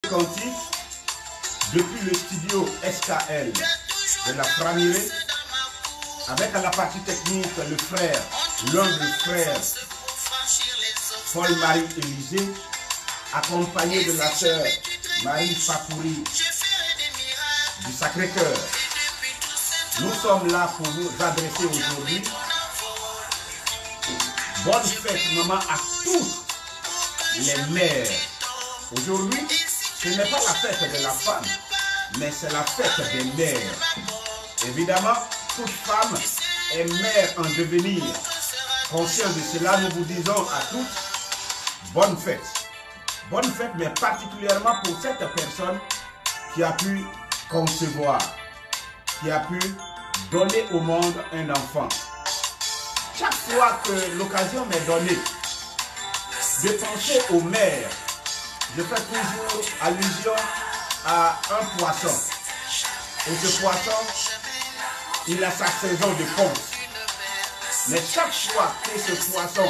Cantique depuis le studio SKL de la Framiré, avec à la partie technique le frère, l'un des frères, Paul-Marie Élisée, accompagné de la sœur Marie Fakouri du Sacré-Cœur. Nous sommes là pour vous adresser aujourd'hui. Bonne fête, maman, à toutes les mères. Aujourd'hui, ce n'est pas la fête de la femme, mais c'est la fête des mères. Évidemment, toute femme est mère en devenir. Conscient de cela, nous vous disons à toutes, bonne fête. Bonne fête, mais particulièrement pour cette personne qui a pu concevoir, qui a pu donner au monde un enfant. Chaque fois que l'occasion m'est donnée de penser aux mères, je fais toujours allusion à un poisson. Et ce poisson, il a sa saison de ponte. Mais chaque fois que ce poisson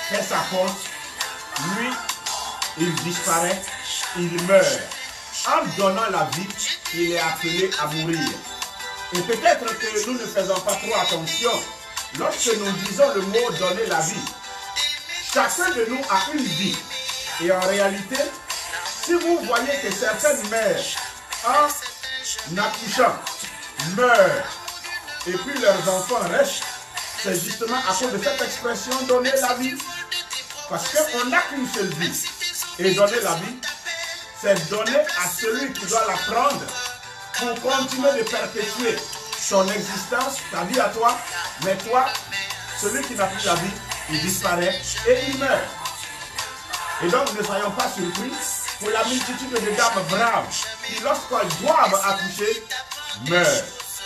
fait sa ponte, lui, il disparaît, il meurt. En donnant la vie, il est appelé à mourir. Et peut-être que nous ne faisons pas trop attention lorsque nous disons le mot « donner la vie ». Chacun de nous a une vie. Et en réalité, si vous voyez que certaines mères, en accouchant, meurent, et puis leurs enfants restent, c'est justement à cause de cette expression « donner la vie ». Parce qu'on n'a qu'une seule vie. Et donner la vie, c'est donner à celui qui doit la prendre pour continuer de perpétuer son existence, ta vie à toi, mais toi, celui qui n'a plus la vie, il disparaît et il meurt. Et donc ne soyons pas surpris pour la multitude de dames braves qui, lorsqu'elles doivent accoucher, meurent.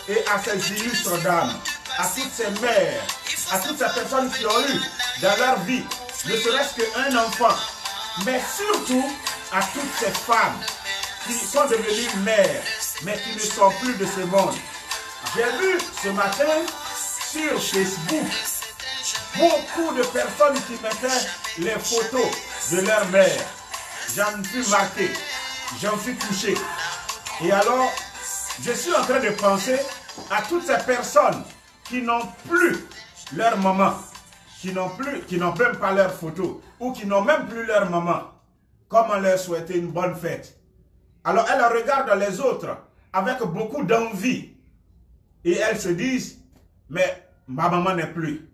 Et à ces illustres dames, à toutes ces mères, à toutes ces personnes qui ont eu dans leur vie, ne serait-ce qu'un enfant, mais surtout à toutes ces femmes qui sont devenues mères, mais qui ne sont plus de ce monde. J'ai vu ce matin sur Facebook beaucoup de personnes qui mettaient les photos de leur mère. J'en suis marqué, j'en suis touché. Et alors, je suis en train de penser à toutes ces personnes qui n'ont plus leur maman, qui n'ont même pas leur photo, ou qui n'ont même plus leur maman. Comment leur souhaiter une bonne fête? Alors elles regardent les autres avec beaucoup d'envie. Et elles se disent, mais ma maman n'est plus.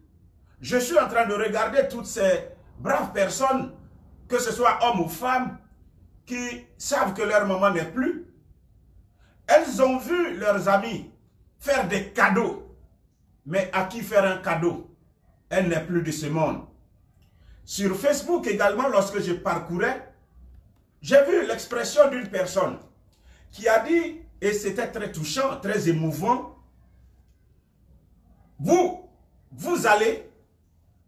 Je suis en train de regarder toutes ces braves personnes, que ce soit hommes ou femmes, qui savent que leur maman n'est plus. Elles ont vu leurs amis faire des cadeaux. Mais à qui faire un cadeau? Elle n'est plus de ce monde. Sur Facebook également, lorsque je parcourais, j'ai vu l'expression d'une personne qui a dit, et c'était très touchant, très émouvant, vous allez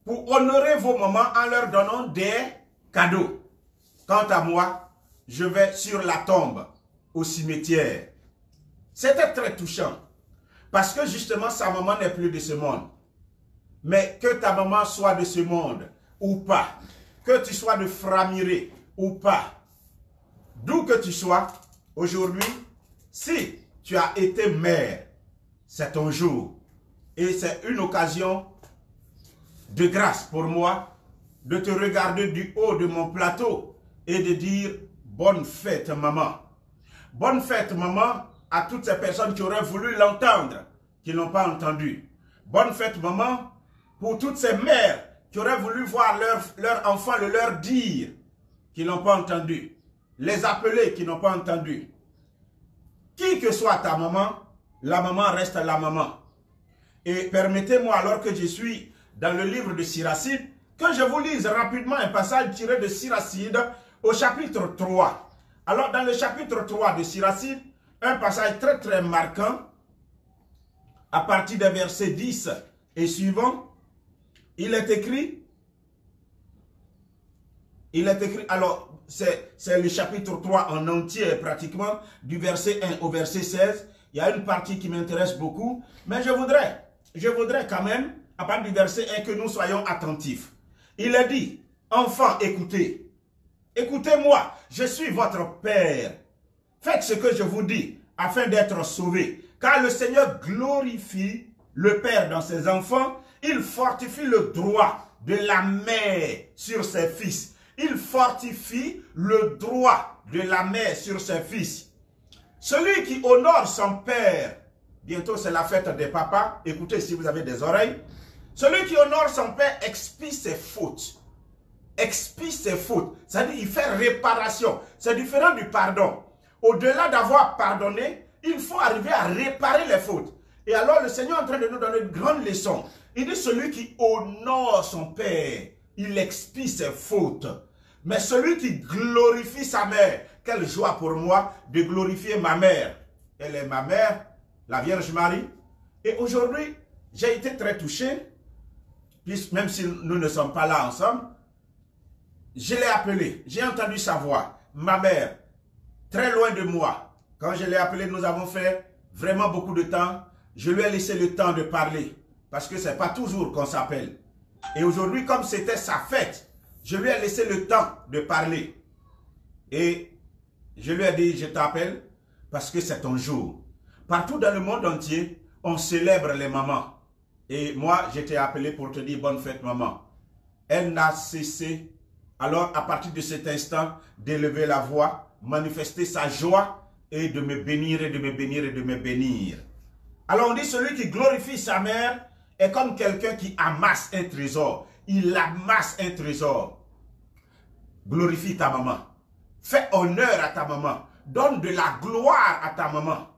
pour honorer vos mamans en leur donnant des cadeaux. Quant à moi, je vais sur la tombe, au cimetière. C'était très touchant, parce que justement, sa maman n'est plus de ce monde. Mais que ta maman soit de ce monde ou pas, que tu sois de Framiré ou pas, d'où que tu sois, aujourd'hui, si tu as été mère, c'est ton jour. Et c'est une occasion de grâce pour moi de te regarder du haut de mon plateau et de dire bonne fête maman. Bonne fête maman à toutes ces personnes qui auraient voulu l'entendre, qui n'ont pas entendu. Bonne fête maman pour toutes ces mères qui auraient voulu voir leur enfant le leur dire, qui n'ont pas entendu. Les appeler, qui n'ont pas entendu. Qui que soit ta maman, la maman reste la maman. Et permettez-moi, alors que je suis dans le livre de Siracide, que je vous lise rapidement un passage tiré de Siracide au chapitre 3. Alors, dans le chapitre 3 de Siracide, un passage très très marquant, à partir des versets 10 et suivants, il est écrit, alors c'est le chapitre 3 en entier pratiquement, du verset 1 au verset 16, il y a une partie qui m'intéresse beaucoup, mais je voudrais quand même, à partir du verset 1, que nous soyons attentifs. Il est dit, enfants, écoutez, écoutez-moi, je suis votre Père. Faites ce que je vous dis, afin d'être sauvés. Car le Seigneur glorifie le Père dans ses enfants, il fortifie le droit de la mère sur ses fils. Il fortifie le droit de la mère sur ses fils. Celui qui honore son père, bientôt c'est la fête des papas, écoutez si vous avez des oreilles. Celui qui honore son père expie ses fautes. Expie ses fautes, c'est-à-dire il fait réparation. C'est différent du pardon. Au-delà d'avoir pardonné, il faut arriver à réparer les fautes. Et alors le Seigneur est en train de nous donner une grande leçon. Il dit celui qui honore son père, il expie ses fautes. Mais celui qui glorifie sa mère, quelle joie pour moi de glorifier ma mère. Elle est ma mère, la Vierge Marie. Et aujourd'hui, j'ai été très touché, même si nous ne sommes pas là ensemble. Je l'ai appelée, j'ai entendu sa voix. Ma mère, très loin de moi. Quand je l'ai appelée, nous avons fait vraiment beaucoup de temps. Je lui ai laissé le temps de parler. Parce que ce n'est pas toujours qu'on s'appelle. Et aujourd'hui, comme c'était sa fête, je lui ai laissé le temps de parler. Et je lui ai dit, je t'appelle parce que c'est ton jour. Partout dans le monde entier, on célèbre les mamans. Et moi, je t'ai appelé pour te dire bonne fête, maman. Elle n'a cessé, alors à partir de cet instant, d'élever la voix, manifester sa joie et de me bénir et de me bénir et de me bénir. Alors on dit celui qui glorifie sa mère est comme quelqu'un qui amasse un trésor. Il amasse un trésor. Glorifie ta maman. Fais honneur à ta maman. Donne de la gloire à ta maman.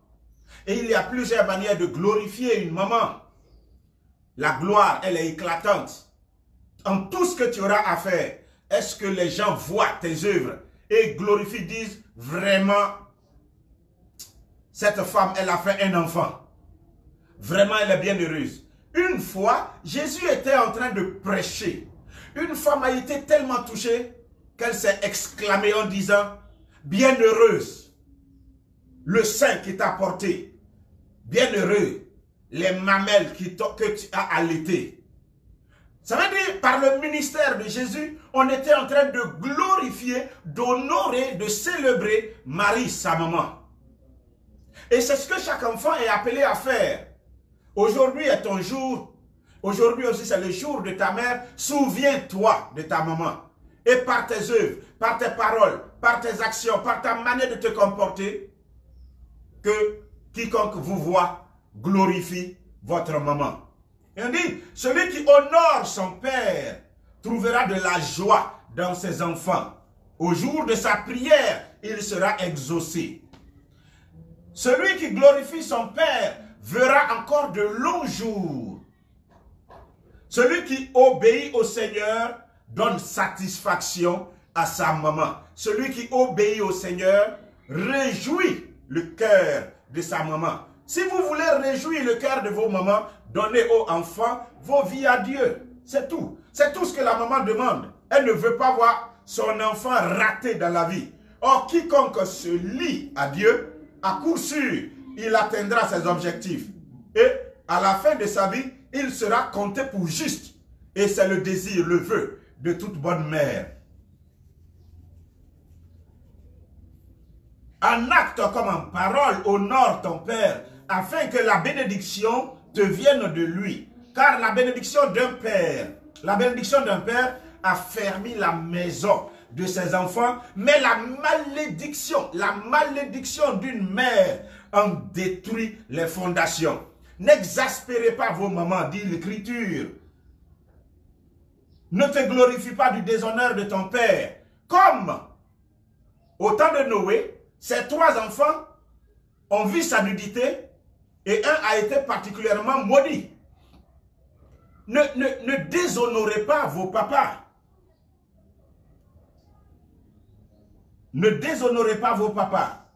Et il y a plusieurs manières de glorifier une maman. La gloire, elle est éclatante. En tout ce que tu auras à faire, est-ce que les gens voient tes œuvres et glorifient, disent vraiment, cette femme, elle a fait un enfant. Vraiment, elle est bien heureuse. Une fois, Jésus était en train de prêcher. Une femme a été tellement touchée qu'elle s'est exclamée en disant, bienheureuse, le sein qui t'a porté, bienheureux, les mamelles que tu as allaitées. Ça veut dire, par le ministère de Jésus, on était en train de glorifier, d'honorer, de célébrer Marie, sa maman. Et c'est ce que chaque enfant est appelé à faire. Aujourd'hui est ton jour. Aujourd'hui aussi c'est le jour de ta mère. Souviens-toi de ta maman. Et par tes œuvres, par tes paroles, par tes actions, par ta manière de te comporter, que quiconque vous voit glorifie votre maman. Et on dit, celui qui honore son père trouvera de la joie dans ses enfants. Au jour de sa prière, il sera exaucé. Celui qui glorifie son père verra encore de longs jours. Celui qui obéit au Seigneur donne satisfaction à sa maman. Celui qui obéit au Seigneur réjouit le cœur de sa maman. Si vous voulez réjouir le cœur de vos mamans, donnez aux enfants vos vies à Dieu. C'est tout. C'est tout ce que la maman demande. Elle ne veut pas voir son enfant raté dans la vie. Or, quiconque se lie à Dieu, à coup sûr, il atteindra ses objectifs. Et à la fin de sa vie, il sera compté pour juste. Et c'est le désir, le vœu de toute bonne mère. En acte comme en parole, honore ton père, afin que la bénédiction te vienne de lui. Car la bénédiction d'un père a fermé la maison de ses enfants, mais la malédiction d'une mère en détruit les fondations. N'exaspérez pas vos mamans, dit l'Écriture. Ne te glorifie pas du déshonneur de ton père. Comme au temps de Noé, ses 3 enfants ont vu sa nudité et un a été particulièrement maudit. Ne déshonorez pas vos papas. Ne déshonorez pas vos papas.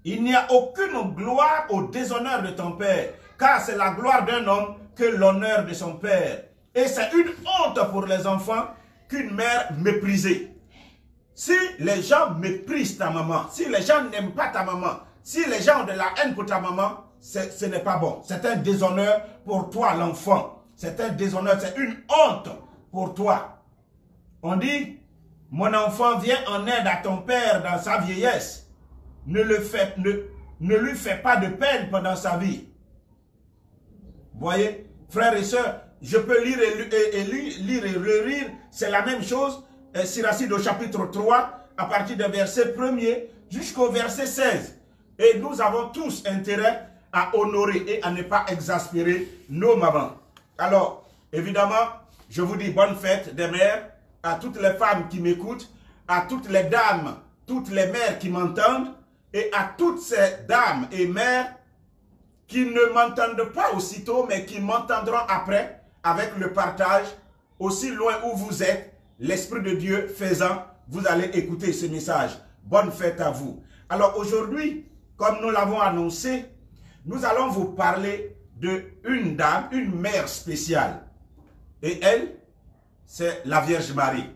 Il n'y a aucune gloire au déshonneur de ton père, car c'est la gloire d'un homme que l'honneur de son père. Et c'est une honte pour les enfants qu'une mère méprisée. Si les gens méprisent ta maman, si les gens n'aiment pas ta maman, si les gens ont de la haine pour ta maman, ce n'est pas bon. C'est un déshonneur pour toi, l'enfant. C'est un déshonneur, c'est une honte pour toi. On dit, mon enfant, viens en aide à ton père dans sa vieillesse. Ne lui fais pas de peine pendant sa vie. Voyez, frères et sœurs, je peux lire et relire, c'est la même chose. Siracide au chapitre 3, à partir du verset 1er jusqu'au verset 16. Et nous avons tous intérêt à honorer et à ne pas exaspérer nos mamans. Alors, évidemment, je vous dis bonne fête des mères à toutes les femmes qui m'écoutent, à toutes les dames, toutes les mères qui m'entendent, et à toutes ces dames et mères qui ne m'entendent pas aussitôt, mais qui m'entendront après, avec le partage, aussi loin où vous êtes, l'Esprit de Dieu faisant, vous allez écouter ce message. Bonne fête à vous. Alors aujourd'hui, comme nous l'avons annoncé, nous allons vous parler d'une dame, une mère spéciale. Et elle, c'est la Vierge Marie.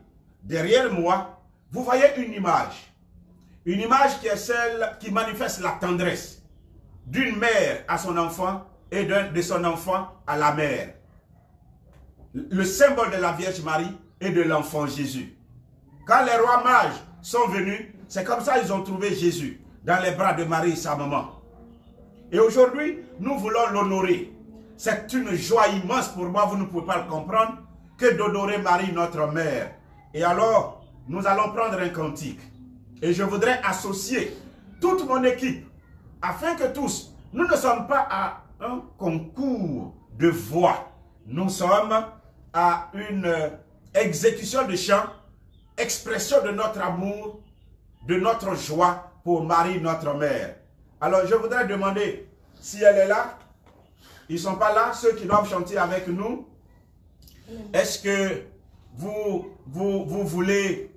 Derrière moi, vous voyez une image. Une image qui est celle qui manifeste la tendresse d'une mère à son enfant et de son enfant à la mère. Le symbole de la Vierge Marie et de l'enfant Jésus. Quand les rois mages sont venus, c'est comme ça qu'ils ont trouvé Jésus dans les bras de Marie, sa maman. Et aujourd'hui, nous voulons l'honorer. C'est une joie immense pour moi, vous ne pouvez pas le comprendre, que d'honorer Marie, notre mère. Et alors, nous allons prendre un cantique. Et je voudrais associer toute mon équipe, afin que tous, nous ne sommes pas à un concours de voix. Nous sommes à une exécution de chant, expression de notre amour, de notre joie pour Marie, notre mère. Alors, je voudrais demander si elle est là. Ils ne sont pas là, ceux qui doivent chanter avec nous. Est-ce que vous voulez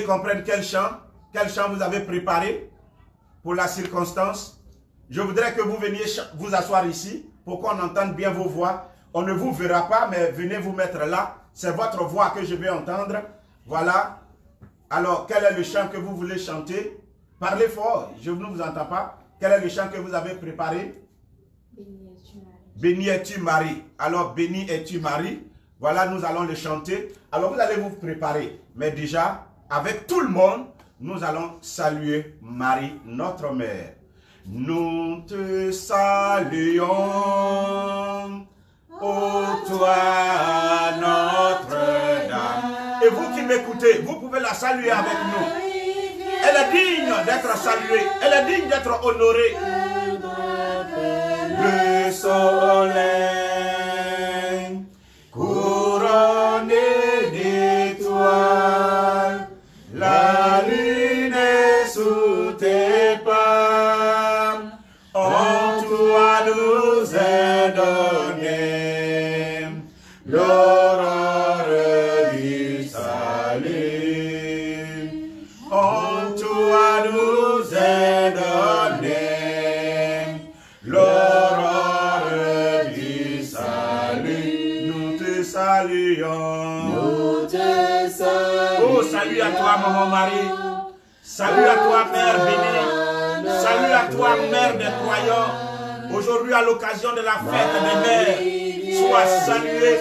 comprendre quel chant vous avez préparé pour la circonstance? Je voudrais que vous veniez vous asseoir ici pour qu'on entende bien vos voix. On ne vous verra pas, mais venez vous mettre là. C'est votre voix que je vais entendre. Voilà. Alors, quel est le chant que vous voulez chanter? Parlez fort, je ne vous entends pas. Quel est le chant que vous avez préparé? Béni es-tu Marie. Alors, béni es-tu Marie. Voilà, nous allons le chanter. Alors, vous allez vous préparer. Mais déjà, avec tout le monde, nous allons saluer Marie, notre mère. Nous te saluons, ô toi, Notre-Dame. Et vous qui m'écoutez, vous pouvez la saluer avec nous. Elle est digne d'être saluée. Elle est digne d'être honorée. Le soleil couronné d'étoiles, la lune est sous tes pas. En toi nous est donné l'aurore du salut. En toi nous est donné l'aurore du salut. Nous te saluons. Nous te saluons. Oh, salut à toi, maman Marie. Salut à toi, Mère bénie. Salut à toi, Mère des croyants. Aujourd'hui, à l'occasion de la fête des mères, sois salué,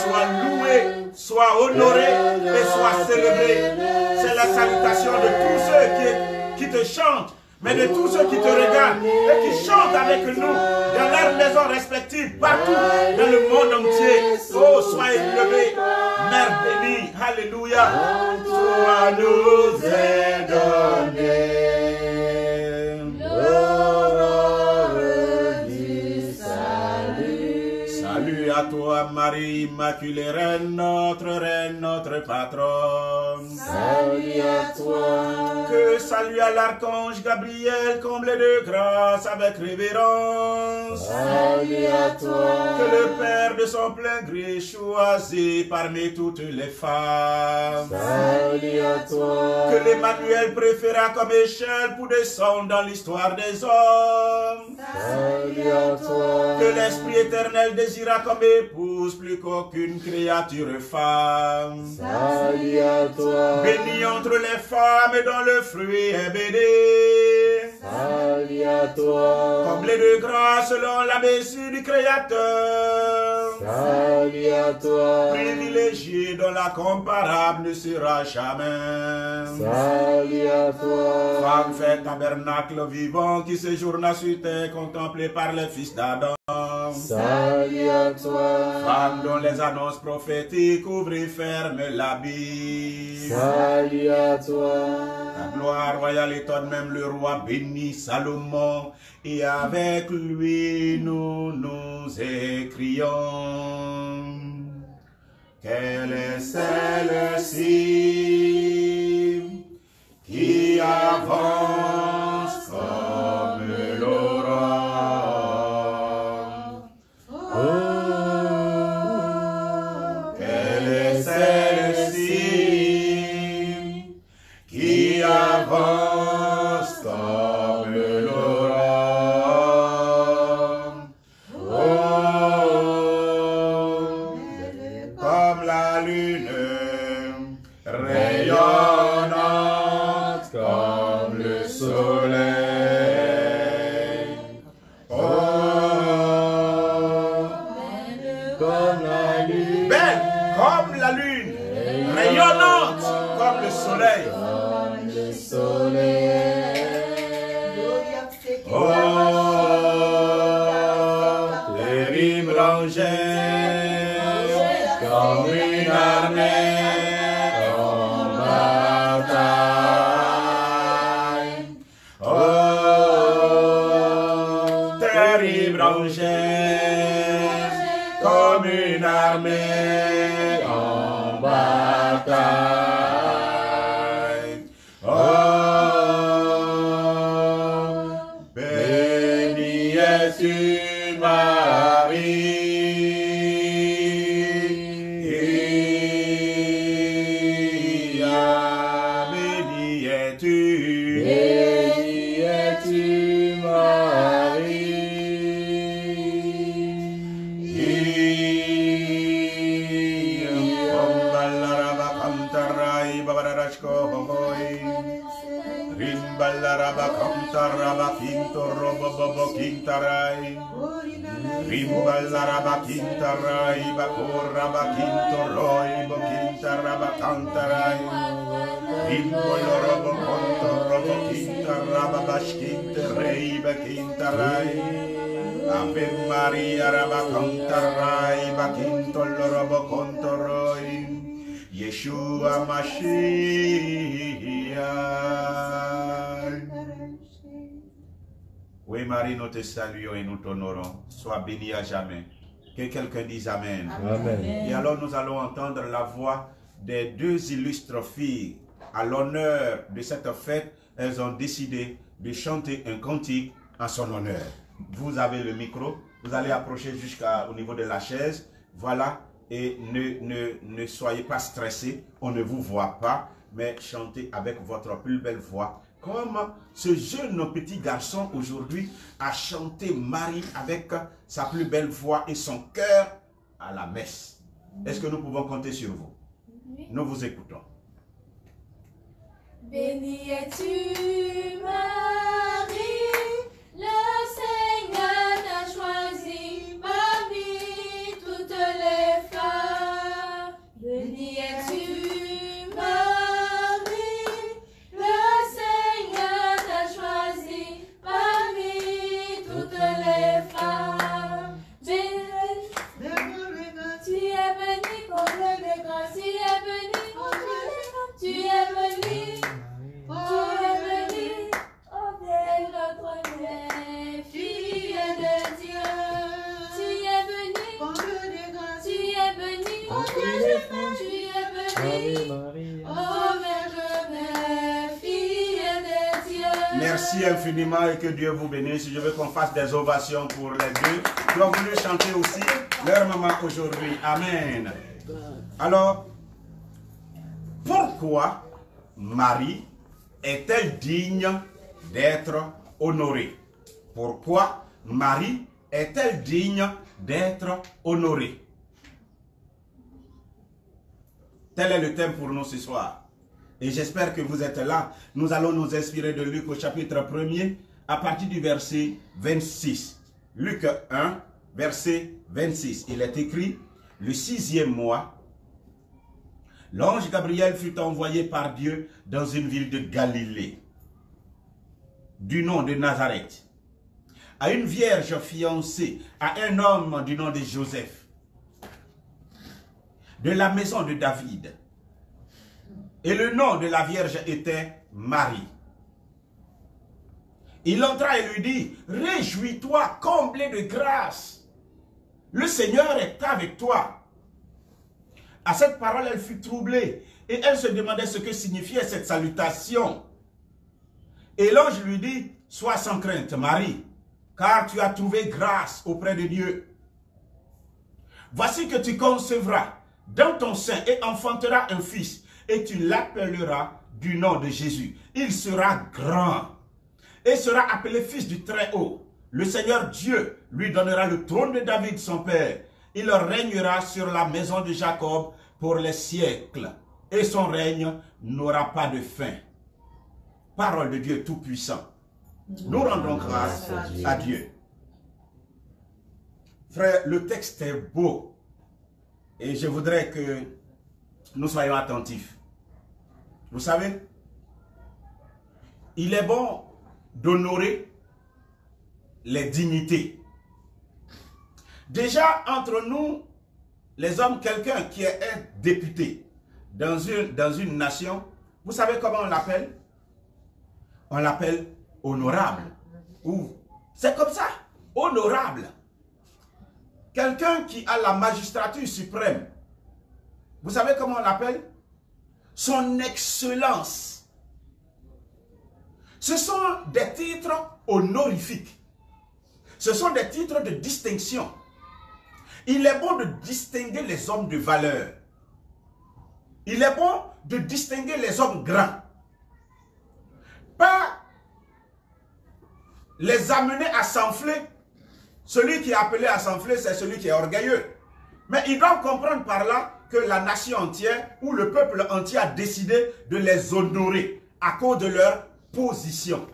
sois loué, sois honoré et sois célébré. C'est la salutation de tous ceux qui te chantent, mais de tous ceux qui te regardent et qui chantent avec nous dans leurs maisons respectives, partout dans le monde entier. Oh, sois élevé, Mère bénie, alléluia. Toi nous est donné l'aurore du salut. Salut à toi, Marie Immaculée, Reine, notre patronne. Salut à toi. Que salut à l'archange Gabriel, comblé de grâce avec révérence. Salut à toi. Que le Père de son plein gré choisit parmi toutes les femmes. Salut à toi. Que l'Emmanuel préféra comme échelle pour descendre dans l'histoire des hommes. Salut à toi. Que l'Esprit éternel désira comme épouse plus qu'aucune créature femme. Salut à toi. Béni entre les femmes et dont le fruit est béni. Salut à toi. Comblé de grâce selon la mesure du Créateur. Salut à toi. Privilégié dont la comparable ne sera jamais. Salut à toi. Femme fait tabernacle vivant qui séjourna sur terre, contemplé par les fils d'Adam. Salut à toi. Femme dont les annonces prophétiques ouvrent et ferment l'abîme. Salut à toi. Ta gloire royale étonne même le roi béni Salomon, et avec lui nous nous écrions. Quelle est celle-ci qui avance comme l'aurore? Quelle est celle-ci qui avance comme l'aurore? Comme la lune rayonnante comme le soleil. Comme la lune. Belle comme la lune, rayonnante comme le soleil. Comme le soleil. Oh, terrible angèle, comme une armée en bataille. Oh, terrible angèle, comme une armée en bataille. Oh, béni es-tu, Marie. Béni es-tu. Béni es-tu, Marie. Rimballaraba cantaraba quinto robo bobo quintarai. Rimballaraba quintarai bacorraba quinto roi bo quintaraba cantarai. Rimbolorobo conto robo quintaraba bashkinte rei ba quintarai. Ave Maria raba cantarai ba quinto lorobo conto roi. Yeshua Mashiach. Oui, Marie, nous te saluons et nous t'honorons. Sois béni à jamais. Que quelqu'un dise Amen. Amen. Et alors, nous allons entendre la voix des deux illustres filles. À l'honneur de cette fête, elles ont décidé de chanter un cantique en son honneur. Vous avez le micro. Vous allez approcher jusqu'au niveau de la chaise. Voilà. Et ne soyez pas stressés, on ne vous voit pas, mais chantez avec votre plus belle voix. Comme ce jeune petit garçon aujourd'hui a chanté Marie avec sa plus belle voix et son cœur à la messe. Est-ce que nous pouvons compter sur vous? Nous vous écoutons. Béni es-tu, Marie, le Seigneur t'a choisi parmi toutes les femmes. Béni es-tu, Marie, le Seigneur t'a choisi parmi toutes les femmes. Tu es béni pour le grâce, tu es béni pour le grâce, tu es béni. Tu es bénie, oh belle notre mère, fille de Dieu. Tu es bénie, tu es bénie, oh Dieu, tu es bénie, oh mère, fille de Dieu. Merci infiniment et que Dieu vous bénisse. Je veux qu'on fasse des ovations pour les deux qui ont voulu chanter aussi leur maman aujourd'hui. Amen. Alors, pourquoi Marie est-elle digne d'être honorée? Pourquoi Marie est-elle digne d'être honorée? Tel est le thème pour nous ce soir. Et j'espère que vous êtes là. Nous allons nous inspirer de Luc au chapitre 1er à partir du verset 26. Luc 1, verset 26. Il est écrit: le 6e mois, l'ange Gabriel fut envoyé par Dieu dans une ville de Galilée, du nom de Nazareth, à une vierge fiancée à un homme du nom de Joseph, de la maison de David. Et le nom de la vierge était Marie. Il entra et lui dit, « Réjouis-toi, comblé de grâce. Le Seigneur est avec toi. » À cette parole, elle fut troublée et elle se demandait ce que signifiait cette salutation. Et l'ange lui dit, « Sois sans crainte, Marie, car tu as trouvé grâce auprès de Dieu. Voici que tu concevras dans ton sein et enfanteras un fils, et tu l'appelleras du nom de Jésus. Il sera grand et sera appelé fils du Très-Haut. Le Seigneur Dieu lui donnera le trône de David, son père. Il régnera sur la maison de Jacob pour les siècles, et son règne n'aura pas de fin. » Parole de Dieu Tout-Puissant. Nous rendons grâce à Dieu. Frère, le texte est beau et je voudrais que nous soyons attentifs. Vous savez, il est bon d'honorer les dignités. Déjà, entre nous, les hommes, quelqu'un qui est député dans une nation, vous savez comment on l'appelle? On l'appelle honorable. C'est comme ça, honorable. Quelqu'un qui a la magistrature suprême, vous savez comment on l'appelle? Son Excellence. Ce sont des titres honorifiques. Ce sont des titres de distinction. Il est bon de distinguer les hommes de valeur. Il est bon de distinguer les hommes grands. Pas les amener à s'enfler. Celui qui est appelé à s'enfler, c'est celui qui est orgueilleux. Mais ils doivent comprendre par là que la nation entière ou le peuple entier a décidé de les honorer à cause de leur position.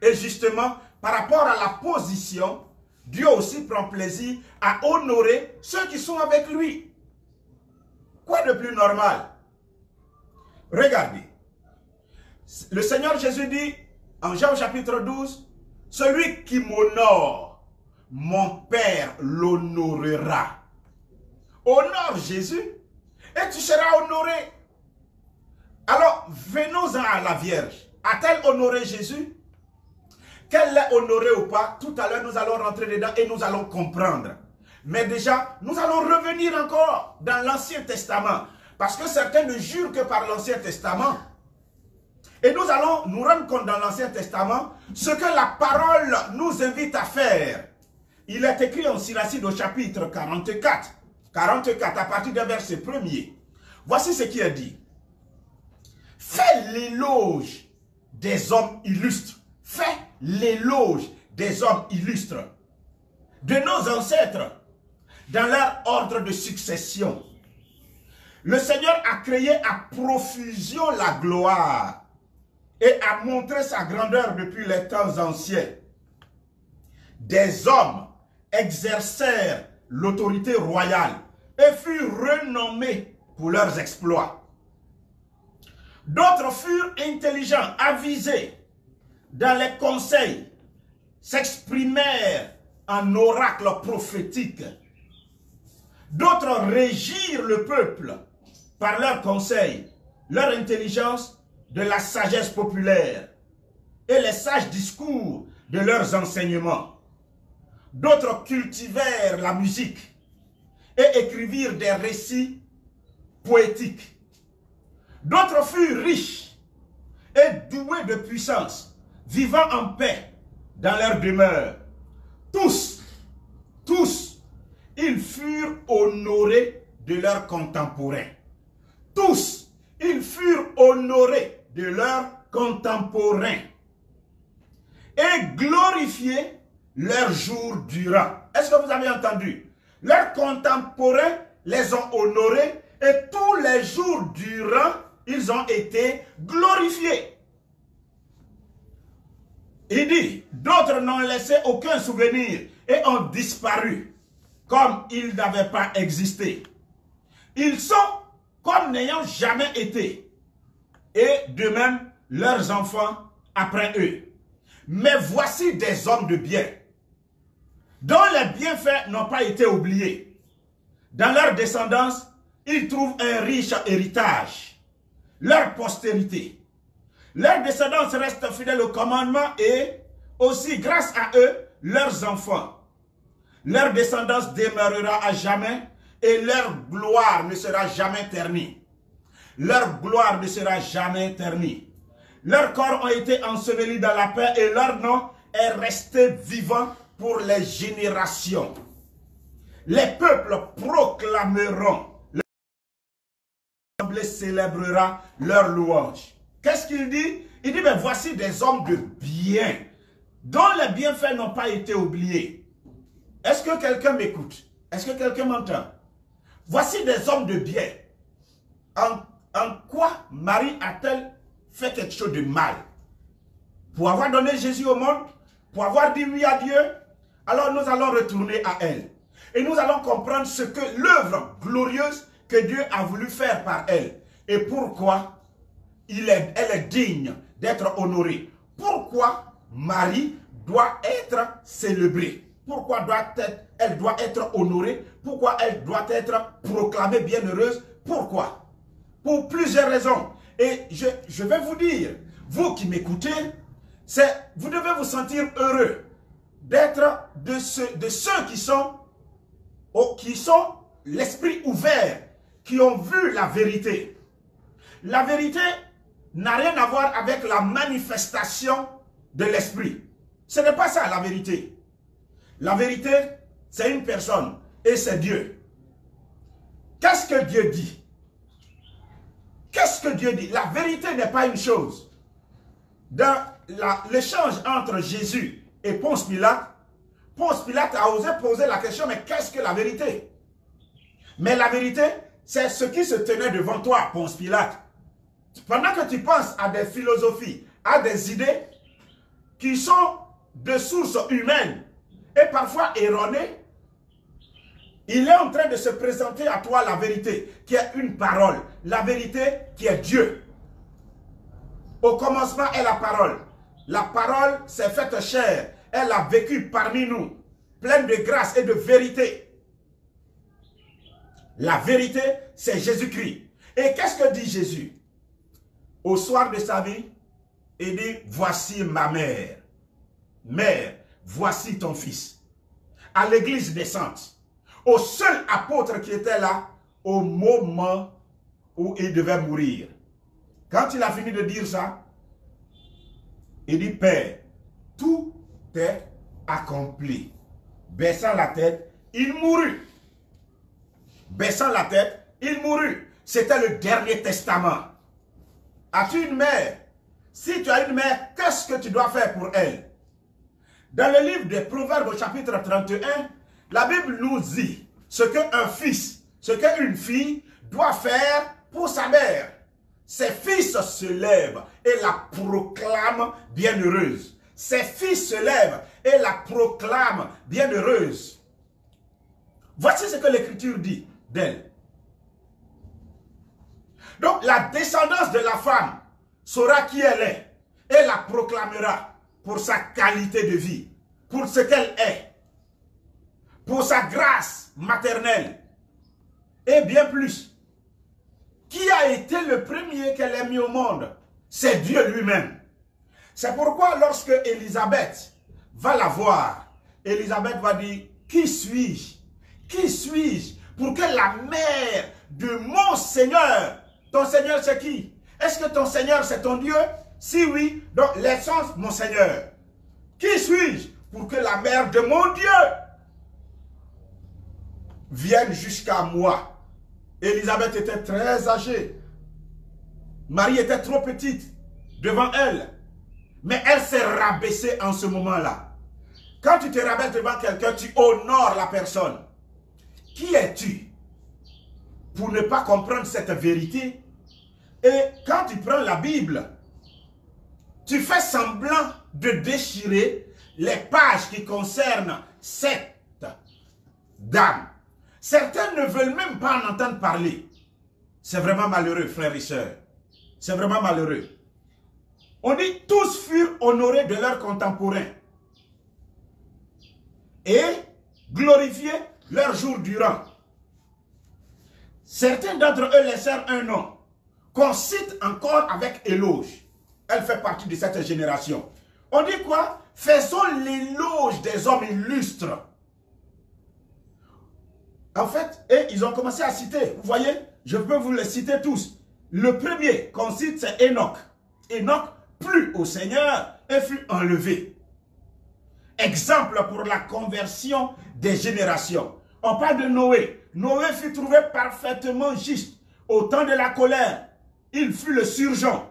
Et justement, par rapport à la position, Dieu aussi prend plaisir à honorer ceux qui sont avec lui. Quoi de plus normal? Regardez. Le Seigneur Jésus dit en Jean chapitre 12, « Celui qui m'honore, mon Père l'honorera. » Honore Jésus et tu seras honoré. Alors, venons-en à la Vierge. A-t-elle honoré Jésus? Qu'elle l'ait honoré ou pas, tout à l'heure nous allons rentrer dedans et nous allons comprendre. Mais déjà, nous allons revenir encore dans l'Ancien Testament. Parce que certains ne jurent que par l'Ancien Testament. Et nous allons nous rendre compte dans l'Ancien Testament ce que la parole nous invite à faire. Il est écrit en Siracide au chapitre 44. 44 à partir du verset 1er. Voici ce qui est dit. Fais l'éloge des hommes illustres. Fais l'éloge des hommes illustres. De nos ancêtres. Dans leur ordre de succession. Le Seigneur a créé à profusion la gloire. Et a montré sa grandeur depuis les temps anciens. Des hommes exercèrent l'autorité royale et furent renommés pour leurs exploits. D'autres furent intelligents, avisés dans les conseils, s'exprimèrent en oracles prophétiques. D'autres régirent le peuple par leurs conseils, leur intelligence de la sagesse populaire et les sages discours de leurs enseignements. D'autres cultivèrent la musique et écrivirent des récits poétiques. D'autres furent riches et doués de puissance, vivant en paix dans leur demeure. Tous, ils furent honorés de leurs contemporains. Tous, ils furent honorés de leurs contemporains et glorifiés leur jour durant. Est-ce que vous avez entendu? Leurs contemporains les ont honorés et tous les jours durant, ils ont été glorifiés. Il dit, d'autres n'ont laissé aucun souvenir et ont disparu comme ils n'avaient pas existé. Ils sont comme n'ayant jamais été. Et de même, leurs enfants après eux. Mais voici des hommes de bien, dont les bienfaits n'ont pas été oubliés. Dans leur descendance, ils trouvent un riche héritage. Leur postérité. Leur descendance reste fidèle au commandement et aussi, grâce à eux, leurs enfants. Leur descendance demeurera à jamais et leur gloire ne sera jamais ternie. Leur gloire ne sera jamais ternie. Leurs corps ont été ensevelis dans la paix et leur nom est resté vivant pour les générations. Les peuples proclameront, l'assemblée célébrera leur louange. Qu'est-ce qu'il dit? Il dit, mais voici des hommes de bien, dont les bienfaits n'ont pas été oubliés. Est-ce que quelqu'un m'écoute? Est-ce que quelqu'un m'entend? Voici des hommes de bien. En quoi Marie a-t-elle fait quelque chose de mal? Pour avoir donné Jésus au monde, pour avoir dit oui à Dieu, alors nous allons retourner à elle. Et nous allons comprendre ce que l'œuvre glorieuse que Dieu a voulu faire par elle. Et pourquoi elle est digne d'être honorée. Pourquoi Marie doit être célébrée. Pourquoi elle doit être honorée. Pourquoi elle doit être proclamée bienheureuse. Pourquoi? Pour plusieurs raisons. Et je vais vous dire, vous qui m'écoutez, vous devez vous sentir heureux d'être de ceux qui sont l'esprit ouvert, qui ont vu la vérité. La vérité n'a rien à voir avec la manifestation de l'esprit. Ce n'est pas ça la vérité. La vérité, c'est une personne et c'est Dieu. Qu'est-ce que Dieu dit? Qu'est-ce que Dieu dit? La vérité n'est pas une chose. Dans l'échange entre Jésus et Ponce Pilate a osé poser la question, mais qu'est-ce que la vérité? Mais la vérité, c'est ce qui se tenait devant toi, Ponce Pilate. Pendant que tu penses à des philosophies, à des idées qui sont de sources humaines et parfois erronées, il est en train de se présenter à toi la vérité, qui est une parole. La vérité qui est Dieu. Au commencement est la parole. La parole s'est faite chair. Elle a vécu parmi nous, pleine de grâce et de vérité. La vérité, c'est Jésus-Christ. Et qu'est-ce que dit Jésus? Au soir de sa vie, il dit, voici ma mère. Mère, voici ton fils. À l'église des saintes. Au seul apôtre qui était là au moment où il devait mourir. Quand il a fini de dire ça, il dit, Père, tout est accompli. Baissant la tête, il mourut. Baissant la tête, il mourut. C'était le dernier testament. As-tu une mère? Si tu as une mère, qu'est-ce que tu dois faire pour elle? Dans le livre des Proverbes au chapitre 31, la Bible nous dit ce qu'un fils, ce qu'une fille doit faire pour sa mère. Ses fils se lèvent et la proclament bienheureuse. Ses fils se lèvent et la proclament bienheureuse. Voici ce que l'Écriture dit d'elle. Donc la descendance de la femme saura qui elle est et la proclamera pour sa qualité de vie, pour ce qu'elle est, pour sa grâce maternelle et bien plus. Qui a été le premier qu'elle ait mis au monde? C'est Dieu lui-même. C'est pourquoi lorsque Élisabeth va la voir, Élisabeth va dire, qui suis-je? Qui suis-je pour que la mère de mon Seigneur, ton Seigneur c'est qui? Est-ce que ton Seigneur c'est ton Dieu? Si oui, donc l'essence mon Seigneur. Qui suis-je pour que la mère de mon Dieu vienne jusqu'à moi? Élisabeth était très âgée. Marie était trop petite devant elle. Mais elle s'est rabaissée en ce moment-là. Quand tu te rabaisses devant quelqu'un, tu honores la personne. Qui es-tu pour ne pas comprendre cette vérité? Et quand tu prends la Bible, tu fais semblant de déchirer les pages qui concernent cette dame. Certains ne veulent même pas en entendre parler. C'est vraiment malheureux, frères et sœurs. C'est vraiment malheureux. On dit tous furent honorés de leurs contemporains et glorifiés leur jour durant. Certains d'entre eux laissèrent un nom qu'on cite encore avec éloge. Elle fait partie de cette génération. On dit quoi? Faisons l'éloge des hommes illustres. En fait, et ils ont commencé à citer. Vous voyez, je peux vous les citer tous. Le premier qu'on cite, c'est Enoch. Enoch plut au Seigneur et fut enlevé. Exemple pour la conversion des générations. On parle de Noé. Noé fut trouvé parfaitement juste. Au temps de la colère, il fut le surgeon.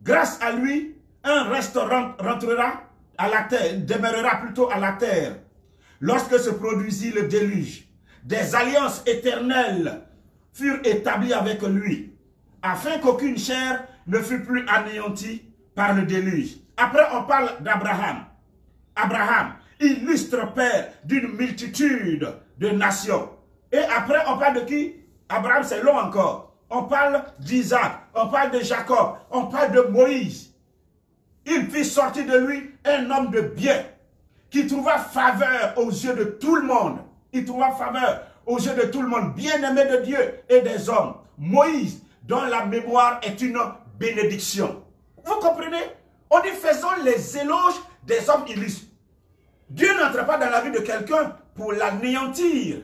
Grâce à lui, un reste rentrera à la terre, demeurera plutôt à la terre. Lorsque se produisit le déluge, des alliances éternelles furent établies avec lui, afin qu'aucune chair ne fût plus anéantie par le déluge. Après, on parle d'Abraham. Abraham, illustre père d'une multitude de nations. Et après, on parle de qui? Abraham, c'est long encore. On parle d'Isaac, on parle de Jacob, on parle de Moïse. Il fit sortir de lui un homme de bien, qui trouva faveur aux yeux de tout le monde. Il trouva faveur aux yeux de tout le monde, bien-aimé de Dieu et des hommes. Moïse, dont la mémoire est une bénédiction. Vous comprenez? On dit faisons les éloges des hommes illustres. Dieu n'entre pas dans la vie de quelqu'un pour l'anéantir.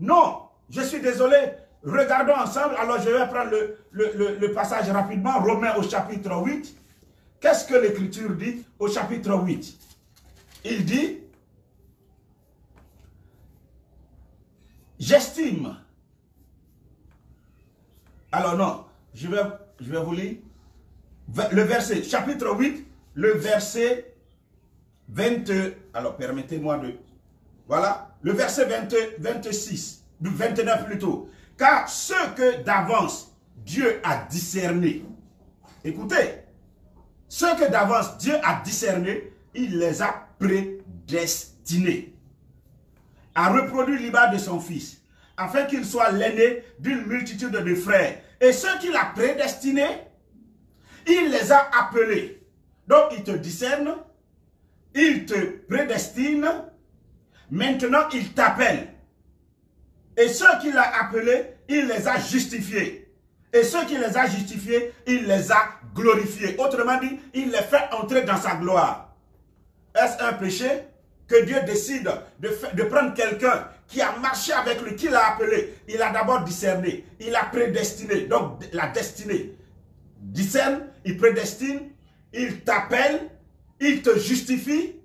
Non, je suis désolé. Regardons ensemble. Alors je vais prendre le passage rapidement. Romains au chapitre 8. Qu'est-ce que l'Écriture dit au chapitre 8? Il dit, j'estime. Alors non, je vais vous lire. Le verset, chapitre 8, le verset 20. Alors permettez-moi de... Voilà, le verset 26, 29 plutôt. Car ceux que d'avance Dieu a discernés, écoutez, ceux que d'avance Dieu a discernés, il les a prédestinés à reproduire l'image de son fils, afin qu'il soit l'aîné d'une multitude de frères. Et ceux qu'il a prédestinés, il les a appelés. Donc il te discerne, il te prédestine, maintenant il t'appelle. Et ceux qu'il a appelés, il les a justifiés. Et ceux qui les a justifiés, il les a glorifiés. Autrement dit, il les fait entrer dans sa gloire. Est-ce un péché que Dieu décide de prendre quelqu'un qui a marché avec lui, qui l'a appelé? Il a d'abord discerné, il a prédestiné, donc la destinée. Discerne, il prédestine, il t'appelle, il te justifie,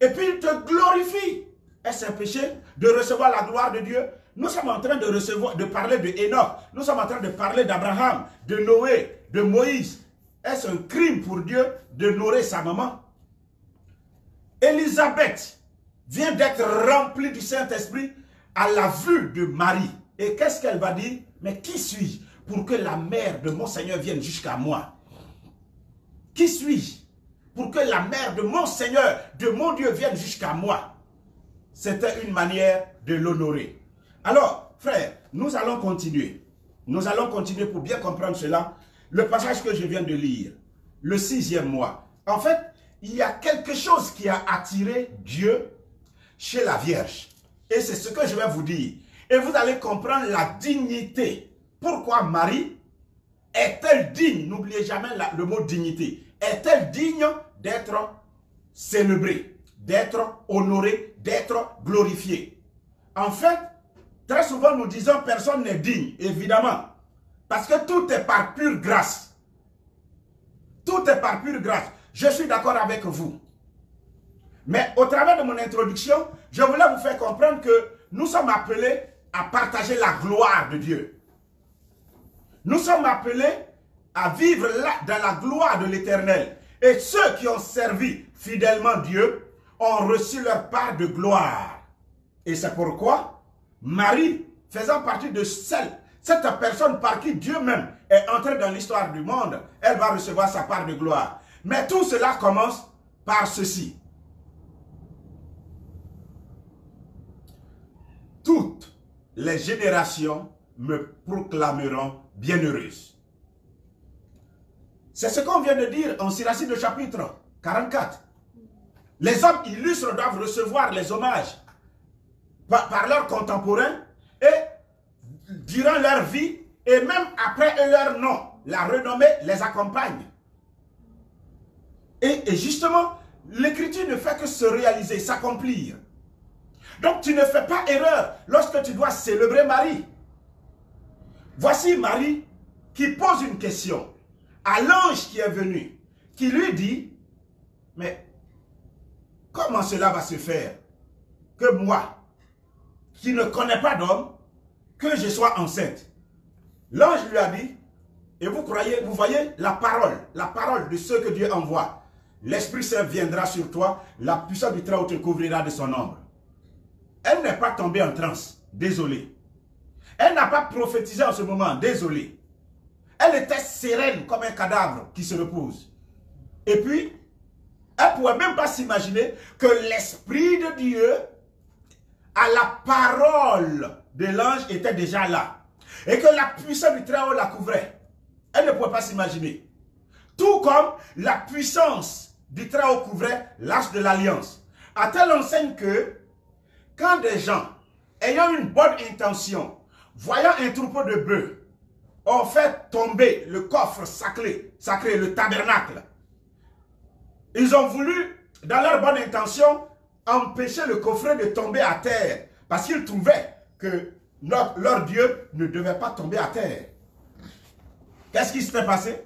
et puis il te glorifie. Est-ce un péché de recevoir la gloire de Dieu? Nous sommes en train de parler de Enoch, nous sommes en train de parler d'Abraham, de Noé, de Moïse. Est-ce un crime pour Dieu d'honorer sa maman? Élisabeth vient d'être remplie du Saint-Esprit à la vue de Marie. Et qu'est-ce qu'elle va dire? Mais qui suis-je pour que la mère de mon Seigneur vienne jusqu'à moi? Qui suis-je pour que la mère de mon Seigneur, de mon Dieu, vienne jusqu'à moi? C'était une manière de l'honorer. Alors, frère, nous allons continuer. Nous allons continuer pour bien comprendre cela. Le passage que je viens de lire, le 6e mois. En fait, il y a quelque chose qui a attiré Dieu chez la Vierge. Et c'est ce que je vais vous dire. Et vous allez comprendre la dignité. Pourquoi Marie est-elle digne? N'oubliez jamais le mot dignité. Est-elle digne d'être célébrée, d'être honorée, d'être glorifiée? En fait, très souvent nous disons personne n'est digne, évidemment. Parce que tout est par pure grâce. Tout est par pure grâce. Je suis d'accord avec vous. Mais au travers de mon introduction, je voulais vous faire comprendre que nous sommes appelés à partager la gloire de Dieu. Nous sommes appelés à vivre dans la gloire de l'Éternel. Et ceux qui ont servi fidèlement Dieu ont reçu leur part de gloire. Et c'est pourquoi Marie, faisant partie de cette personne par qui Dieu même est entré dans l'histoire du monde, elle va recevoir sa part de gloire. Mais tout cela commence par ceci. Toutes les générations me proclameront bienheureuse. C'est ce qu'on vient de dire en Siracide au chapitre 44. Les hommes illustres doivent recevoir les hommages par leurs contemporains et durant leur vie et même après leur nom, la renommée les accompagne. Et justement, l'écriture ne fait que se réaliser, s'accomplir. Donc tu ne fais pas erreur lorsque tu dois célébrer Marie. Voici Marie qui pose une question à l'ange qui est venu, qui lui dit, mais comment cela va se faire que moi, qui ne connais pas d'homme, que je sois enceinte? L'ange lui a dit, et vous voyez la parole de ceux que Dieu envoie. L'Esprit Saint viendra sur toi, la puissance du Très-Haut te couvrira de son ombre. Elle n'est pas tombée en transe, désolée. Elle n'a pas prophétisé en ce moment, désolée. Elle était sereine comme un cadavre qui se repose. Et puis, elle ne pouvait même pas s'imaginer que l'Esprit de Dieu, à la parole de l'ange, était déjà là. Et que la puissance du Très-Haut la couvrait. Elle ne pouvait pas s'imaginer. Tout comme la puissance du Très-Haut couvrait l'Arche de l'Alliance. À telle enseigne que, quand des gens, ayant une bonne intention, voyant un troupeau de bœufs, ont fait tomber le coffre sacré, le tabernacle, ils ont voulu, dans leur bonne intention, empêcher le coffret de tomber à terre. Parce qu'ils trouvaient que leur Dieu ne devait pas tomber à terre. Qu'est-ce qui s'était passé?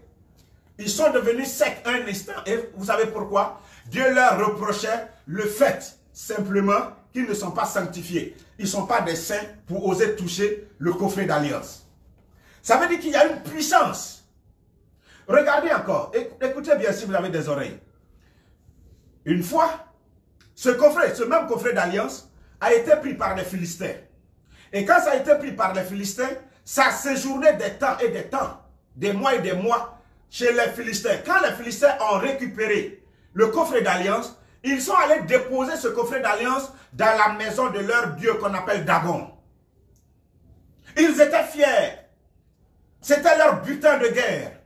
Ils sont devenus secs un instant. Et vous savez pourquoi? Dieu leur reprochait le fait, simplement, qu'ils ne sont pas sanctifiés. Ils ne sont pas des saints pour oser toucher le coffret d'alliance. Ça veut dire qu'il y a une puissance. Regardez encore. Écoutez bien si vous avez des oreilles. Une fois, ce même coffret d'alliance a été pris par les Philistins. Et quand ça a été pris par les Philistins, ça a séjourné des temps et des temps, des mois et des mois chez les Philistins. Quand les Philistins ont récupéré le coffret d'alliance, ils sont allés déposer ce coffret d'alliance dans la maison de leur Dieu qu'on appelle Dagon. Ils étaient fiers. C'était leur butin de guerre.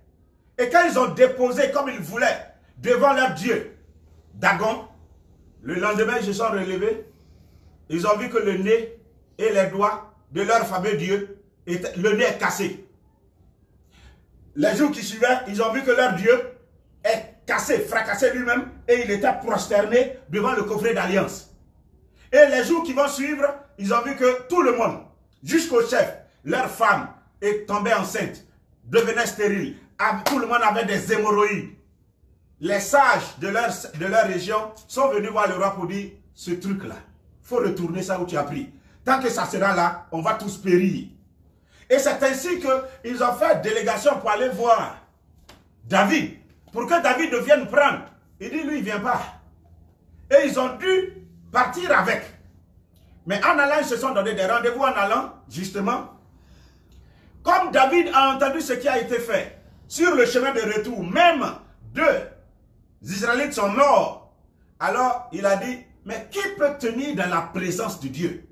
Et quand ils ont déposé comme ils voulaient devant leur Dieu, Dagon, le lendemain ils se sont relevés. Ils ont vu que le nez et les doigts de leur fameux Dieu, le nez est cassé. Les jours qui suivaient, ils ont vu que leur Dieu est cassé, fracassé lui-même, et il était prosterné devant le coffret d'alliance. Et les jours qui vont suivre, ils ont vu que tout le monde, jusqu'au chef, leur femme est tombée enceinte, devenait stérile. Tout le monde avait des hémorroïdes. Les sages de leur région sont venus voir le roi pour dire, ce truc-là, il faut retourner ça où tu as pris. Tant que ça sera là, on va tous périr. Et c'est ainsi qu'ils ont fait délégation pour aller voir David, pour que David vienne prendre. Il dit, lui, il ne vient pas. Et ils ont dû partir avec. Mais en allant, ils se sont donné des rendez-vous en allant, justement. Comme David a entendu ce qui a été fait, sur le chemin de retour, même deux Israélites sont morts. Alors, il a dit, mais qui peut tenir dans la présence de Dieu?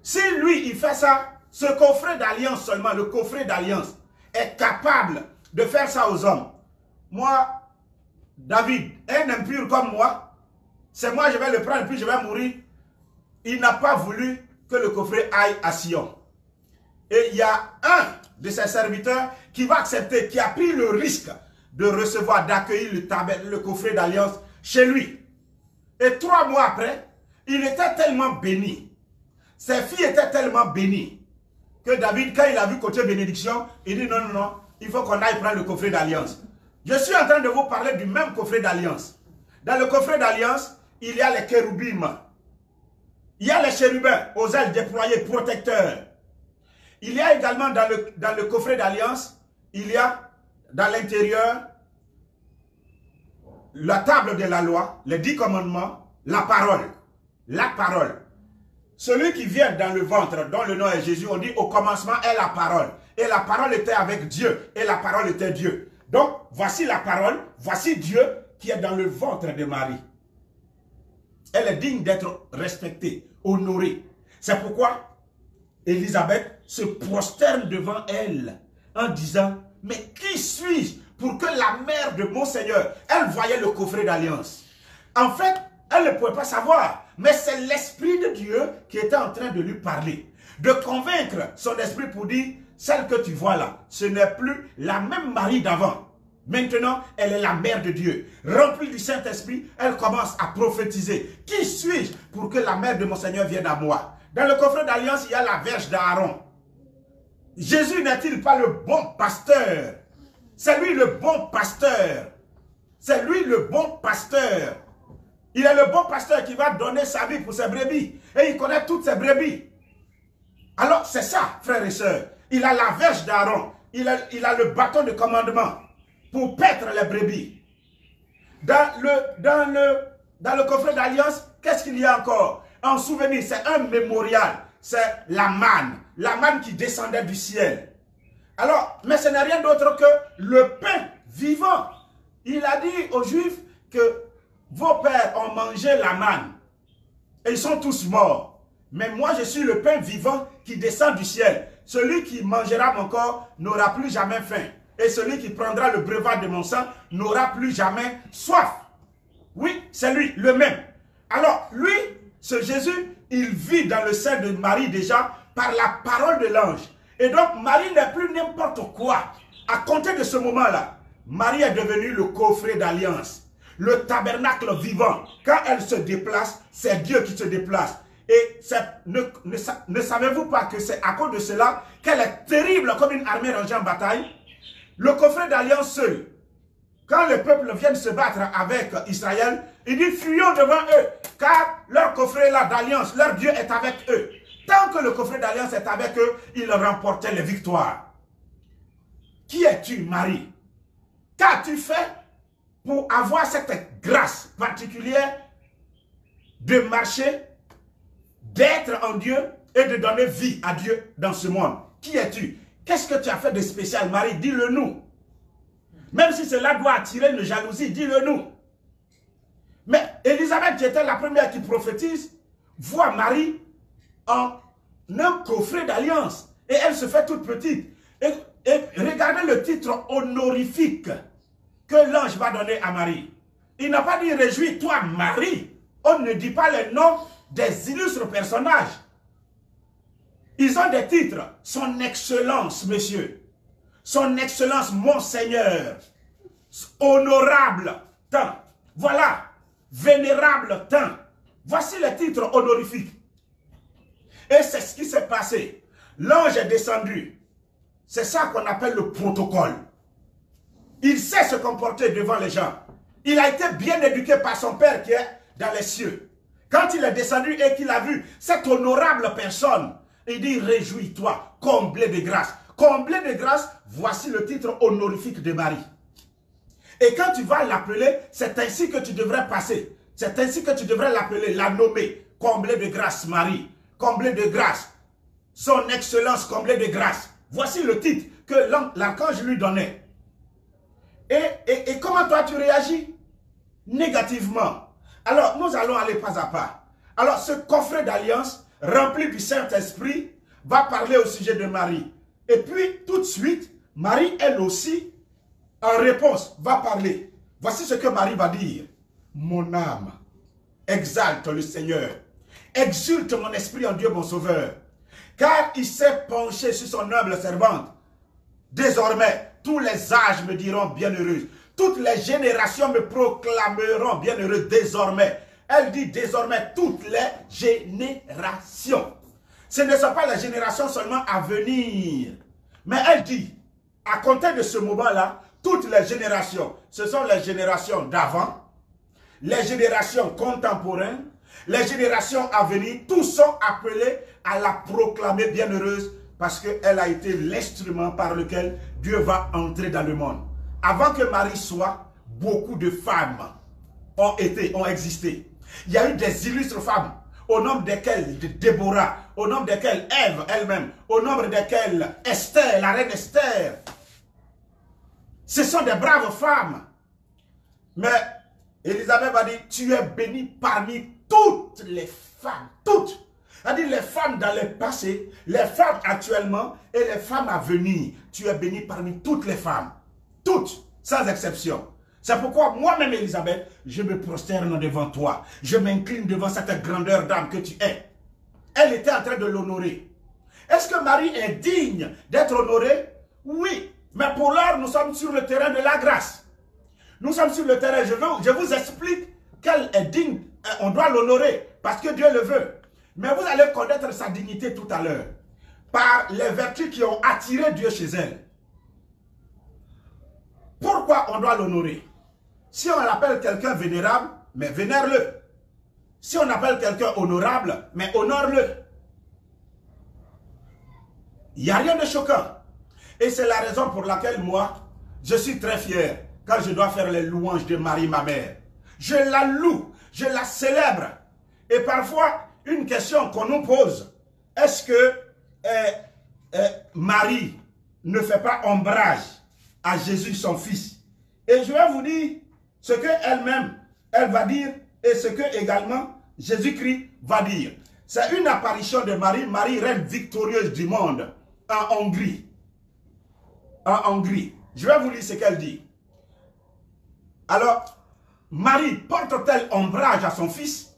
Si lui, il fait ça, ce coffret d'alliance seulement, le coffret d'alliance, est capable de faire ça aux hommes. Moi, David, un impur comme moi, c'est moi, je vais le prendre, puis je vais mourir. Il n'a pas voulu que le coffret aille à Sion. Et il y a un de ses serviteurs qui va accepter, qui a pris le risque de recevoir, d'accueillir le coffret d'alliance chez lui. Et 3 mois après, il était tellement béni. Ses filles étaient tellement bénies que David, quand il a vu côté bénédiction, il dit non, non, non, il faut qu'on aille prendre le coffret d'alliance. Je suis en train de vous parler du même coffret d'alliance. Dans le coffret d'alliance, il y a les chérubins. Il y a les chérubins aux ailes déployées, protecteurs. Il y a également dans le coffret d'alliance, il y a dans l'intérieur la table de la loi, les 10 commandements, la parole. La parole. Celui qui vient dans le ventre, dont le nom est Jésus, on dit au commencement est la parole. Et la parole était avec Dieu, et la parole était Dieu. Donc, voici la parole, voici Dieu qui est dans le ventre de Marie. Elle est digne d'être respectée, honorée. C'est pourquoi Élisabeth se prosterne devant elle en disant, mais qui suis-je pour que la mère de mon Seigneur, elle voyait le coffret d'alliance. En fait, elle ne pouvait pas savoir, mais c'est l'Esprit de Dieu qui était en train de lui parler, de convaincre son esprit pour dire, celle que tu vois là, ce n'est plus la même Marie d'avant. Maintenant, elle est la mère de Dieu. Remplie du Saint-Esprit, elle commence à prophétiser. Qui suis-je pour que la mère de mon Seigneur vienne à moi? Dans le coffret d'alliance, il y a la verge d'Aaron. Jésus n'est-il pas le bon pasteur? C'est lui le bon pasteur. C'est lui le bon pasteur. Il est le bon pasteur qui va donner sa vie pour ses brebis. Et il connaît toutes ses brebis. Alors, c'est ça, frères et sœurs. Il a la verge d'Aaron. Il a le bâton de commandement pour paître les brebis. Dans le coffret d'alliance, qu'est-ce qu'il y a encore? En souvenir, c'est un mémorial. C'est la manne qui descendait du ciel. Alors, mais ce n'est rien d'autre que le pain vivant. Il a dit aux Juifs que vos pères ont mangé la manne et ils sont tous morts. Mais moi, je suis le pain vivant qui descend du ciel. Celui qui mangera mon corps n'aura plus jamais faim. Et celui qui prendra le breuvage de mon sang n'aura plus jamais soif. Oui, c'est lui, le même. Alors, lui, ce Jésus, il vit dans le sein de Marie déjà par la parole de l'ange. Et donc, Marie n'est plus n'importe quoi. À compter de ce moment-là, Marie est devenue le coffret d'alliance, le tabernacle vivant. Quand elle se déplace, c'est Dieu qui se déplace. Et ne savez-vous pas que c'est à cause de cela qu'elle est terrible comme une armée rangée en bataille? Le coffret d'alliance seul, quand le peuple vient se battre avec Israël, il dit fuyons devant eux, car leur coffret là d'alliance, leur Dieu est avec eux. Tant que le coffret d'alliance est avec eux, ils remportaient les victoires. Qui es-tu, Marie? Qu'as-tu fait pour avoir cette grâce particulière de marcher, d'être en Dieu et de donner vie à Dieu dans ce monde? Qui es-tu? Qu'est-ce que tu as fait de spécial, Marie? Dis-le nous. Même si cela doit attirer une jalousie, dis-le nous. Mais Élisabeth, qui était la première qui prophétise, voit Marie en un coffret d'alliance. Et elle se fait toute petite. Et regardez le titre honorifique que l'ange va donner à Marie. Il n'a pas dit « Réjouis-toi, Marie ». On ne dit pas les noms des illustres personnages. Ils ont des titres. Son Excellence, monsieur. Son Excellence, Monseigneur. Honorable, tant. Voilà. Vénérable, tant. Voici les titres honorifiques. Et c'est ce qui s'est passé. L'ange est descendu. C'est ça qu'on appelle le protocole. Il sait se comporter devant les gens. Il a été bien éduqué par son Père qui est dans les cieux. Quand il est descendu et qu'il a vu cette honorable personne, il dit, réjouis-toi, comblé de grâce. Comblé de grâce, voici le titre honorifique de Marie. Et quand tu vas l'appeler, c'est ainsi que tu devrais passer. C'est ainsi que tu devrais l'appeler, la nommer. Comblé de grâce, Marie. Comblé de grâce. Son Excellence, comblé de grâce. Voici le titre que l'archange lui donnait. Et comment toi tu réagis? Négativement. Alors, nous allons aller pas à pas. Alors, ce coffret d'alliance, rempli du Saint-Esprit, va parler au sujet de Marie. Et puis, tout de suite, Marie, elle aussi, en réponse, va parler. Voici ce que Marie va dire. Mon âme exalte le Seigneur. Exulte mon esprit en Dieu mon Sauveur. Car il s'est penché sur son humble servante. Désormais, tous les âges me diront bienheureuse. Toutes les générations me proclameront bienheureuse désormais. Elle dit désormais toutes les générations. Ce ne sont pas les générations seulement à venir. Mais elle dit, à compter de ce moment-là, toutes les générations, ce sont les générations d'avant, les générations contemporaines, les générations à venir, tous sont appelés à la proclamer bienheureuse parce qu'elle a été l'instrument par lequel Dieu va entrer dans le monde. Avant que Marie soit, beaucoup de femmes ont existé. Il y a eu des illustres femmes, au nombre desquelles Déborah, au nombre desquelles Ève elle-même, au nombre desquelles Esther, la reine Esther. Ce sont des braves femmes. Mais Élisabeth va dire, tu es bénie parmi toutes les femmes, toutes. C'est-à-dire les femmes dans le passé, les femmes actuellement et les femmes à venir. Tu es bénie parmi toutes les femmes. Toutes, sans exception. C'est pourquoi moi-même, Élisabeth, je me prosterne devant toi. Je m'incline devant cette grandeur d'âme que tu es. Elle était en train de l'honorer. Est-ce que Marie est digne d'être honorée? Oui. Mais pour l'heure, nous sommes sur le terrain de la grâce. Nous sommes sur le terrain. Je vous explique qu'elle est digne. On doit l'honorer parce que Dieu le veut. Mais vous allez connaître sa dignité tout à l'heure. Par les vertus qui ont attiré Dieu chez elle. Pourquoi on doit l'honorer? Si on appelle quelqu'un vénérable, mais vénère-le. Si on appelle quelqu'un honorable, mais honore-le. Il n'y a rien de choquant. Et c'est la raison pour laquelle moi, je suis très fier quand je dois faire les louanges de Marie, ma mère. Je la loue, je la célèbre. Et parfois, une question qu'on nous pose, est-ce que Marie ne fait pas ombrage à Jésus, son fils? Et je vais vous dire ce qu'elle-même, elle va dire et ce que également Jésus-Christ va dire. C'est une apparition de Marie, Marie reine victorieuse du monde, en Hongrie. En Hongrie. Je vais vous lire ce qu'elle dit. Alors, Marie porte-t-elle ombrage à son fils?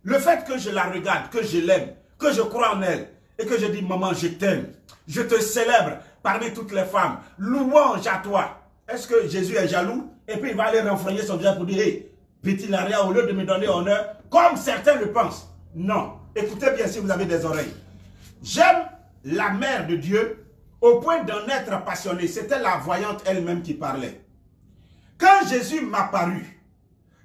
Le fait que je la regarde, que je l'aime, que je crois en elle, et que je dis, maman, je t'aime, je te célèbre parmi toutes les femmes, louange à toi. Est-ce que Jésus est jaloux? Et puis il va aller renfroyer son visage pour dire, hey, petit Laria, au lieu de me donner honneur, comme certains le pensent. Non. Écoutez bien si vous avez des oreilles. J'aime la mère de Dieu au point d'en être passionné. C'était la voyante elle-même qui parlait. Quand Jésus m'apparut,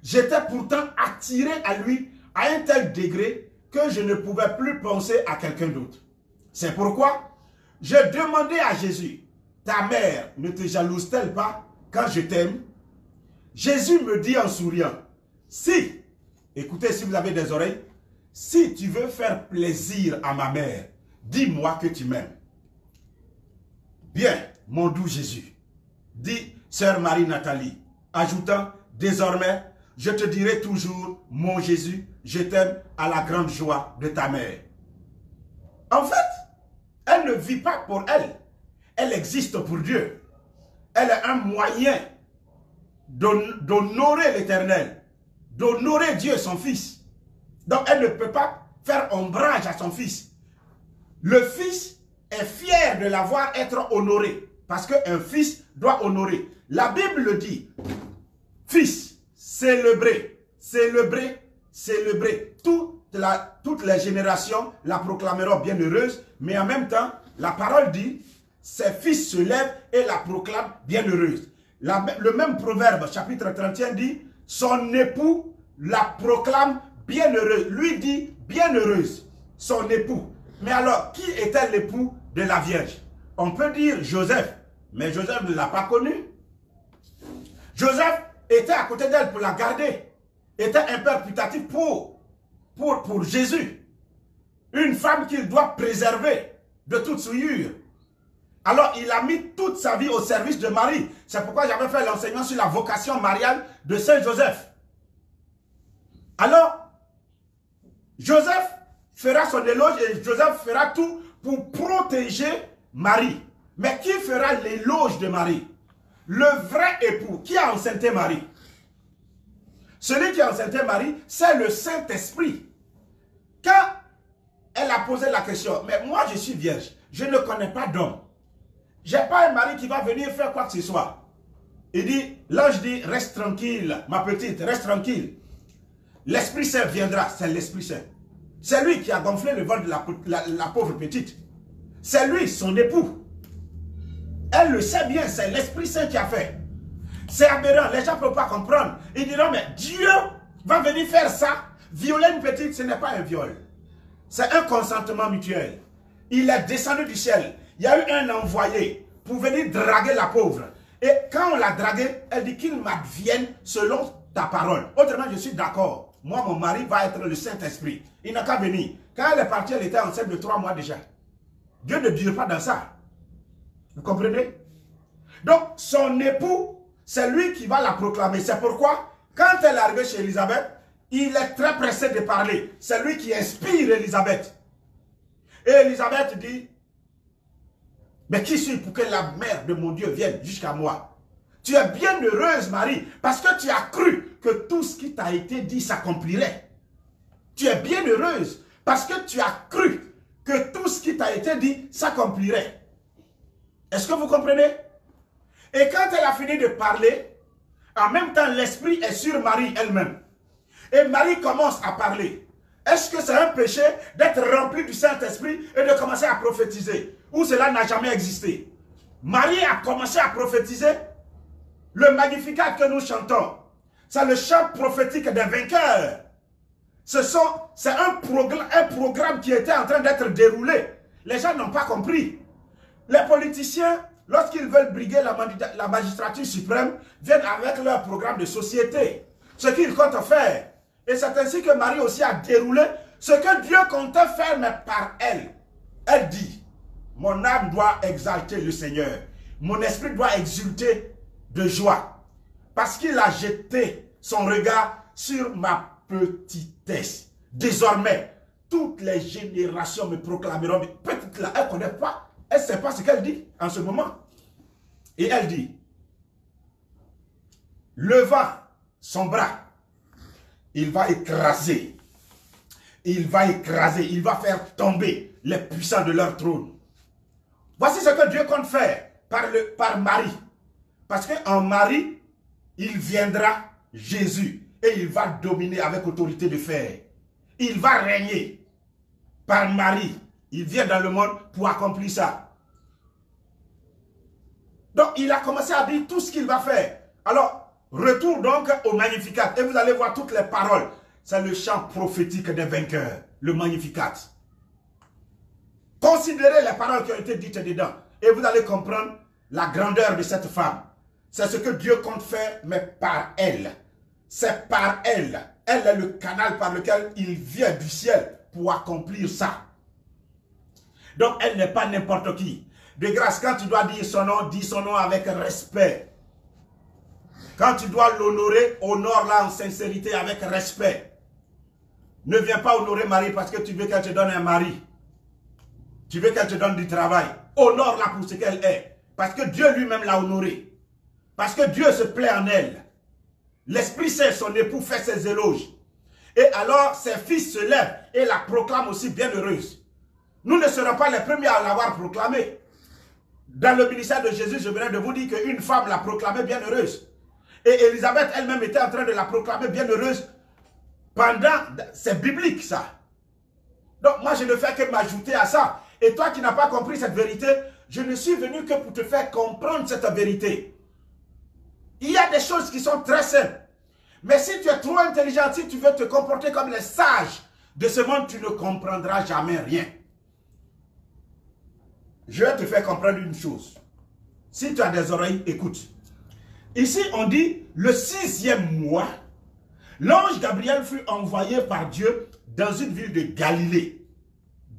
j'étais pourtant attiré à lui à un tel degré que je ne pouvais plus penser à quelqu'un d'autre. C'est pourquoi je demandais à Jésus, ta mère ne te jalouse-t-elle pas quand je t'aime? Jésus me dit en souriant, si, écoutez si vous avez des oreilles, si tu veux faire plaisir à ma mère, dis-moi que tu m'aimes. Bien, mon doux Jésus, dit sœur Marie-Nathalie, ajoutant, désormais, je te dirai toujours, mon Jésus, je t'aime à la grande joie de ta mère. En fait, elle ne vit pas pour elle. Elle existe pour Dieu. Elle est un moyen d'honorer l'Éternel, d'honorer Dieu, son Fils. Donc, elle ne peut pas faire ombrage à son Fils. Le Fils est fier de l'avoir être honoré, parce qu'un Fils doit honorer. La Bible le dit, Fils, célébrez, célébrez, célébrez. Toutes les générations la proclameront bienheureuse, mais en même temps, la parole dit, ses fils se lèvent et la proclament bienheureuse. Le même proverbe, chapitre 31, dit, son époux la proclame bienheureuse. Lui dit bienheureuse, son époux. Mais alors, qui était l'époux de la Vierge? On peut dire Joseph, mais Joseph ne l'a pas connu. Joseph était à côté d'elle pour la garder, était un père putatif pour Jésus. Une femme qu'il doit préserver de toute souillure. Alors, il a mis toute sa vie au service de Marie. C'est pourquoi j'avais fait l'enseignement sur la vocation mariale de Saint Joseph. Alors, Joseph fera son éloge et Joseph fera tout pour protéger Marie. Mais qui fera l'éloge de Marie? Le vrai époux. Qui a enceinté Marie? Celui qui a enceinté Marie, c'est le Saint-Esprit. Quand elle a posé la question, mais moi je suis vierge, je ne connais pas d'homme. Je n'ai pas un mari qui va venir faire quoi que ce soit. Il dit, l'ange dit, reste tranquille, ma petite, reste tranquille. L'Esprit Saint viendra, c'est l'Esprit Saint. C'est lui qui a gonflé le vol de la pauvre petite. C'est lui, son époux. Elle le sait bien, c'est l'Esprit Saint qui a fait. C'est aberrant, les gens ne peuvent pas comprendre. Ils diront, mais Dieu va venir faire ça. Violer une petite, ce n'est pas un viol. C'est un consentement mutuel. Il est descendu du ciel. Il y a eu un envoyé pour venir draguer la pauvre. Et quand on l'a draguée, elle dit qu'il m'advienne selon ta parole. Autrement, je suis d'accord. Moi, mon mari va être le Saint-Esprit. Il n'a qu'à venir. Quand elle est partie, elle était enceinte de 3 mois déjà. Dieu ne dure pas dans ça. Vous comprenez? Donc, son époux, c'est lui qui va la proclamer. C'est pourquoi, quand elle est arrivée chez Élisabeth, il est très pressé de parler. C'est lui qui inspire Élisabeth. Et Élisabeth dit, mais qui suis-je pour que la mère de mon Dieu vienne jusqu'à moi? Tu es bien heureuse, Marie, parce que tu as cru que tout ce qui t'a été dit s'accomplirait. Tu es bien heureuse, parce que tu as cru que tout ce qui t'a été dit s'accomplirait. Est-ce que vous comprenez? Et quand elle a fini de parler, en même temps, l'esprit est sur Marie elle-même. Et Marie commence à parler. Est-ce que c'est un péché d'être rempli du Saint-Esprit et de commencer à prophétiser? Ou cela n'a jamais existé? Marie a commencé à prophétiser. Le Magnificat que nous chantons, c'est le chant prophétique des vainqueurs. C'est un programme qui était en train d'être déroulé. Les gens n'ont pas compris. Les politiciens, lorsqu'ils veulent briguer la magistrature suprême, viennent avec leur programme de société. Ce qu'ils comptent faire. Et c'est ainsi que Marie aussi a déroulé ce que Dieu comptait faire, mais par elle. Elle dit, mon âme doit exalter le Seigneur. Mon esprit doit exulter de joie. Parce qu'il a jeté son regard sur ma petitesse. Désormais, toutes les générations me proclameront. Petite là, elle ne connaît pas. Elle ne sait pas ce qu'elle dit en ce moment. Et elle dit, levant son bras, il va écraser, il va faire tomber les puissants de leur trône. Voici ce que Dieu compte faire par Marie. Parce qu'en Marie, il viendra Jésus et il va dominer avec autorité de fer. Il va régner par Marie. Il vient dans le monde pour accomplir ça. Donc, il a commencé à dire tout ce qu'il va faire. Alors, retour donc au Magnificat. Et vous allez voir toutes les paroles. C'est le chant prophétique des vainqueurs. Le Magnificat. Considérez les paroles qui ont été dites dedans. Et vous allez comprendre la grandeur de cette femme. C'est ce que Dieu compte faire, mais par elle. C'est par elle. Elle est le canal par lequel il vient du ciel pour accomplir ça. Donc, elle n'est pas n'importe qui. De grâce, quand tu dois dire son nom, dis son nom avec respect. Quand tu dois l'honorer, honore-la en sincérité, avec respect. Ne viens pas honorer Marie parce que tu veux qu'elle te donne un mari. Tu veux qu'elle te donne du travail. Honore-la pour ce qu'elle est. Parce que Dieu lui-même l'a honorée. Parce que Dieu se plaît en elle. L'Esprit Saint, son époux, fait ses éloges. Et alors, ses fils se lèvent et la proclament aussi bienheureuse. Nous ne serons pas les premiers à l'avoir proclamée. Dans le ministère de Jésus, je venais de vous dire qu'une femme l'a proclamée bienheureuse. Et Élisabeth elle-même était en train de la proclamer bienheureuse pendant... C'est biblique ça. Donc moi je ne fais que m'ajouter à ça. Et toi qui n'as pas compris cette vérité, je ne suis venu que pour te faire comprendre cette vérité. Il y a des choses qui sont très simples. Mais si tu es trop intelligent, si tu veux te comporter comme les sages de ce monde, tu ne comprendras jamais rien. Je vais te faire comprendre une chose. Si tu as des oreilles, écoute. Ici, on dit, le 6e mois, l'ange Gabriel fut envoyé par Dieu dans une ville de Galilée.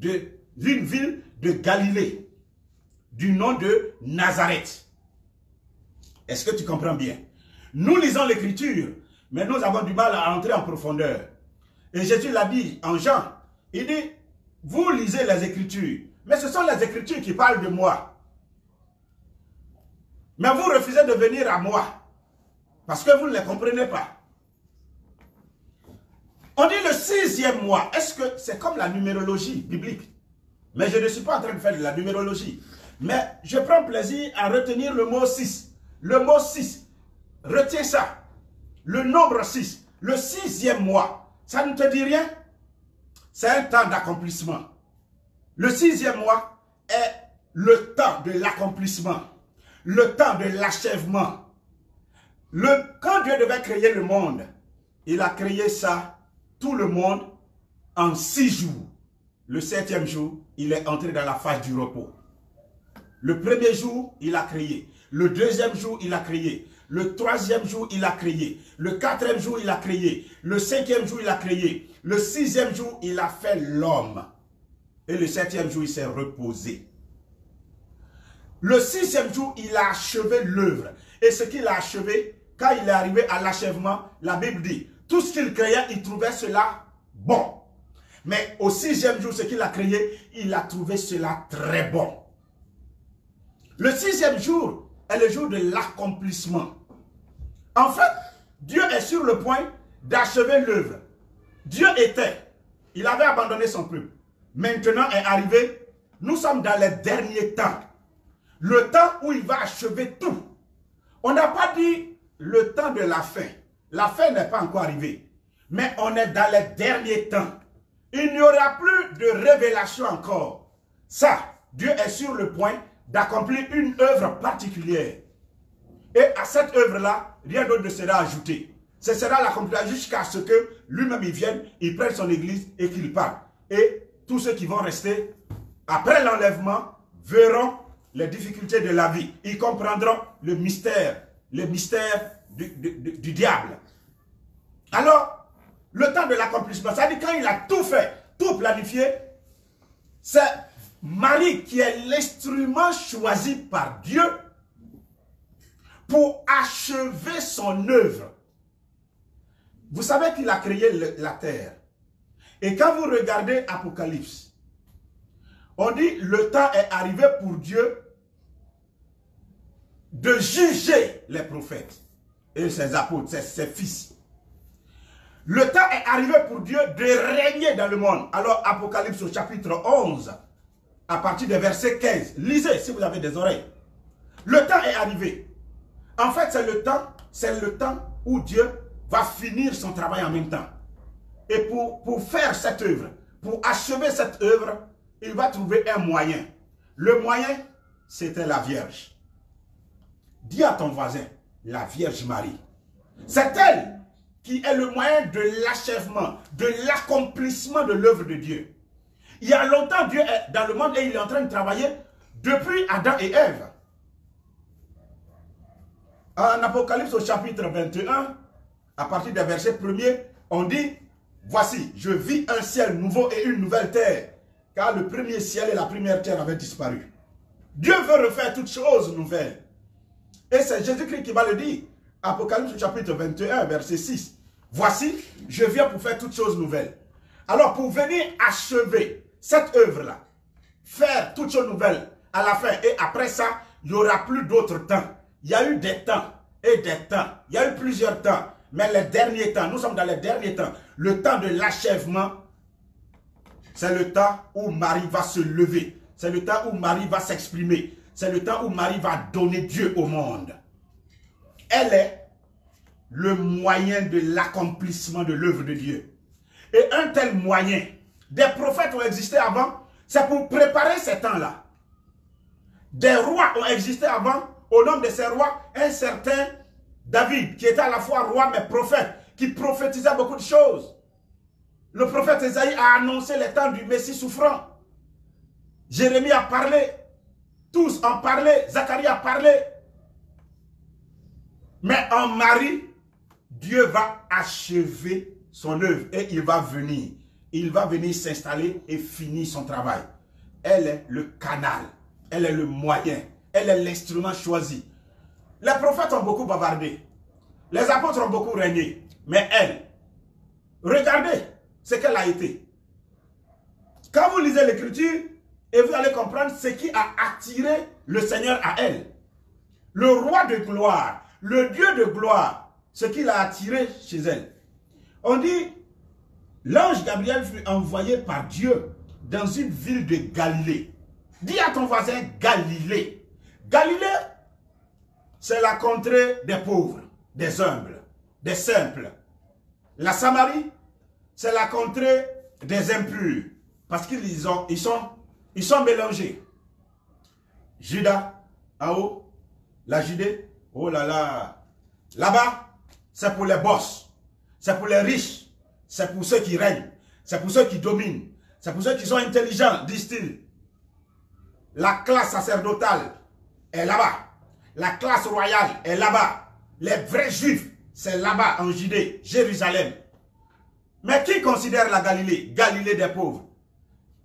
Une ville de Galilée, du nom de Nazareth. Est-ce que tu comprends bien? Nous lisons l'écriture, mais nous avons du mal à entrer en profondeur. Et Jésus l'a dit en Jean, il dit, vous lisez les écritures, mais ce sont les écritures qui parlent de moi. Mais vous refusez de venir à moi, parce que vous ne les comprenez pas. On dit le 6e mois, est-ce que c'est comme la numérologie biblique? Mais je ne suis pas en train de faire de la numérologie. Mais je prends plaisir à retenir le mot 6. Le mot 6, retiens ça. Le nombre 6, le 6e mois, ça ne te dit rien? C'est un temps d'accomplissement. Le 6e mois est le temps de l'accomplissement. Le temps de l'achèvement. Quand Dieu devait créer le monde, il a créé ça, tout le monde, en 6 jours. Le 7e jour, il est entré dans la phase du repos. Le 1er jour, il a créé. Le 2e jour, il a créé. Le 3e jour, il a créé. Le 4e jour, il a créé. Le 5e jour, il a créé. Le 6e jour, il a fait l'homme. Et le 7e jour, il s'est reposé. Le 6e jour, il a achevé l'œuvre. Et ce qu'il a achevé, quand il est arrivé à l'achèvement, la Bible dit, tout ce qu'il créait, il trouvait cela bon. Mais au 6e jour, ce qu'il a créé, il a trouvé cela très bon. Le 6e jour est le jour de l'accomplissement. En fait, Dieu est sur le point d'achever l'œuvre. Dieu il avait abandonné son peuple. Maintenant est arrivé, nous sommes dans les derniers temps. Le temps où il va achever tout. On n'a pas dit le temps de la fin. La fin n'est pas encore arrivée. Mais on est dans les derniers temps. Il n'y aura plus de révélation encore. Ça, Dieu est sur le point d'accomplir une œuvre particulière. Et à cette œuvre-là, rien d'autre ne sera ajouté. Ce sera l'accomplissement jusqu'à ce que lui-même il vienne, il prenne son église et qu'il parte. Et tous ceux qui vont rester après l'enlèvement verront les difficultés de la vie. Ils comprendront le mystère du diable. Alors, le temps de l'accomplissement, ça dit quand il a tout fait, tout planifié, c'est Marie qui est l'instrument choisi par Dieu pour achever son œuvre. Vous savez qu'il a créé la terre. Et quand vous regardez Apocalypse, on dit le temps est arrivé pour Dieu de juger les prophètes et ses apôtres, ses fils. Le temps est arrivé pour Dieu de régner dans le monde. Alors Apocalypse au chapitre 11, à partir du verset 15, lisez si vous avez des oreilles. Le temps est arrivé. En fait, c'est le temps où Dieu va finir son travail en même temps. Et pour faire cette œuvre, pour achever cette œuvre, il va trouver un moyen. Le moyen, c'était la Vierge. Dis à ton voisin, la Vierge Marie. C'est elle qui est le moyen de l'achèvement, de l'accomplissement de l'œuvre de Dieu. Il y a longtemps, Dieu est dans le monde et il est en train de travailler depuis Adam et Ève. En Apocalypse au chapitre 21, à partir du verset 1er, on dit, voici, je vis un ciel nouveau et une nouvelle terre, car le premier ciel et la première terre avaient disparu. Dieu veut refaire toutes choses nouvelles. Et c'est Jésus-Christ qui va le dire. Apocalypse chapitre 21, verset 6. Voici, je viens pour faire toutes choses nouvelles. Alors, pour venir achever cette œuvre-là, faire toutes choses nouvelles à la fin, et après ça, il n'y aura plus d'autres temps. Il y a eu des temps et des temps. Il y a eu plusieurs temps. Mais les derniers temps, nous sommes dans les derniers temps. Le temps de l'achèvement, c'est le temps où Marie va se lever. C'est le temps où Marie va s'exprimer. C'est le temps où Marie va donner Dieu au monde. Elle est le moyen de l'accomplissement de l'œuvre de Dieu. Et un tel moyen, des prophètes ont existé avant, c'est pour préparer ces temps-là. Des rois ont existé avant. Au nom de ces rois, un certain David, qui était à la fois roi mais prophète, qui prophétisait beaucoup de choses. Le prophète Esaïe a annoncé les temps du Messie souffrant. Jérémie a parlé. Tous ont parlé. Zacharie a parlé. Mais en Marie, Dieu va achever son œuvre et il va venir. Il va venir s'installer et finir son travail. Elle est le canal. Elle est le moyen. Elle est l'instrument choisi. Les prophètes ont beaucoup bavardé. Les apôtres ont beaucoup régné. Mais elle, regardez ce qu'elle a été. Quand vous lisez l'Écriture, et vous allez comprendre ce qui a attiré le Seigneur à elle. Le roi de gloire, le Dieu de gloire, ce qui l'a attiré chez elle. On dit, l'ange Gabriel fut envoyé par Dieu dans une ville de Galilée. Dis à ton voisin Galilée. Galilée, c'est la contrée des pauvres, des humbles, des simples. La Samarie, c'est la contrée des impurs. Parce qu'ils sont mélangés. Juda, en haut, la Judée, oh là là. Là-bas, c'est pour les boss, c'est pour les riches, c'est pour ceux qui règnent, c'est pour ceux qui dominent, c'est pour ceux qui sont intelligents, disent-ils. La classe sacerdotale est là-bas. La classe royale est là-bas. Les vrais juifs, c'est là-bas en Judée, Jérusalem. Mais qui considère la Galilée? Galilée des pauvres.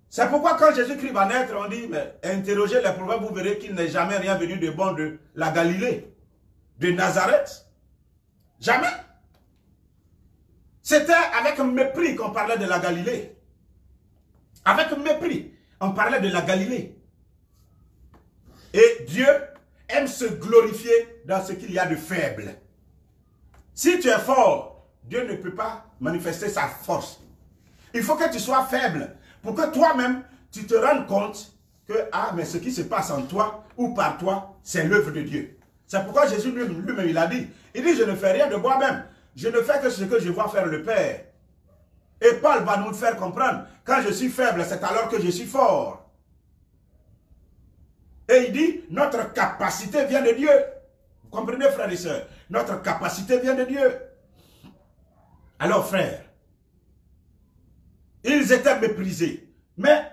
C'est pourquoi quand Jésus-Christ va naître, on dit, mais interrogez les prophètes, vous verrez qu'il n'est jamais rien venu de bon de la Galilée, de Nazareth. Jamais. C'était avec mépris qu'on parlait de la Galilée. avec mépris. On parlait de la Galilée. Et Dieu aime se glorifier dans ce qu'il y a de faible. Si tu es fort, Dieu ne peut pas manifester sa force. Il faut que tu sois faible pour que toi-même, tu te rendes compte que, ah, mais ce qui se passe en toi ou par toi, c'est l'œuvre de Dieu. C'est pourquoi Jésus lui-même, il a dit, il dit, je ne fais rien de moi-même. Je ne fais que ce que je vois faire le Père. Et Paul va nous le faire comprendre. Quand je suis faible, c'est alors que je suis fort. Et il dit, notre capacité vient de Dieu. Vous comprenez, frères et sœurs? Notre capacité vient de Dieu. Alors, frères, ils étaient méprisés. Mais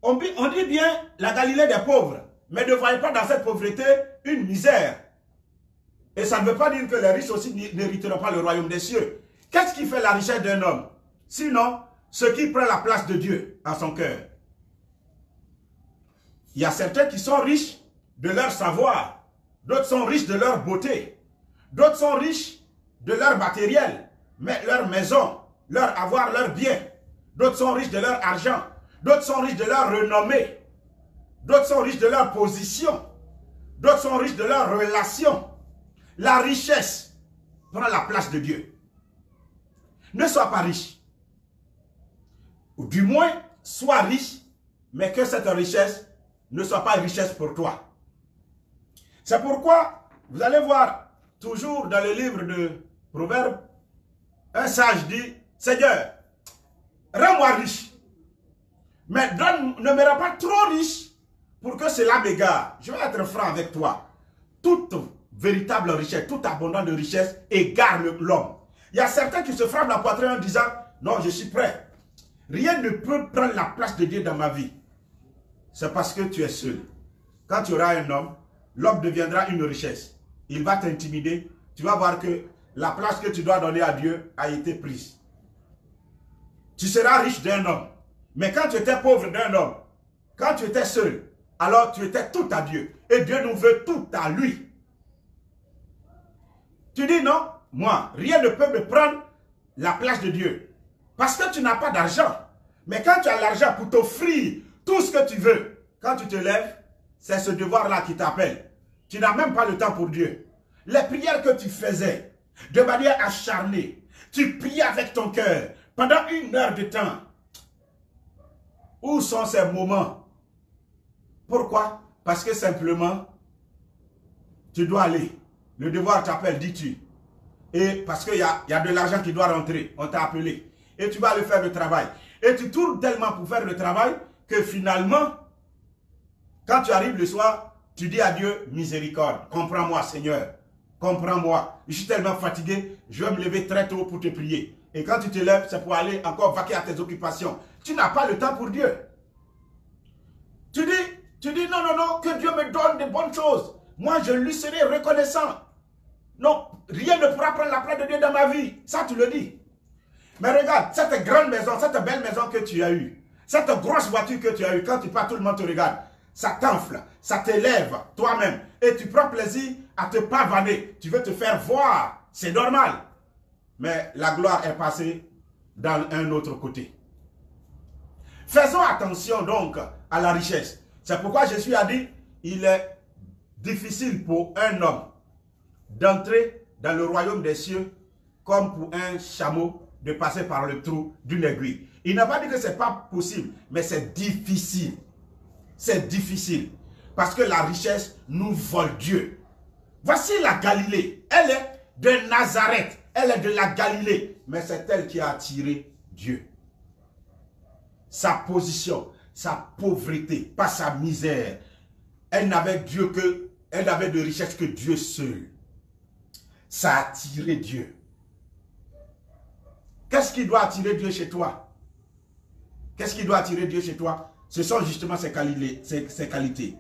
on dit bien la Galilée des pauvres. Mais ne voyez pas dans cette pauvreté une misère. Et ça ne veut pas dire que les riches aussi n'hériteront pas le royaume des cieux. Qu'est-ce qui fait la richesse d'un homme? Sinon, ce qui prend la place de Dieu en son cœur. Il y a certains qui sont riches de leur savoir. D'autres sont riches de leur beauté. D'autres sont riches de leur matériel, mais leur maison, leur avoir, leur bien. D'autres sont riches de leur argent. D'autres sont riches de leur renommée. D'autres sont riches de leur position. D'autres sont riches de leur relation. La richesse prend la place de Dieu. Ne sois pas riche. Ou du moins, sois riche, mais que cette richesse ne soit pas une richesse pour toi. C'est pourquoi, vous allez voir, toujours dans le livre de Proverbes, un sage dit, Seigneur, rends-moi riche, mais ne me rends pas trop riche pour que cela m'égare. Je vais être franc avec toi. Toute véritable richesse, toute abondance de richesse égare l'homme. Il y a certains qui se frappent la poitrine en disant, non, je suis prêt. Rien ne peut prendre la place de Dieu dans ma vie. C'est parce que tu es seul. Quand tu auras un homme, l'homme deviendra une richesse. Il va t'intimider. Tu vas voir que la place que tu dois donner à Dieu a été prise. Tu seras riche d'un homme. Mais quand tu étais pauvre d'un homme, quand tu étais seul, alors tu étais tout à Dieu. Et Dieu nous veut tout à lui. Tu dis non, moi, rien ne peut me prendre la place de Dieu. Parce que tu n'as pas d'argent. Mais quand tu as l'argent pour t'offrir tout ce que tu veux, quand tu te lèves, c'est ce devoir-là qui t'appelle. Tu n'as même pas le temps pour Dieu. Les prières que tu faisais de manière acharnée, tu priais avec ton cœur pendant 1 heure de temps. Où sont ces moments? Pourquoi? Parce que simplement, tu dois aller. Le devoir t'appelle, dis-tu. Et parce qu'il y a de l'argent qui doit rentrer, on t'a appelé. Et tu vas aller faire le travail. Et tu tournes tellement pour faire le travail que finalement, quand tu arrives le soir, tu dis à Dieu, miséricorde, comprends-moi Seigneur, comprends-moi. Je suis tellement fatigué, je vais me lever très tôt pour te prier. Et quand tu te lèves, c'est pour aller encore vaquer à tes occupations. Tu n'as pas le temps pour Dieu. Tu dis non, non, non, que Dieu me donne de bonnes choses. Moi, je lui serai reconnaissant. Non, rien ne pourra prendre la place de Dieu dans ma vie. Ça, tu le dis. Mais regarde, cette grande maison, cette belle maison que tu as eue, cette grosse voiture que tu as eue, quand tu pars, tout le monde te regarde. Ça t'enfle, ça t'élève toi-même. Et tu prends plaisir à te pavaner. Tu veux te faire voir. C'est normal. Mais la gloire est passée dans un autre côté. Faisons attention donc à la richesse. C'est pourquoi Jésus a dit, il est difficile pour un homme d'entrer dans le royaume des cieux comme pour un chameau de passer par le trou d'une aiguille. Il n'a pas dit que ce n'est pas possible, mais c'est difficile. C'est difficile. Parce que la richesse nous vole Dieu. Voici la Galilée. Elle est de Nazareth. Elle est de la Galilée. Mais c'est elle qui a attiré Dieu. Sa position, sa pauvreté, pas sa misère. Elle n'avait de richesse que Dieu seul. Ça a attiré Dieu. Qu'est-ce qui doit attirer Dieu chez toi? Qu'est-ce qui doit attirer Dieu chez toi? Ce sont justement ses qualités.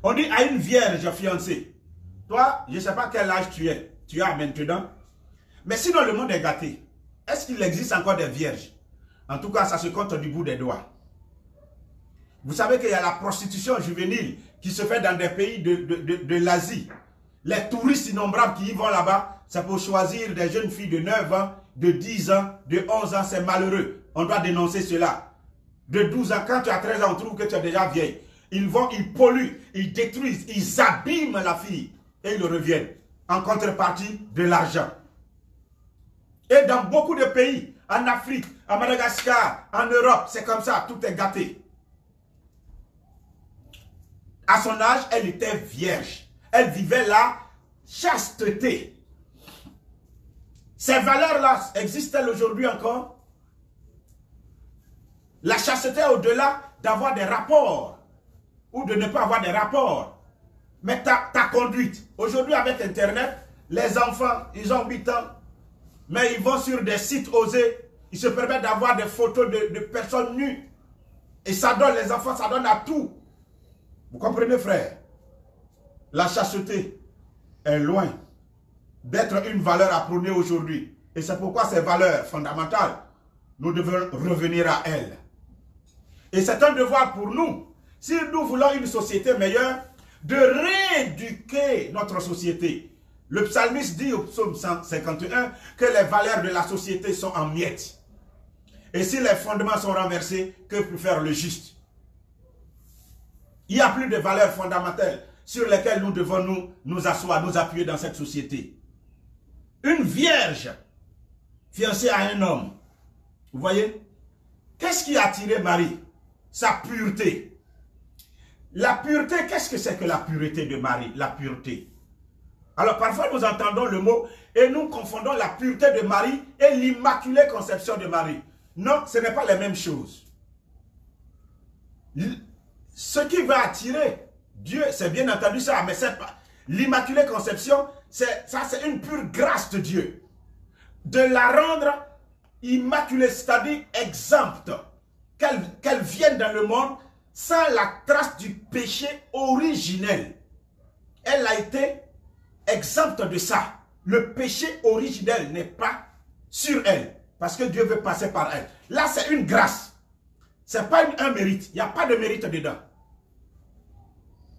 On dit à une vierge fiancée, toi, je ne sais pas quel âge tu as maintenant, mais sinon le monde est gâté. Est-ce qu'il existe encore des vierges? En tout cas, ça se compte du bout des doigts. Vous savez qu'il y a la prostitution juvénile qui se fait dans des pays de l'Asie. Les touristes innombrables qui y vont là-bas, c'est pour choisir des jeunes filles de 9 ans, de 10 ans, de 11 ans, c'est malheureux. On doit dénoncer cela. de 12 ans, quand tu as 13 ans, on trouve que tu es déjà vieille. Ils polluent, ils détruisent, ils abîment la fille et ils reviennent en contrepartie de l'argent. Et dans beaucoup de pays, en Afrique, à Madagascar, en Europe, c'est comme ça, tout est gâté. À son âge, elle était vierge. Elle vivait la chasteté. Ces valeurs-là existent-elles aujourd'hui encore? La chasteté au-delà d'avoir des rapports ou de ne pas avoir des rapports. Mais ta conduite. Aujourd'hui, avec Internet, les enfants, ils ont 8 ans, mais ils vont sur des sites osés. Ils se permettent d'avoir des photos de personnes nues. Et ça donne, les enfants, ça donne à tout. Vous comprenez, frère? La chasteté est loin d'être une valeur à prôner aujourd'hui. Et c'est pourquoi ces valeurs fondamentales, nous devons revenir à elles. Et c'est un devoir pour nous, si nous voulons une société meilleure, de rééduquer notre société. Le psalmiste dit au psaume 151 que les valeurs de la société sont en miettes. Et si les fondements sont renversés, que peut faire le juste? Il n'y a plus de valeurs fondamentales sur lesquelles nous devons nous asseoir, nous appuyer dans cette société. Une vierge fiancée à un homme, vous voyez? Qu'est-ce qui a attiré Marie? Sa pureté. La pureté, qu'est-ce que c'est que la pureté de Marie? La pureté. Alors parfois nous entendons le mot et nous confondons la pureté de Marie et l'immaculée conception de Marie. Non, ce n'est pas les mêmes choses. Ce qui va attirer Dieu, c'est bien entendu ça, mais c'est pas l'immaculée conception, c'est une pure grâce de Dieu. De la rendre immaculée, c'est-à-dire exempte, qu'elle vienne dans le monde sans la trace du péché originel. Elle a été exempte de ça. Le péché originel n'est pas sur elle, parce que Dieu veut passer par elle. Là, c'est une grâce. Ce n'est pas un mérite. Il n'y a pas de mérite dedans.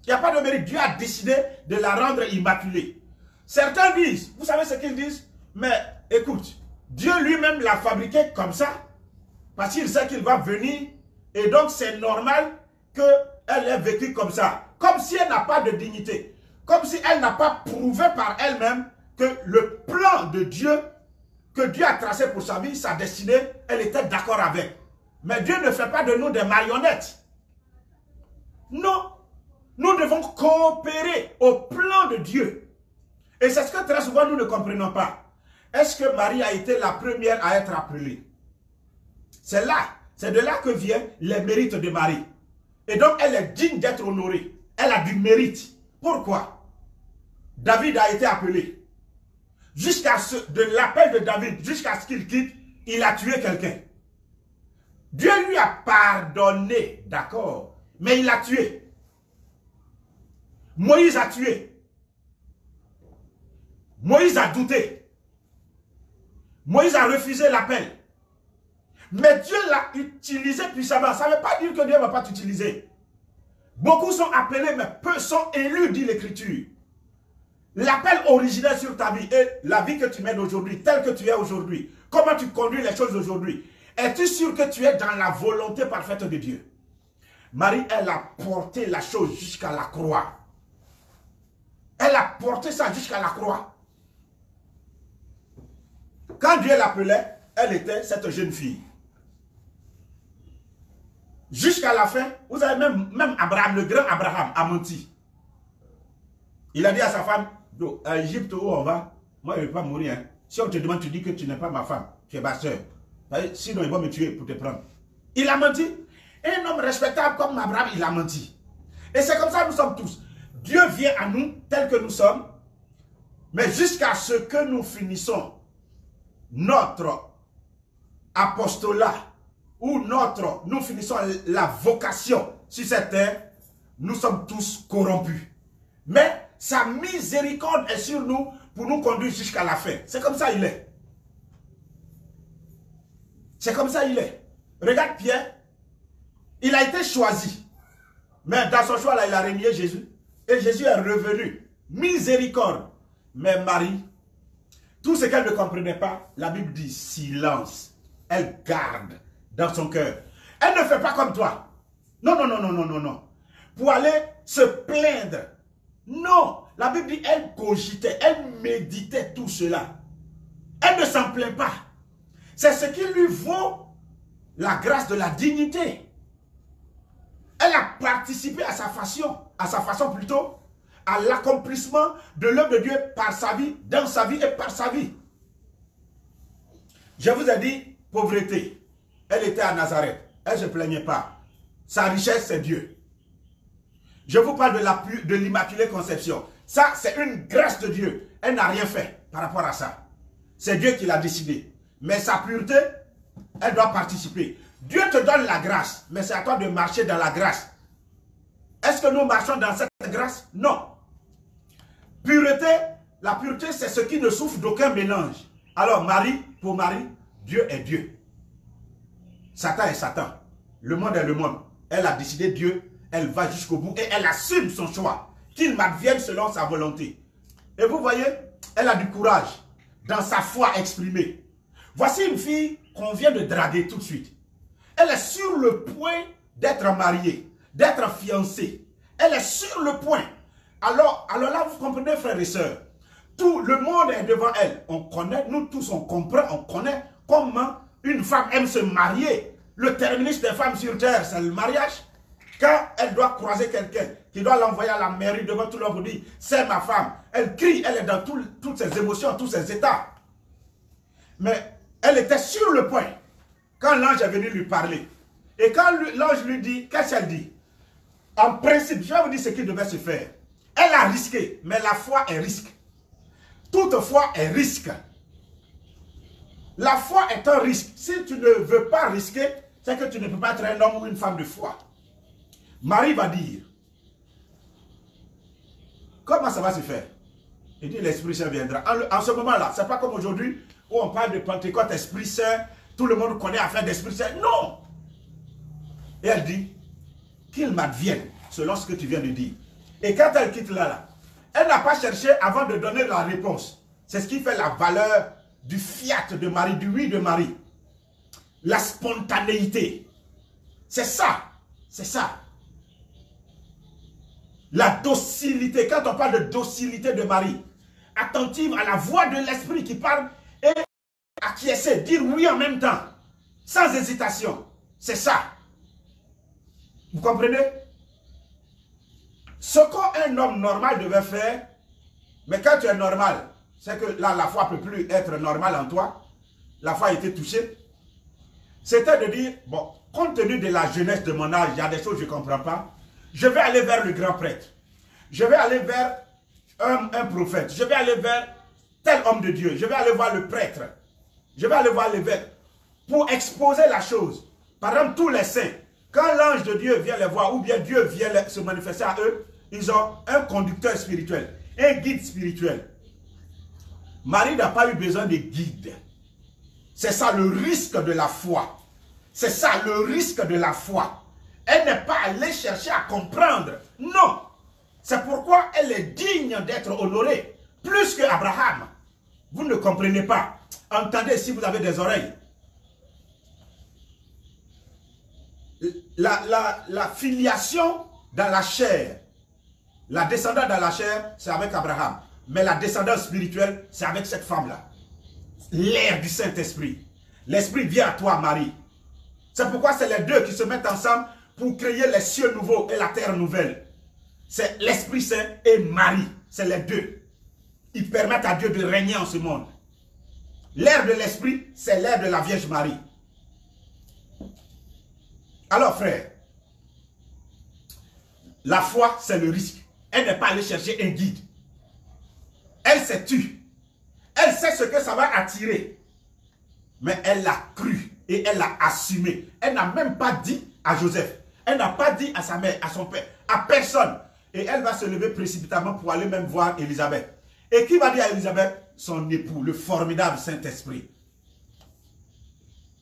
Il n'y a pas de mérite. Dieu a décidé de la rendre immaculée. Certains disent, vous savez ce qu'ils disent? Mais écoute, Dieu lui-même l'a fabriquée comme ça, parce qu'il sait qu'il va venir, et donc c'est normal qu'elle ait vécu comme ça. Comme si elle n'a pas de dignité. Comme si elle n'a pas prouvé par elle-même que le plan de Dieu, que Dieu a tracé pour sa vie, sa destinée, elle était d'accord avec. Mais Dieu ne fait pas de nous des marionnettes. Non. Nous devons coopérer au plan de Dieu. Et c'est ce que très souvent nous ne comprenons pas. Est-ce que Marie a été la première à être appelée? C'est de là que viennent les mérites de Marie. Et donc elle est digne d'être honorée. Elle a du mérite. Pourquoi? David a été appelé. De l'appel de David, jusqu'à ce qu'il quitte, il a tué quelqu'un. Dieu lui a pardonné, d'accord, mais il l'a tué. Moïse a tué. Moïse a douté. Moïse a refusé l'appel. Mais Dieu l'a utilisé puissamment. Ça ne veut pas dire que Dieu ne va pas t'utiliser. Beaucoup sont appelés, mais peu sont élus, dit l'Écriture. L'appel originel sur ta vie et la vie que tu mènes aujourd'hui, telle que tu es aujourd'hui, comment tu conduis les choses aujourd'hui, es-tu sûr que tu es dans la volonté parfaite de Dieu? Marie, elle a porté la chose jusqu'à la croix. Elle a porté ça jusqu'à la croix. Quand Dieu l'appelait, elle était cette jeune fille. Jusqu'à la fin, vous avez même Abraham, le grand Abraham, a menti. Il a dit à sa femme, à Égypte où on va, moi je ne vais pas mourir. Hein. Si on te demande, tu dis que tu n'es pas ma femme, tu es ma soeur. Sinon ils vont me tuer pour te prendre. Il a menti. Un homme respectable comme Abraham, il a menti. Et c'est comme ça que nous sommes tous. Dieu vient à nous tels que nous sommes, mais jusqu'à ce que nous finissons notre apostolat ou nous finissons la vocation sur cette terre, nous sommes tous corrompus. Mais sa miséricorde est sur nous pour nous conduire jusqu'à la fin. C'est comme ça il est. C'est comme ça il est. Regarde Pierre, il a été choisi. Mais dans son choix là, il a renié Jésus. Et Jésus est revenu. Miséricorde. Mais Marie, tout ce qu'elle ne comprenait pas, la Bible dit silence. Elle garde dans son cœur. Elle ne fait pas comme toi. Non, non, non, non, non, non, non. Pour aller se plaindre. Non. La Bible dit, elle cogitait, elle méditait tout cela. Elle ne s'en plaint pas. C'est ce qui lui vaut la grâce de la dignité. Elle a participé à sa façon plutôt, à l'accomplissement de l'œuvre de Dieu par sa vie, dans sa vie et par sa vie. Je vous ai dit, pauvreté. Elle était à Nazareth. Elle ne se plaignait pas. Sa richesse, c'est Dieu. Je vous parle de l'Immaculée Conception. Ça, c'est une grâce de Dieu. Elle n'a rien fait par rapport à ça. C'est Dieu qui l'a décidé. Mais sa pureté, elle doit participer. Dieu te donne la grâce, mais c'est à toi de marcher dans la grâce. Est-ce que nous marchons dans cette grâce? Non. Pureté, la pureté, c'est ce qui ne souffre d'aucun mélange. Alors, Marie, pour Marie, Dieu est Dieu. Satan est Satan. Le monde est le monde. Elle a décidé Dieu, elle va jusqu'au bout et elle assume son choix. Qu'il m'advienne selon sa volonté. Et vous voyez, elle a du courage dans sa foi exprimée. Voici une fille qu'on vient de draguer tout de suite. Elle est sur le point d'être mariée, d'être fiancée. Elle est sur le point. Alors là, vous comprenez, frères et sœurs, tout le monde est devant elle. On connaît, nous tous, on comprend, on connaît comment une femme aime se marier. Le terminus des femmes sur terre, c'est le mariage. Quand elle doit croiser quelqu'un, qui doit l'envoyer à la mairie devant tout le monde pour dire, c'est ma femme. Elle crie, elle est dans toutes ses émotions, tous ses états. Mais elle était sur le point. Quand l'ange est venu lui parler, et quand l'ange lui dit, qu'est-ce qu'elle dit? En principe, je vais vous dire ce qui devait se faire. Elle a risqué, mais la foi est risque. Toute foi est risque. La foi est un risque. Si tu ne veux pas risquer, c'est que tu ne peux pas être un homme ou une femme de foi. Marie va dire, comment ça va se faire? Il dit, l'Esprit Saint viendra. En ce moment-là, ce n'est pas comme aujourd'hui où on parle de Pentecôte, Esprit Saint, tout le monde connaît affaire d'Esprit Saint. Non! Et elle dit, qu'il m'advienne, selon ce que tu viens de dire. Et quand elle quitte là, elle n'a pas cherché avant de donner la réponse. C'est ce qui fait la valeur du fiat de Marie, du oui de Marie. La spontanéité. C'est ça. C'est ça. La docilité. Quand on parle de docilité de Marie, attentive à la voix de l'Esprit qui parle et acquiescer, dire oui en même temps, sans hésitation. C'est ça. Vous comprenez? Ce qu'un homme normal devait faire, mais quand tu es normal, c'est que là, la foi ne peut plus être normale en toi. La foi a été touchée. C'était de dire, bon, compte tenu de la jeunesse de mon âge, il y a des choses que je ne comprends pas. Je vais aller vers le grand prêtre. Je vais aller vers un prophète. Je vais aller vers tel homme de Dieu. Je vais aller voir le prêtre. Je vais aller voir l'évêque pour exposer la chose. Par exemple, tous les saints, quand l'ange de Dieu vient les voir ou bien Dieu vient se manifester à eux, ils ont un conducteur spirituel, un guide spirituel. Marie n'a pas eu besoin de guide. C'est ça le risque de la foi. C'est ça le risque de la foi. Elle n'est pas allée chercher à comprendre. Non. C'est pourquoi elle est digne d'être honorée. Plus que Abraham. Vous ne comprenez pas. Entendez si vous avez des oreilles. La filiation dans la chair, la descendance dans la chair, c'est avec Abraham. Mais la descendance spirituelle, c'est avec cette femme-là. L'air du Saint-Esprit. L'Esprit vient à toi, Marie. C'est pourquoi c'est les deux qui se mettent ensemble pour créer les cieux nouveaux et la terre nouvelle. C'est l'Esprit Saint et Marie. C'est les deux. Ils permettent à Dieu de régner en ce monde. L'air de l'Esprit, c'est l'air de la Vierge Marie. Alors, frère, la foi, c'est le risque. Elle n'est pas allée chercher un guide. Elle s'est tue. Elle sait ce que ça va attirer. Mais elle l'a cru et elle l'a assumé. Elle n'a même pas dit à Joseph. Elle n'a pas dit à sa mère, à son père, à personne. Et elle va se lever précipitamment pour aller même voir Élisabeth. Et qui va dire à Élisabeth? Son époux, le formidable Saint-Esprit.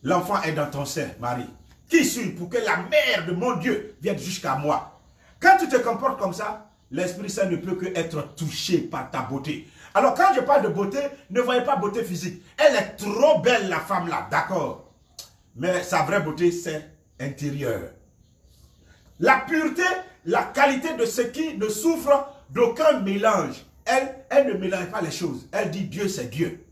L'enfant est dans ton sein, Marie. Qui suis-je pour que la mère de mon Dieu vienne jusqu'à moi? Quand tu te comportes comme ça, l'Esprit Saint ne peut que être touché par ta beauté. Alors quand je parle de beauté, ne voyez pas beauté physique. Elle est trop belle, la femme là, d'accord. Mais sa vraie beauté, c'est intérieure. La pureté, la qualité de ce qui ne souffre d'aucun mélange. Elle ne mélange pas les choses. Elle dit Dieu, c'est Dieu.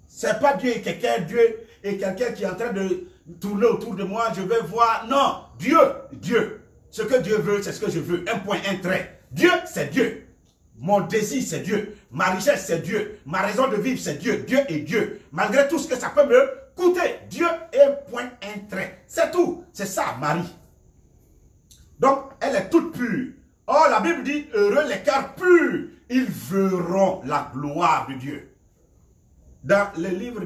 C'est pas Dieu et quelqu'un qui est en train de tourner autour de moi, je vais voir. Non, Dieu, Dieu. Ce que Dieu veut, c'est ce que je veux. Un point, un trait. Dieu, c'est Dieu. Mon désir, c'est Dieu. Ma richesse, c'est Dieu. Ma raison de vivre, c'est Dieu. Dieu est Dieu. Malgré tout ce que ça peut me coûter, Dieu est un point, un trait. C'est tout. C'est ça, Marie. Donc, elle est toute pure. Or, la Bible dit, heureux les cœurs purs, ils verront la gloire de Dieu. Dans le livre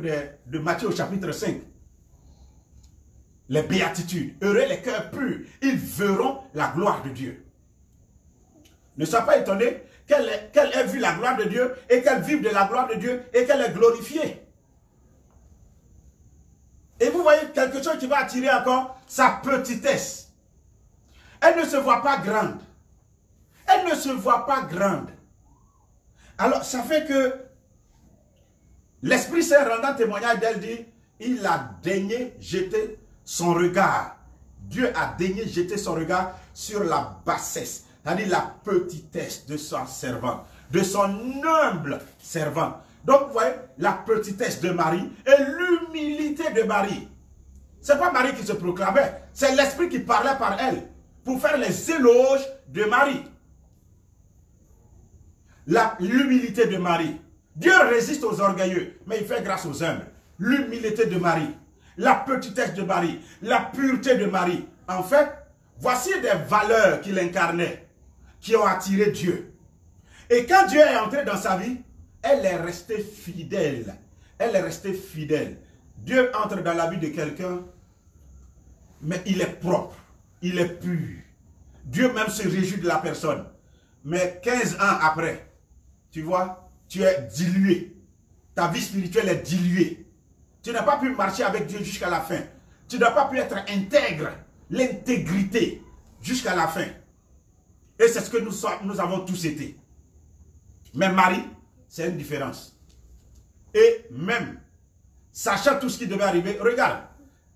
de Matthieu au chapitre 5, les béatitudes, heureux les cœurs purs, ils verront la gloire de Dieu. Ne sois pas étonné qu'elle ait vu la gloire de Dieu et qu'elle vive de la gloire de Dieu et qu'elle est glorifiée. Et vous voyez quelque chose qui va attirer encore sa petitesse. Elle ne se voit pas grande. Elle ne se voit pas grande. Alors, ça fait que l'Esprit Saint rendant témoignage d'elle dit, il a daigné jeter son regard. Dieu a daigné jeter son regard sur la bassesse, c'est-à-dire la petitesse de son servant, de son humble servant. Donc, vous voyez, la petitesse de Marie et l'humilité de Marie. Ce n'est pas Marie qui se proclamait, c'est l'Esprit qui parlait par elle pour faire les éloges de Marie. L'humilité de Marie. Dieu résiste aux orgueilleux, mais il fait grâce aux humbles. L'humilité de Marie, la petitesse de Marie, la pureté de Marie. En fait, voici des valeurs qu'il incarnait, qui ont attiré Dieu. Et quand Dieu est entré dans sa vie, elle est restée fidèle. Elle est restée fidèle. Dieu entre dans la vie de quelqu'un, mais il est propre, il est pur. Dieu même se réjouit de la personne. Mais 15 ans après, tu vois, tu es dilué. Ta vie spirituelle est diluée. Tu n'as pas pu marcher avec Dieu jusqu'à la fin. Tu n'as pas pu être intègre. L'intégrité jusqu'à la fin. Et c'est ce que nous avons tous été. Mais Marie, c'est une différence. Et même, sachant tout ce qui devait arriver, regarde,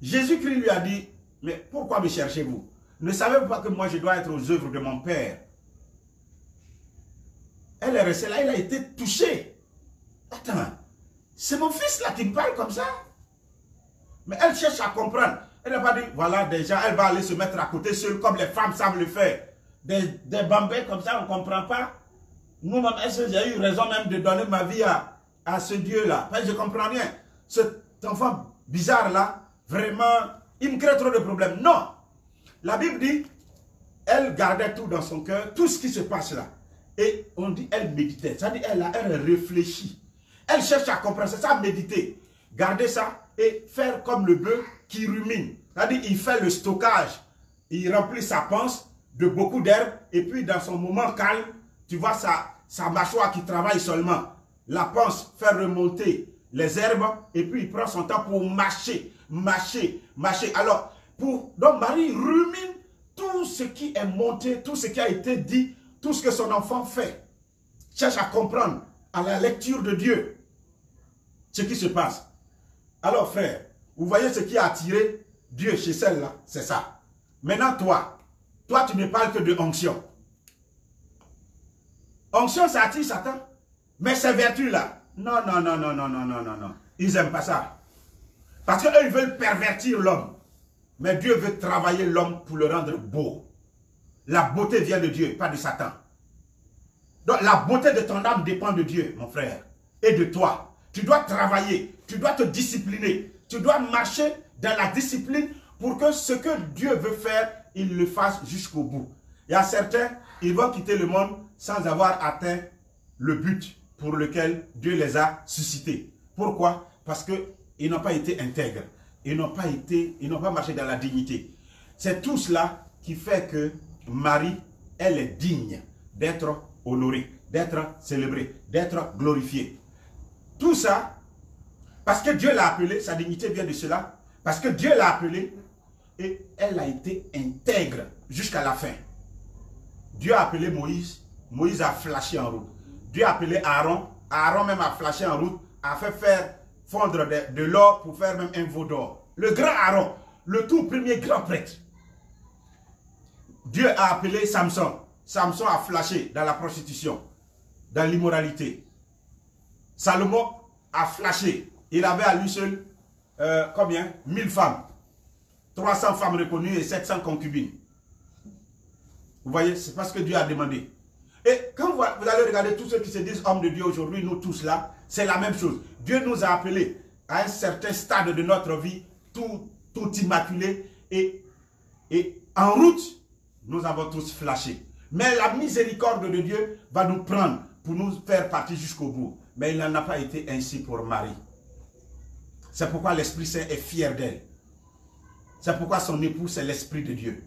Jésus-Christ lui a dit, mais pourquoi me cherchez-vous? Ne savez-vous pas que moi je dois être aux œuvres de mon Père? Elle est restée là, elle a été touchée. Attends, c'est mon fils là qui me parle comme ça. Mais elle cherche à comprendre. Elle n'a pas dit, voilà, déjà, elle va aller se mettre à côté seule comme les femmes savent le faire. Des bambins comme ça, on ne comprend pas. Nous-mêmes, est-ce que j'ai eu raison même de donner ma vie à ce Dieu-là? Je ne comprends rien. Cet enfant bizarre-là, vraiment, il me crée trop de problèmes. Non. La Bible dit, elle gardait tout dans son cœur, tout ce qui se passe là. Et on dit, elle méditait. Ça dit, elle réfléchit. Elle cherche à comprendre. C'est ça, méditer. Garder ça et faire comme le bœuf qui rumine. C'est-à-dire, il fait le stockage. Il remplit sa panse de beaucoup d'herbes. Et puis, dans son moment calme, tu vois sa mâchoire qui travaille seulement. La panse fait remonter les herbes. Et puis, il prend son temps pour mâcher, mâcher, mâcher. Alors, donc, Marie rumine tout ce qui est monté, tout ce qui a été dit, tout ce que son enfant fait. Cherche à comprendre à la lecture de Dieu ce qui se passe. Alors frère, vous voyez ce qui a attiré Dieu chez celle-là, c'est ça. Maintenant toi tu ne parles que de onction. Onction ça attire Satan. Mais ces vertus-là, non. Ils n'aiment pas ça. Parce qu'eux ils veulent pervertir l'homme. Mais Dieu veut travailler l'homme pour le rendre beau. La beauté vient de Dieu, pas de Satan. Donc la beauté de ton âme dépend de Dieu, mon frère, et de toi. Tu dois travailler, tu dois te discipliner, tu dois marcher dans la discipline pour que ce que Dieu veut faire, il le fasse jusqu'au bout. Il y a certains, ils vont quitter le monde sans avoir atteint le but pour lequel Dieu les a suscités. Pourquoi? Parce qu'ils n'ont pas été intègres, ils n'ont pas marché dans la dignité. C'est tout cela qui fait que Marie, elle est digne d'être honorée, d'être célébrée, d'être glorifiée. Tout ça, parce que Dieu l'a appelée, sa dignité vient de cela, parce que Dieu l'a appelée, et elle a été intègre jusqu'à la fin. Dieu a appelé Moïse, Moïse a flashé en route. Dieu a appelé Aaron, Aaron même a flashé en route, a fait faire fondre de l'or pour faire même un veau d'or. Le grand Aaron, le tout premier grand prêtre. Dieu a appelé Samson. Samson a flashé dans la prostitution, dans l'immoralité. Salomon a flashé. Il avait à lui seul, combien? 1000 femmes. 300 femmes reconnues et 700 concubines. Vous voyez, c'est parce que Dieu a demandé. Et quand vous allez regarder tous ceux qui se disent hommes de Dieu aujourd'hui, nous tous là, c'est la même chose. Dieu nous a appelés à un certain stade de notre vie, tout immaculé, et en route, nous avons tous flashé. Mais la miséricorde de Dieu va nous prendre pour nous faire partir jusqu'au bout. Mais il n'en a pas été ainsi pour Marie. C'est pourquoi l'Esprit Saint est fier d'elle. C'est pourquoi son époux, c'est l'Esprit de Dieu.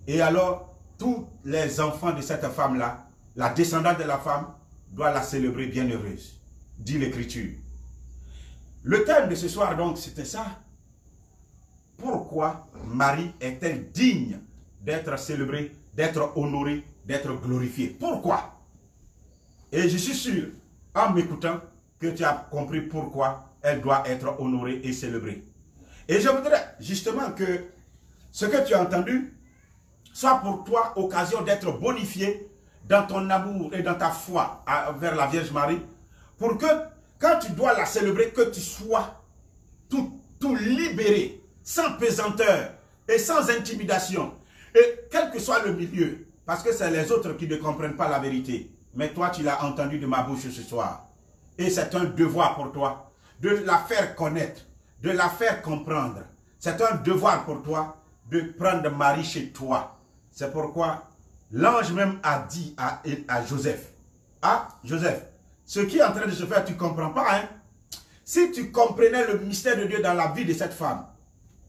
Et alors, tous les enfants de cette femme-là, la descendante de la femme, doit la célébrer bienheureuse, dit l'Écriture. Le thème de ce soir, donc, c'était ça. Pourquoi Marie est-elle digne d'être célébrée, d'être honorée, d'être glorifiée? Pourquoi? Et je suis sûr, en m'écoutant, que tu as compris pourquoi elle doit être honorée et célébrée. Et je voudrais justement que ce que tu as entendu soit pour toi occasion d'être bonifié dans ton amour et dans ta foi vers la Vierge Marie, pour que quand tu dois la célébrer, que tu sois tout libéré, sans pesanteur et sans intimidation. Et quel que soit le milieu, parce que c'est les autres qui ne comprennent pas la vérité. Mais toi, tu l'as entendu de ma bouche ce soir. Et c'est un devoir pour toi de la faire connaître, de la faire comprendre. C'est un devoir pour toi de prendre Marie chez toi. C'est pourquoi l'ange même a dit à Joseph, ah Joseph, ce qui est en train de se faire, tu ne comprends pas, hein? Si tu comprenais le mystère de Dieu dans la vie de cette femme,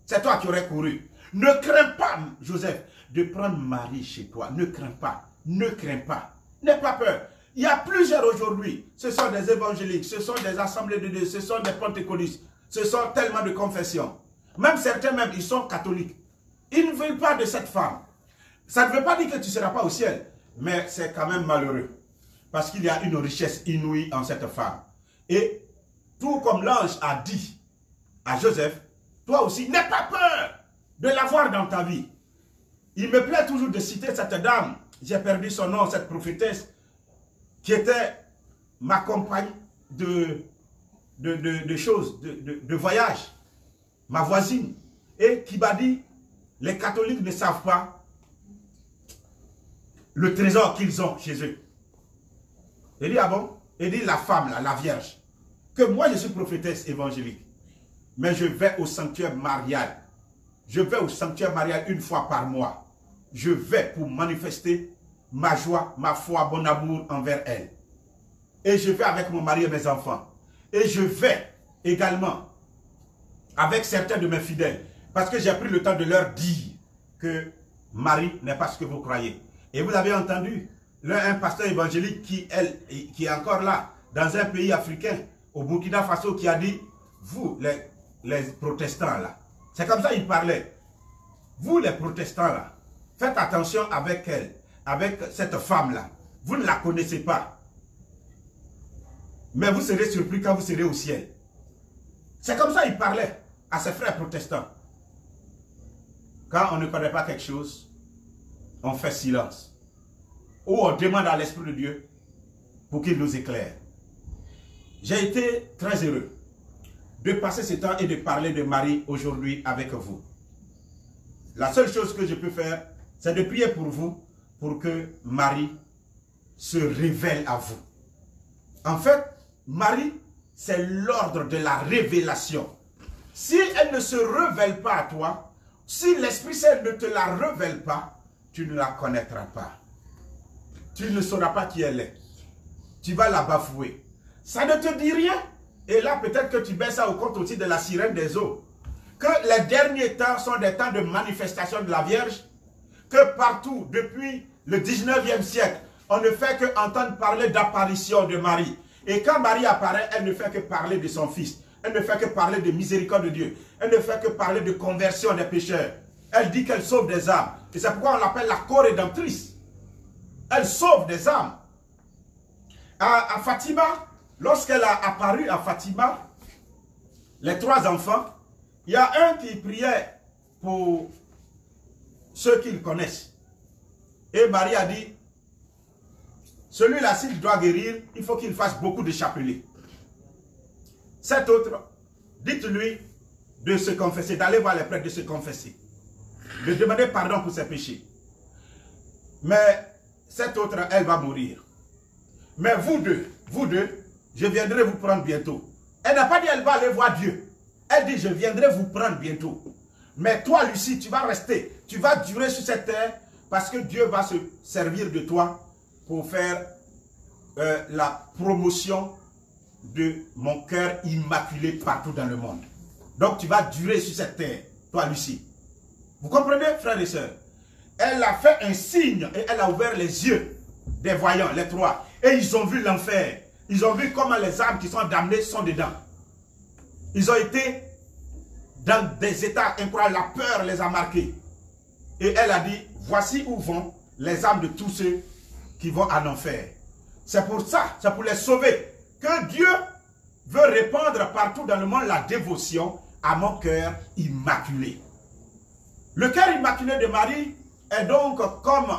c'est toi qui aurais couru. Ne crains pas, Joseph, de prendre Marie chez toi. Ne crains pas, ne crains pas. N'aie pas peur. Il y a plusieurs aujourd'hui. Ce sont des évangéliques, ce sont des assemblées de Dieu, ce sont des pentecôtistes, ce sont tellement de confessions. Même certains, même, ils sont catholiques. Ils ne veulent pas de cette femme. Ça ne veut pas dire que tu ne seras pas au ciel, mais c'est quand même malheureux. Parce qu'il y a une richesse inouïe en cette femme. Et tout comme l'ange a dit à Joseph, toi aussi, n'aie pas peur de l'avoir dans ta vie. Il me plaît toujours de citer cette dame, j'ai perdu son nom, cette prophétesse, qui était ma compagne de voyage, ma voisine, et qui m'a dit, les catholiques ne savent pas le trésor qu'ils ont chez eux. Il dit, ah bon? Il dit, la femme, là, la vierge, que moi je suis prophétesse évangélique, mais je vais au sanctuaire marial. Je vais au sanctuaire marial une fois par mois. Je vais pour manifester ma joie, ma foi, mon amour envers elle. Et je vais avec mon mari et mes enfants. Et je vais également avec certains de mes fidèles. Parce que j'ai pris le temps de leur dire que Marie n'est pas ce que vous croyez. Et vous avez entendu un pasteur évangélique qui est encore là, dans un pays africain, au Burkina Faso, qui a dit, vous les protestants là, c'est comme ça il parlait. Vous les protestants là, faites attention avec elle, avec cette femme là. Vous ne la connaissez pas. Mais vous serez surpris quand vous serez au ciel. C'est comme ça il parlait à ses frères protestants. Quand on ne connaît pas quelque chose, on fait silence. Ou on demande à l'Esprit de Dieu pour qu'il nous éclaire. J'ai été très heureux de passer ce temps et de parler de Marie aujourd'hui avec vous. La seule chose que je peux faire, c'est de prier pour vous, pour que Marie se révèle à vous. En fait, Marie, c'est l'ordre de la révélation. Si elle ne se révèle pas à toi, si l'Esprit Saint ne te la révèle pas, tu ne la connaîtras pas. Tu ne sauras pas qui elle est. Tu vas la bafouer. Ça ne te dit rien. Et là, peut-être que tu baisses ça au compte aussi de la sirène des eaux. Que les derniers temps sont des temps de manifestation de la Vierge. Que partout, depuis le 19e siècle, on ne fait que entendre parler d'apparition de Marie. Et quand Marie apparaît, elle ne fait que parler de son Fils. Elle ne fait que parler de miséricorde de Dieu. Elle ne fait que parler de conversion des pécheurs. Elle dit qu'elle sauve des âmes. Et c'est pourquoi on l'appelle la co-rédemptrice. Elle sauve des âmes. À Fatima, lorsqu'elle a apparu à Fatima, les trois enfants, Il y a un qui priait pour ceux qu'ils connaissent. Et Marie a dit, celui-là, s'il doit guérir, il faut qu'il fasse beaucoup de chapelets. Cet autre, dites-lui de se confesser, d'aller voir les prêtres, de se confesser, de demander pardon pour ses péchés. Mais cette autre, elle va mourir. Mais vous deux, je viendrai vous prendre bientôt. Elle n'a pas dit elle va aller voir Dieu. Elle dit je viendrai vous prendre bientôt. Mais toi, Lucie, tu vas rester, tu vas durer sur cette terre parce que Dieu va se servir de toi pour faire la promotion de mon cœur immaculé partout dans le monde. Donc tu vas durer sur cette terre, toi Lucie. Vous comprenez, frères et sœurs? Elle a fait un signe et elle a ouvert les yeux des voyants, les trois. Et ils ont vu l'enfer. Ils ont vu comment les âmes qui sont damnées sont dedans. Ils ont été dans des états incroyables. La peur les a marqués. Et elle a dit, voici où vont les âmes de tous ceux qui vont en enfer. C'est pour ça, c'est pour les sauver, que Dieu veut répandre partout dans le monde la dévotion à mon cœur immaculé. Le cœur immaculé de Marie est donc comme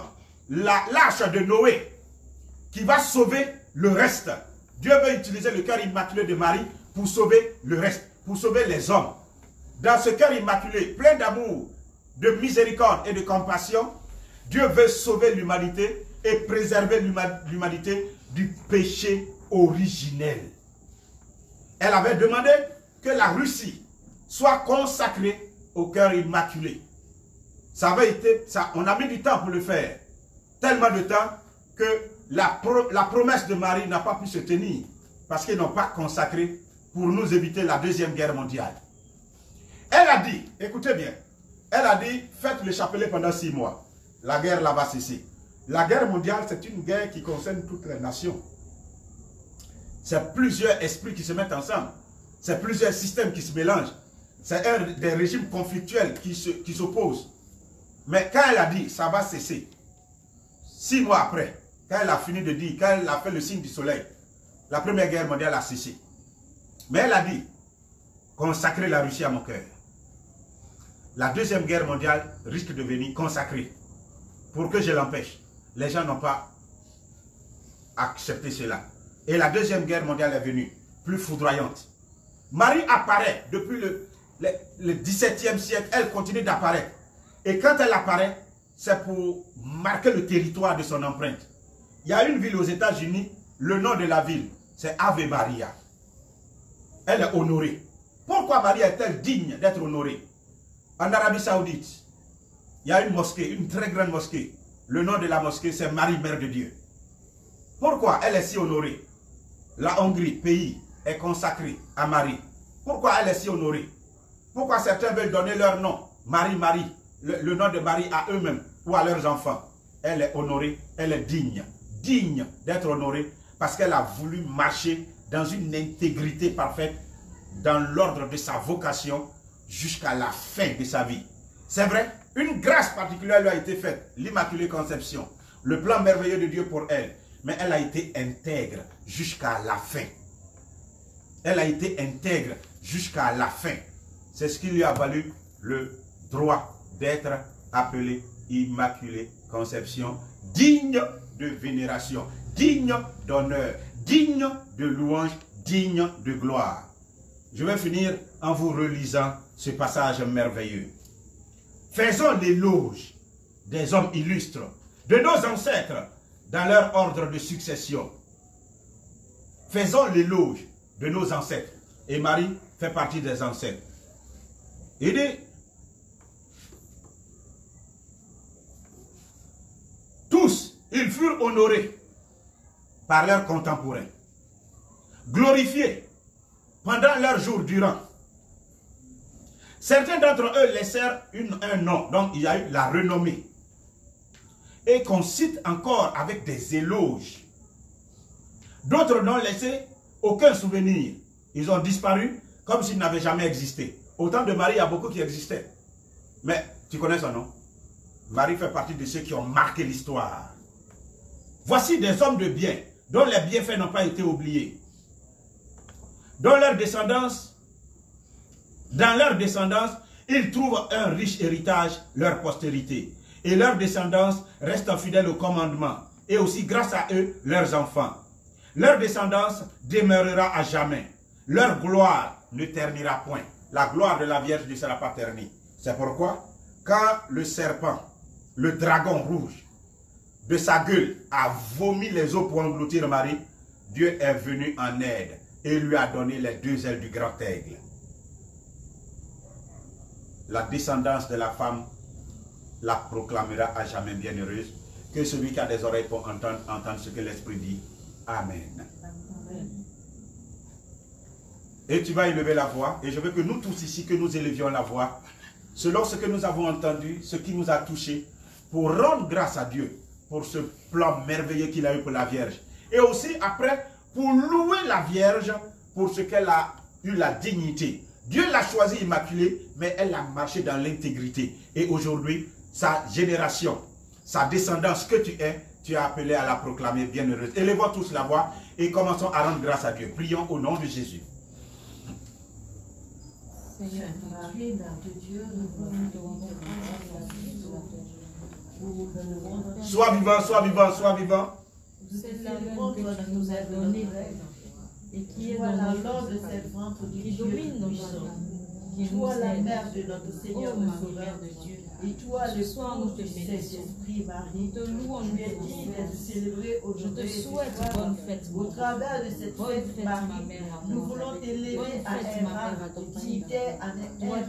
l'arche de Noé qui va sauver le reste. Dieu veut utiliser le cœur immaculé de Marie pour sauver le reste, pour sauver les hommes. Dans ce cœur immaculé, plein d'amour, de miséricorde et de compassion, Dieu veut sauver l'humanité et préserver l'humanité du péché originel. Elle avait demandé que la Russie soit consacrée au cœur immaculé. Ça avait été, on a mis du temps pour le faire. Tellement de temps que la promesse de Marie n'a pas pu se tenir. Parce qu'ils n'ont pas consacré pour nous éviter la Deuxième Guerre mondiale. Elle a dit, écoutez bien, elle a dit, faites le chapelet pendant 6 mois. La guerre là va cesser. La guerre mondiale, c'est une guerre qui concerne toutes les nations. C'est plusieurs esprits qui se mettent ensemble. C'est plusieurs systèmes qui se mélangent. C'est un des régimes conflictuels qui s'opposent. Mais quand elle a dit, ça va cesser, 6 mois après, quand elle a fini de dire, quand elle a fait le signe du soleil, la Première Guerre mondiale a cessé. Mais elle a dit, consacrer la Russie à mon cœur. La Deuxième Guerre mondiale risque de venir consacrée. Pour que je l'empêche. Les gens n'ont pas accepté cela. Et la Deuxième Guerre mondiale est venue, plus foudroyante. Marie apparaît depuis le XVIIe siècle, elle continue d'apparaître. Et quand elle apparaît, c'est pour marquer le territoire de son empreinte. Il y a une ville aux États-Unis, le nom de la ville, c'est Ave Maria. Elle est honorée. Pourquoi Marie est-elle digne d'être honorée? En Arabie Saoudite, il y a une mosquée, une très grande mosquée. Le nom de la mosquée, c'est Marie, Mère de Dieu. Pourquoi elle est si honorée? La Hongrie, pays, est consacré à Marie. Pourquoi elle est si honorée? Pourquoi certains veulent donner leur nom, Marie, Marie, le nom de Marie à eux-mêmes ou à leurs enfants? Elle est honorée, elle est digne d'être honorée parce qu'elle a voulu marcher dans une intégrité parfaite, dans l'ordre de sa vocation jusqu'à la fin de sa vie. C'est vrai, une grâce particulière lui a été faite, l'Immaculée Conception, le plan merveilleux de Dieu pour elle, mais elle a été intègre jusqu'à la fin. Elle a été intègre jusqu'à la fin. C'est ce qui lui a valu le droit d'être appelée Immaculée Conception, digne de vénération, digne d'honneur, digne de louange, digne de gloire. Je vais finir en vous relisant ce passage merveilleux. Faisons l'éloge des hommes illustres, de nos ancêtres, dans leur ordre de succession. Faisons l'éloge de nos ancêtres. Et Marie fait partie des ancêtres. Il dit, tous, ils furent honorés par leurs contemporains, glorifiés pendant leur jour durant. Certains d'entre eux laissèrent un nom, donc il y a eu la renommée. Et qu'on cite encore avec des éloges. D'autres n'ont laissé aucun souvenir. Ils ont disparu comme s'ils n'avaient jamais existé. Au temps de Marie, il y a beaucoup qui existaient. Mais tu connais son nom? Marie fait partie de ceux qui ont marqué l'histoire. Voici des hommes de bien, dont les bienfaits n'ont pas été oubliés. Dont leur descendance Dans leur descendance, ils trouvent un riche héritage, leur postérité. Et leur descendance reste fidèle au commandement. Et aussi, grâce à eux, leurs enfants. Leur descendance demeurera à jamais. Leur gloire ne ternira point. La gloire de la Vierge ne sera pas ternie. C'est pourquoi, quand le serpent, le dragon rouge, de sa gueule, a vomi les eaux pour engloutir Marie, Dieu est venu en aide et lui a donné les 2 ailes du grand aigle. La descendance de la femme la proclamera à jamais bienheureuse. Que celui qui a des oreilles pour entendre ce que l'Esprit dit. Amen. Et tu vas élever la voix. Et je veux que nous tous ici, que nous élevions la voix, selon ce que nous avons entendu, ce qui nous a touchés, pour rendre grâce à Dieu, pour ce plan merveilleux qu'il a eu pour la Vierge. Et aussi, après, pour louer la Vierge, pour ce qu'elle a eu la dignité. Dieu l'a choisie immaculée, mais elle a marché dans l'intégrité. Et aujourd'hui, sa génération, sa descendance que tu es appelé à la proclamer bienheureuse. Élevons tous la voix et commençons à rendre grâce à Dieu. Prions au nom de Jésus. Seigneur, Marie, Mère de Dieu, Sois vivant, sois vivant, sois vivant. C'est l'amour que tu nous as donné et qui est dans l'ordre de cette ventre qui domine nos vies. Toi, la mère de notre Seigneur, le Sauveur de Dieu. Et toi, le soir, nous te bénissons. Marie, te louons, nous te digne d'être célébrée aujourd'hui. Je te souhaite bonne fête. Au travers de cette fête, Marie, nous voulons t'élever à un rang de dignité, à un rang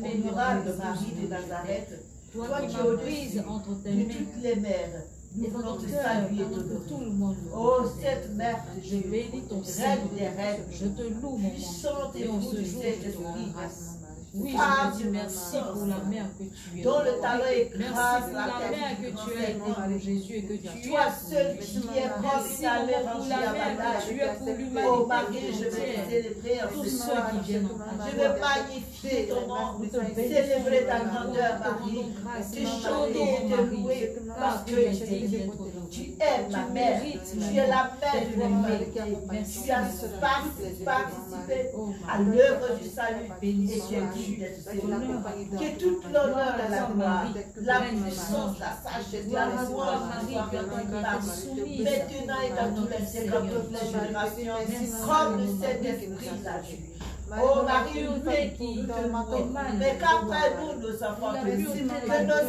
honorable de Marie de Nazareth. Toi qui es au-dessus entre tes mains de toutes les mères. Nous voulons te saluer tout le monde. Oh, cette mère, je bénis ton Reine des reines. Je te loue, mon puissante et on se joue de ton grâce. Oui, je te dis merci pour la mère que tu es. Dont le talent écrase la mère que tu as été pour Jésus et que tu es. Toi seul qui es providentiel pour la mère que tu es pour l'humanité. Oh Marie, je vais célébrer tous ceux qui viennent en ta. Je vais magnifier ton nom, célébrer ta grandeur, Marie. Te chanter et te louer parce que tu es ma mère. Tu es la mère de l'humanité. Tu as participé à l'œuvre du salut et tu es que toute l'honneur et la gloire, la puissance, la sagesse, la louange maintenant et dans tous les siècles, dans toutes les générations, comme le Saint-Esprit l'a dit. Oh Marie, nous qui te louons, mais qu'après nous, nos enfants, que nos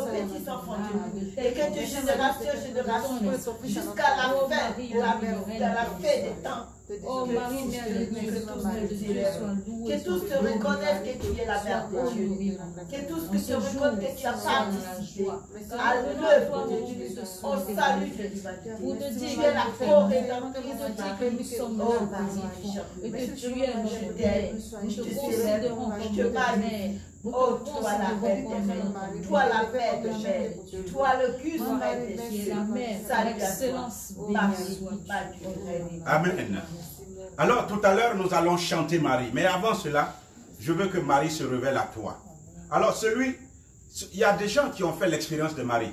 petits-enfants, et que de génération en génération, jusqu'à la fin des temps, oh Marie, Mère de Dieu, que tous te reconnaissent que tu es la mère de Dieu, que tous te reconnaissent que tu as participé à l'œuvre de Dieu, au salut de l'humanité. Tu es la co-rédemptrice que nous sommes là, et que tu es notre Père. Nous te considérons comme notre mère. Oh, toi la reine des reines, toi la mère de mère, toi le Christ des cieux, salut excellence, Marie, Amen. Alors tout à l'heure nous allons chanter Marie, mais avant cela, je veux que Marie se révèle à toi. Alors il y a des gens qui ont fait l'expérience de Marie,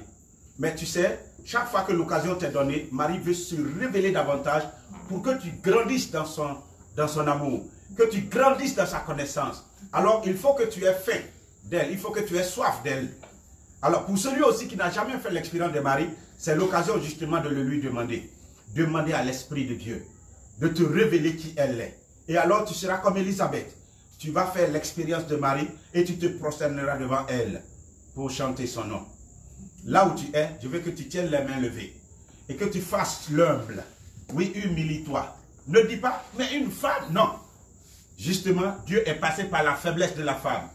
mais tu sais, chaque fois que l'occasion t'est donnée, Marie veut se révéler davantage pour que tu grandisses dans son amour, que tu grandisses dans sa connaissance. Alors, il faut que tu aies faim d'elle, il faut que tu aies soif d'elle. Alors, pour celui aussi qui n'a jamais fait l'expérience de Marie, c'est l'occasion justement de le lui demander. Demander à l'Esprit de Dieu de te révéler qui elle est. Et alors, tu seras comme Élisabeth. Tu vas faire l'expérience de Marie et tu te prosterneras devant elle pour chanter son nom. Là où tu es, je veux que tu tiennes les mains levées et que tu fasses l'humble. Oui, humilie-toi. Ne dis pas, mais une femme, non. Justement, Dieu est passé par la faiblesse de la femme,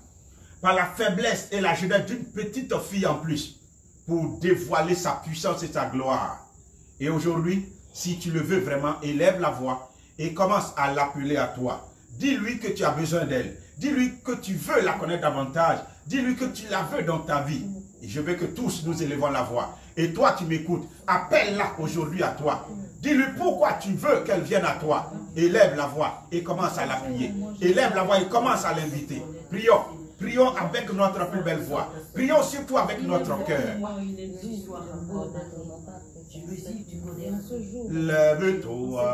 par la faiblesse et la jeunesse d'une petite fille en plus, pour dévoiler sa puissance et sa gloire. Et aujourd'hui, si tu le veux vraiment, élève la voix et commence à l'appeler à toi. Dis-lui que tu as besoin d'elle. Dis-lui que tu veux la connaître davantage. Dis-lui que tu la veux dans ta vie. Et je veux que tous nous élevons la voix. Et toi, tu m'écoutes. Appelle-la aujourd'hui à toi. Dis-lui pourquoi tu veux qu'elle vienne à toi. Élève la voix et commence à l'appuyer. Élève la voix et commence à l'inviter. Prions. Prions avec notre plus belle voix. Prions surtout avec notre cœur. Lève-toi,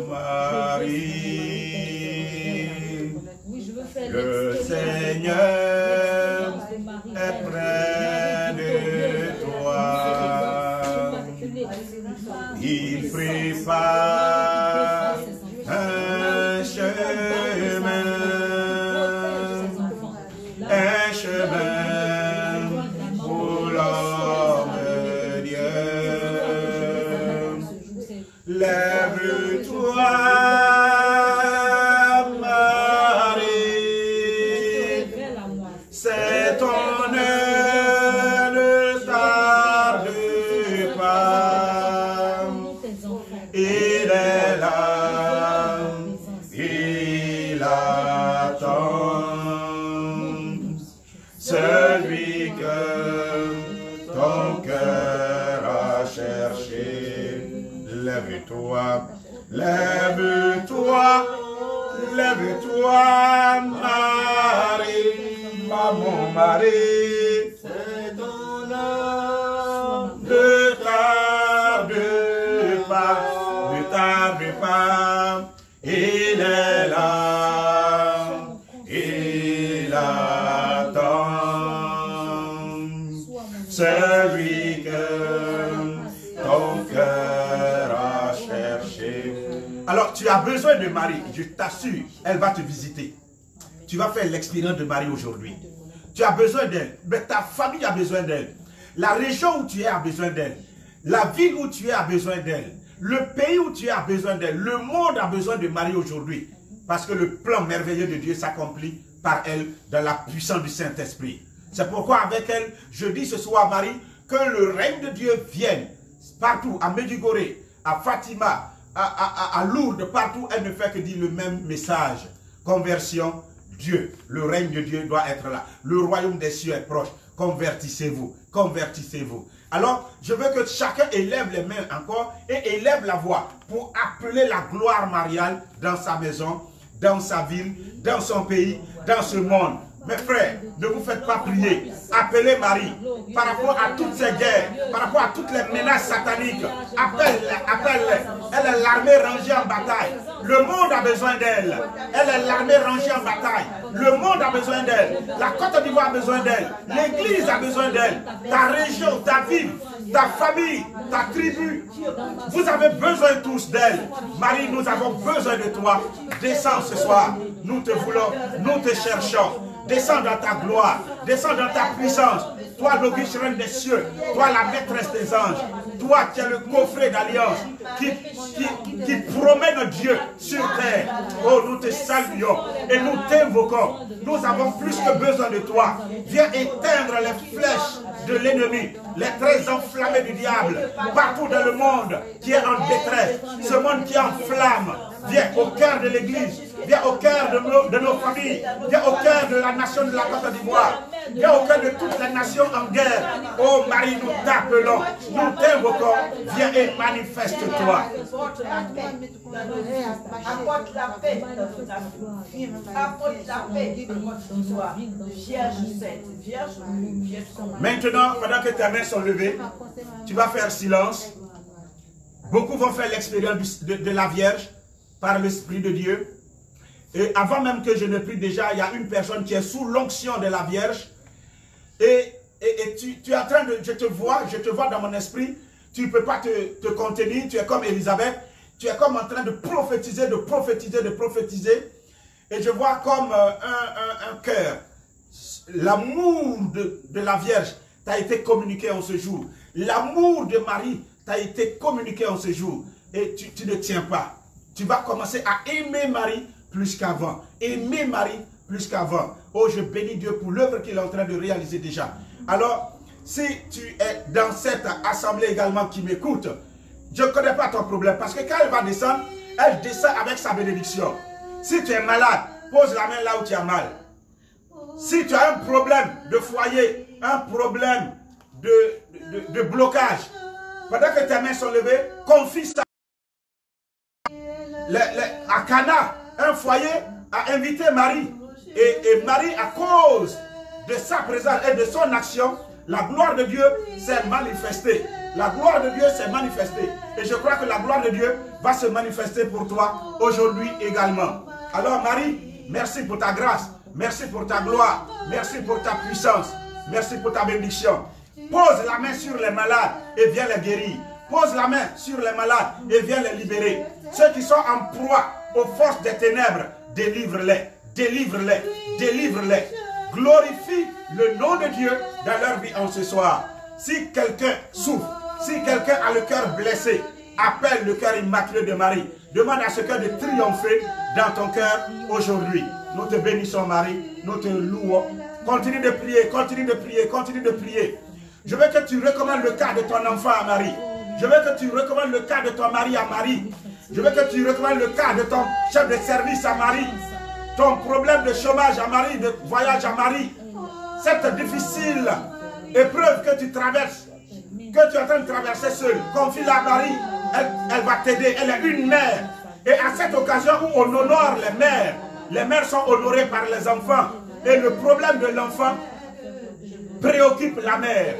Marie. Le Seigneur est près de toi. Il prépare un chemin pour l'homme de Dieu. Lève-toi, Marie, c'est ton heure, ne tarde pas. Il est là, il attend celui que ton cœur a cherché. Lève-toi, lève-toi, lève-toi, Marie, mon mari, c'est ton heure, ne tarde pas, ne tarde pas, il est là, il attend celui que ton cœur a cherché. Alors tu as besoin de Marie, je t'assure, elle va te visiter. Tu vas faire l'expérience de Marie aujourd'hui. Tu as besoin d'elle, mais ta famille a besoin d'elle. La région où tu es a besoin d'elle. La ville où tu es a besoin d'elle. Le pays où tu es a besoin d'elle. Le monde a besoin de Marie aujourd'hui. Parce que le plan merveilleux de Dieu s'accomplit par elle dans la puissance du Saint-Esprit. C'est pourquoi avec elle, je dis ce soir, Marie, que le règne de Dieu vienne partout, à Medjugorje, à Fatima, à Lourdes, partout. Elle ne fait que dire le même message. Conversion, Dieu, le règne de Dieu doit être là. Le royaume des cieux est proche. Convertissez-vous, convertissez-vous. Alors, je veux que chacun élève les mains encore et élève la voix pour appeler la gloire mariale dans sa maison, dans sa ville, dans son pays, dans ce monde. Mes frères, ne vous faites pas prier. Appelez Marie par rapport à toutes ces guerres, par rapport à toutes les menaces sataniques. Appelle-les, appelle-les. Elle est l'armée rangée en bataille. Le monde a besoin d'elle. Elle est l'armée rangée en bataille. Le monde a besoin d'elle. La Côte d'Ivoire a besoin d'elle. L'Église a besoin d'elle. Ta région, ta ville, ta famille, ta tribu. Vous avez besoin tous d'elle. Marie, nous avons besoin de toi. Descends ce soir. Nous te voulons, nous te cherchons. Descends dans ta gloire, descends dans ta puissance. Toi, l'auguste reine des cieux, toi, la maîtresse des anges, toi qui es le coffret d'alliance, qui promet notre Dieu sur terre. Oh, nous te saluons et nous t'invoquons. Nous avons plus que besoin de toi. Viens éteindre les flèches de l'ennemi, les traits enflammés du diable, partout dans le monde qui est en détresse, ce monde qui est en flamme. Viens au cœur de l'église, viens au cœur de nos familles, viens au cœur de la nation de la Côte d'Ivoire, viens au cœur de toutes les nations en guerre. Oh Marie, nous t'appelons, nous t'invoquons, viens et manifeste-toi. Apporte la paix dans ton amour. Apporte la paix dans notre histoire. Vierge sainte, Vierge pure, Vierge sainte. Maintenant, pendant que tes mains sont levées, tu vas faire silence. Beaucoup vont faire l'expérience de la Vierge par l'Esprit de Dieu. Et avant même que je ne prie déjà, il y a une personne qui est sous l'onction de la Vierge. Et tu es en train de... Je te vois dans mon esprit. Tu ne peux pas te contenir. Tu es comme Élisabeth. Tu es comme en train de prophétiser, de prophétiser, de prophétiser. Et je vois comme un cœur. L'amour de la Vierge t'a été communiqué en ce jour. L'amour de Marie t'a été communiqué en ce jour. Et tu ne tiens pas. Tu vas commencer à aimer Marie plus qu'avant. Aimer Marie plus qu'avant. Oh, je bénis Dieu pour l'œuvre qu'il est en train de réaliser déjà. Alors, si tu es dans cette assemblée également qui m'écoute, je ne connais pas ton problème. Parce que quand elle va descendre, elle descend avec sa bénédiction. Si tu es malade, pose la main là où tu as mal. Si tu as un problème de foyer, un problème de blocage, pendant que tes mains sont levées, confie ça. À Cana, un foyer a invité Marie. Et Marie, à cause de sa présence et de son action, la gloire de Dieu s'est manifestée. La gloire de Dieu s'est manifestée. Et je crois que la gloire de Dieu va se manifester pour toi aujourd'hui également. Alors Marie, merci pour ta grâce. Merci pour ta gloire. Merci pour ta puissance. Merci pour ta bénédiction. Pose la main sur les malades et viens les guérir. Pose la main sur les malades et viens les libérer. Ceux qui sont en proie aux forces des ténèbres, délivre-les, délivre-les, délivre-les. Glorifie le nom de Dieu dans leur vie en ce soir. Si quelqu'un souffre, si quelqu'un a le cœur blessé, appelle le cœur immaculé de Marie. Demande à ce cœur de triompher dans ton cœur aujourd'hui. Nous te bénissons, Marie. Nous te louons. Continue de prier, continue de prier, continue de prier. Je veux que tu recommandes le cas de ton enfant à Marie. Je veux que tu recommandes le cas de ton mari à Marie. Je veux que tu recommandes le cas de ton chef de service à Marie. Ton problème de chômage à Marie, de voyage à Marie. Cette difficile épreuve que tu traverses, que tu es en train de traverser seul, confie-la à Marie. Elle va t'aider. Elle est une mère. Et à cette occasion où on honore les mères sont honorées par les enfants. Et le problème de l'enfant préoccupe la mère.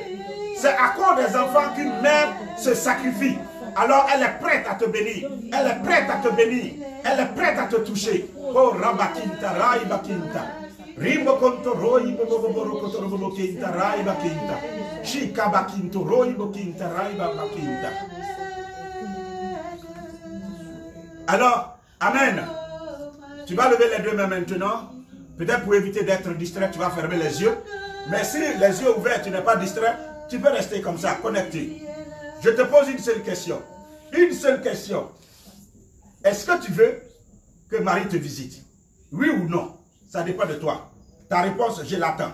C'est à cause des enfants qu'une mère se sacrifie. Alors elle est prête à te bénir. Elle est prête à te bénir. Elle est prête à te toucher. Oh Rabakinta, Raibakinta. Rimbo konto roi bobo koto bobo kinta Raibakinta. Shikabakinto roi bokinta Raibakinta. Alors, Amen. Tu vas lever les deux mains maintenant. Peut-être pour éviter d'être distrait, tu vas fermer les yeux. Mais si les yeux ouverts, tu n'es pas distrait, tu peux rester comme ça, connecté. Je te pose une seule question. Une seule question. Est-ce que tu veux que Marie te visite? Oui ou non? Ça dépend de toi. Ta réponse, je l'attends.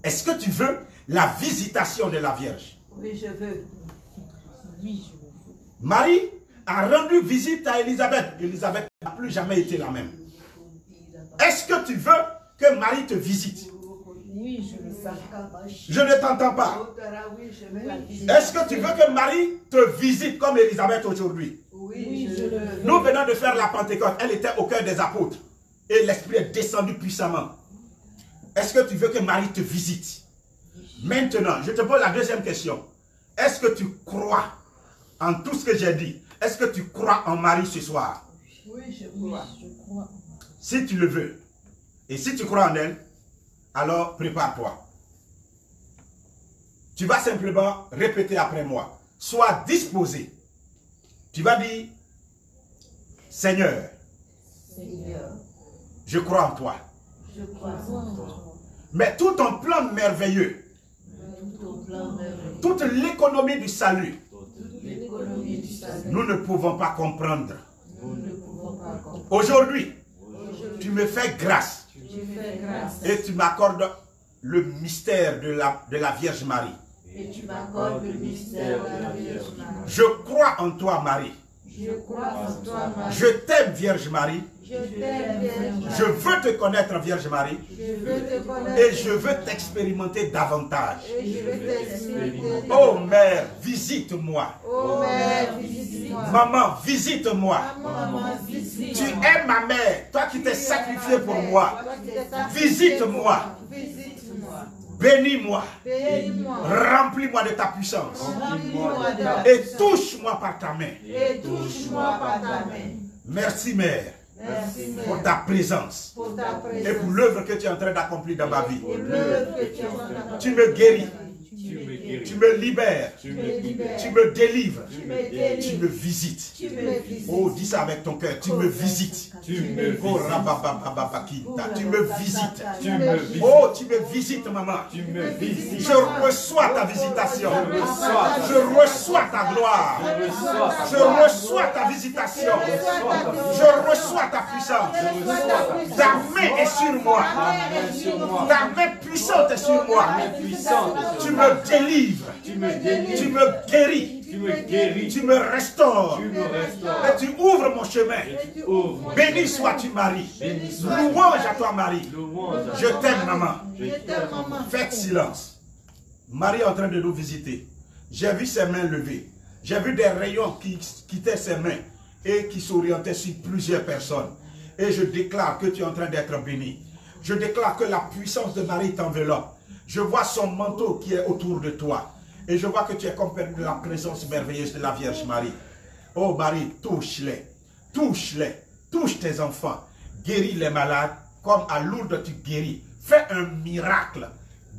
Est-ce que tu veux la visitation de la Vierge? Oui, je veux. Oui, je veux. Marie a rendu visite à Élisabeth. Élisabeth n'a plus jamais été la même. Est-ce que tu veux que Marie te visite? Oui, je veux. Je ne t'entends pas. Est-ce que tu veux que Marie te visite comme Élisabeth aujourd'hui? Oui, je veux. Nous venons de faire la Pentecôte. Elle était au cœur des apôtres. Et l'Esprit est descendu puissamment. Est-ce que tu veux que Marie te visite? Maintenant, je te pose la deuxième question. Est-ce que tu crois en tout ce que j'ai dit? Est-ce que tu crois en Marie ce soir? Oui, je crois. Si tu le veux, et si tu crois en elle, alors prépare-toi. Tu vas simplement répéter après moi. Sois disposé. Tu vas dire, Seigneur, Seigneur, je crois en toi. je crois en toi. Mais tout ton plan merveilleux, Tout ton plan merveilleux, toute l'économie du salut, l'économie du salut, nous ne pouvons pas comprendre. nous ne pouvons pas comprendre. Aujourd'hui, Aujourd'hui, tu me fais grâce tu fais grâce et tu m'accordes le mystère de la Vierge Marie. et tu m'accordes le mystère de la Vierge Marie. Je crois en toi, Marie. Je crois en toi, Marie. Je t'aime, Vierge Marie. Je t'aime, Vierge Marie. Je veux te connaître, Vierge Marie. Je veux te connaître. Et je veux t'expérimenter davantage. Et je veux t'expérimenter. Oh Mère, visite-moi. Oh Mère, visite-moi. Maman, visite-moi. Maman, visite-moi. Tu es ma mère, toi qui t'es sacrifiée pour moi. Toi qui t'es sacrifiée Visite-moi. pour moi. Visite-moi. Bénis-moi. Bénis-moi. Remplis-moi de ta puissance. Remplis-moi de ta Et puissance. touche-moi par ta main. Et touche-moi par ta main. Merci Mère Merci, pour Mère, ta présence pour ta et présence. pour l'œuvre que tu es en train d'accomplir dans ma vie. Et l'œuvre que tu es en train d'accomplir. Tu me guéris. Tu me guéris. Tu me libères. Tu me libères. Tu me délivres. Tu me Tu délivres. me visites. Tu me visites. Oh, dis ça avec ton cœur. Tu me visites. Tu me Oh, visites. rababababakinta. Tu me visites. Tu me visites. Oh, tu me visites, maman. Tu me visites. Je reçois ta visitation. Je reçois ta Je reçois ta gloire. Je reçois ta Je reçois ta visitation. Je reçois ta puissance. Ta main est sur moi. sur moi. Ta main puissante est sur moi. Puissante. Tu me délivres. Tu me délivres. Tu me guéris. Tu me guéris. Tu me restaures. Tu me restaures. Et tu ouvres mon chemin. Tu ouvres. Béni sois-tu, Marie. Béni sois-tu. Louange à toi, Marie. Louange à Je toi. t'aime, maman. Je t'aime, maman. Faites silence. Marie est en train de nous visiter. J'ai vu ses mains levées. J'ai vu des rayons qui quittaient ses mains et qui s'orientaient sur plusieurs personnes. Et je déclare que tu es en train d'être béni. Je déclare que la puissance de Marie t'enveloppe. Je vois son manteau qui est autour de toi. Et je vois que tu es accompagné de la présence merveilleuse de la Vierge Marie. Oh Marie, touche-les. Touche-les. Touche tes enfants. Guéris les malades. comme à Lourdes tu guéris. Fais un miracle.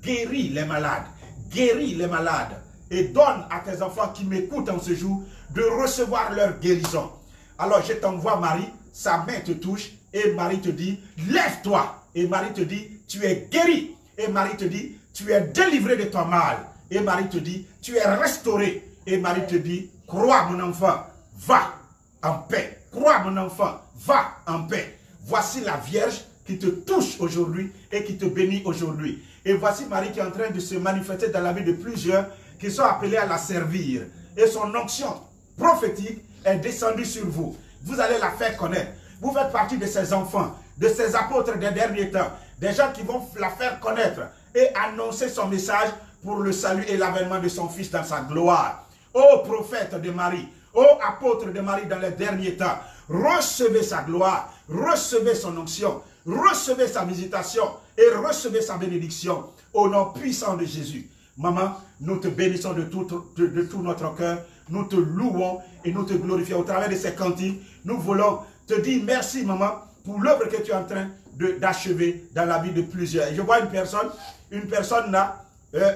Guéris les malades. Guéris les malades. Et donne à tes enfants qui m'écoutent en ce jour de recevoir leur guérison. Alors je t'envoie Marie, sa main te touche et Marie te dit, lève-toi. Et Marie te dit, tu es guéri. Et Marie te dit, tu es délivré de ton mal. Et Marie te dit, tu es restauré. Et Marie te dit, crois mon enfant, va en paix. Crois mon enfant, va en paix. Voici la Vierge qui te touche aujourd'hui et qui te bénit aujourd'hui. Et voici Marie qui est en train de se manifester dans la vie de plusieurs qui sont appelés à la servir. Et son onction prophétique est descendue sur vous. Vous allez la faire connaître. Vous faites partie de ces enfants, de ces apôtres des derniers temps. Des gens qui vont la faire connaître et annoncer son message pour le salut et l'avènement de son Fils dans sa gloire. Ô prophète de Marie, ô apôtre de Marie dans les derniers temps, recevez sa gloire, recevez son onction, recevez sa visitation et recevez sa bénédiction au nom puissant de Jésus. Maman, nous te bénissons de tout notre cœur, nous te louons et nous te glorifions au travers de ces cantiques. Nous voulons te dire merci, maman, pour l'œuvre que tu es en train d'achever dans la vie de plusieurs. Et je vois une personne là,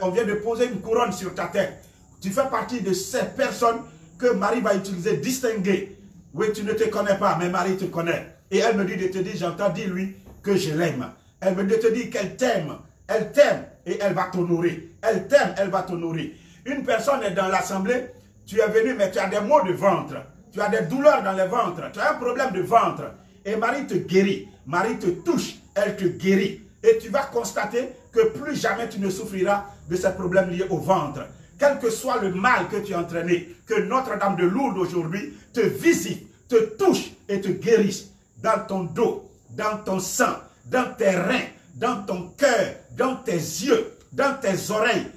on vient de poser une couronne sur ta tête. Tu fais partie de ces personnes que Marie va utiliser, distinguer. Oui, tu ne te connais pas, mais Marie te connaît. Et elle me dit de te dire, j'entends dire lui que je l'aime. Elle me dit de te dire qu'elle t'aime. Elle t'aime et elle va t'honorer. Elle t'aime, elle va t'honorer. Une personne est dans l'assemblée, tu es venu, mais tu as des maux de ventre. Tu as des douleurs dans le ventre. Tu as un problème de ventre. Et Marie te guérit. Marie te touche. Elle te guérit. Et tu vas constater que plus jamais tu ne souffriras de ces problèmes liés au ventre. Quel que soit le mal que tu as entraîné, que Notre-Dame de Lourdes aujourd'hui te visite, te touche et te guérisse dans ton dos, dans ton sang, dans tes reins, dans ton cœur, dans tes yeux, dans tes oreilles,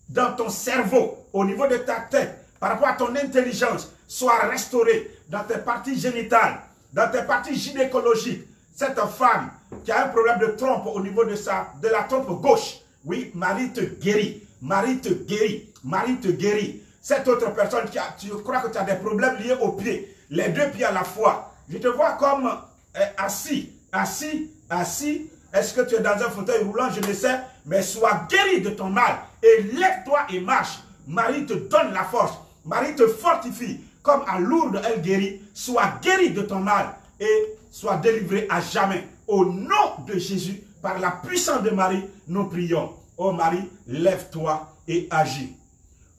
dans ton cerveau, au niveau de ta tête, par rapport à ton intelligence, soit restaurée dans tes parties génitales, dans tes parties gynécologiques. Cette femme qui a un problème de trompe au niveau de la trompe gauche, oui, Marie te guérit. Marie te guérit. Marie te guérit. Cette autre personne, tu crois que tu as des problèmes liés aux pieds, les deux pieds à la fois. Je te vois comme assis. Est-ce que tu es dans un fauteuil roulant? Je ne sais. Mais sois guéri de ton mal. Et lève-toi et marche. Marie te donne la force. Marie te fortifie. Comme à Lourdes, elle guérit. Sois guéri de ton mal. Et sois délivré à jamais. Au nom de Jésus, par la puissance de Marie, nous prions. Oh Marie, lève-toi et agis.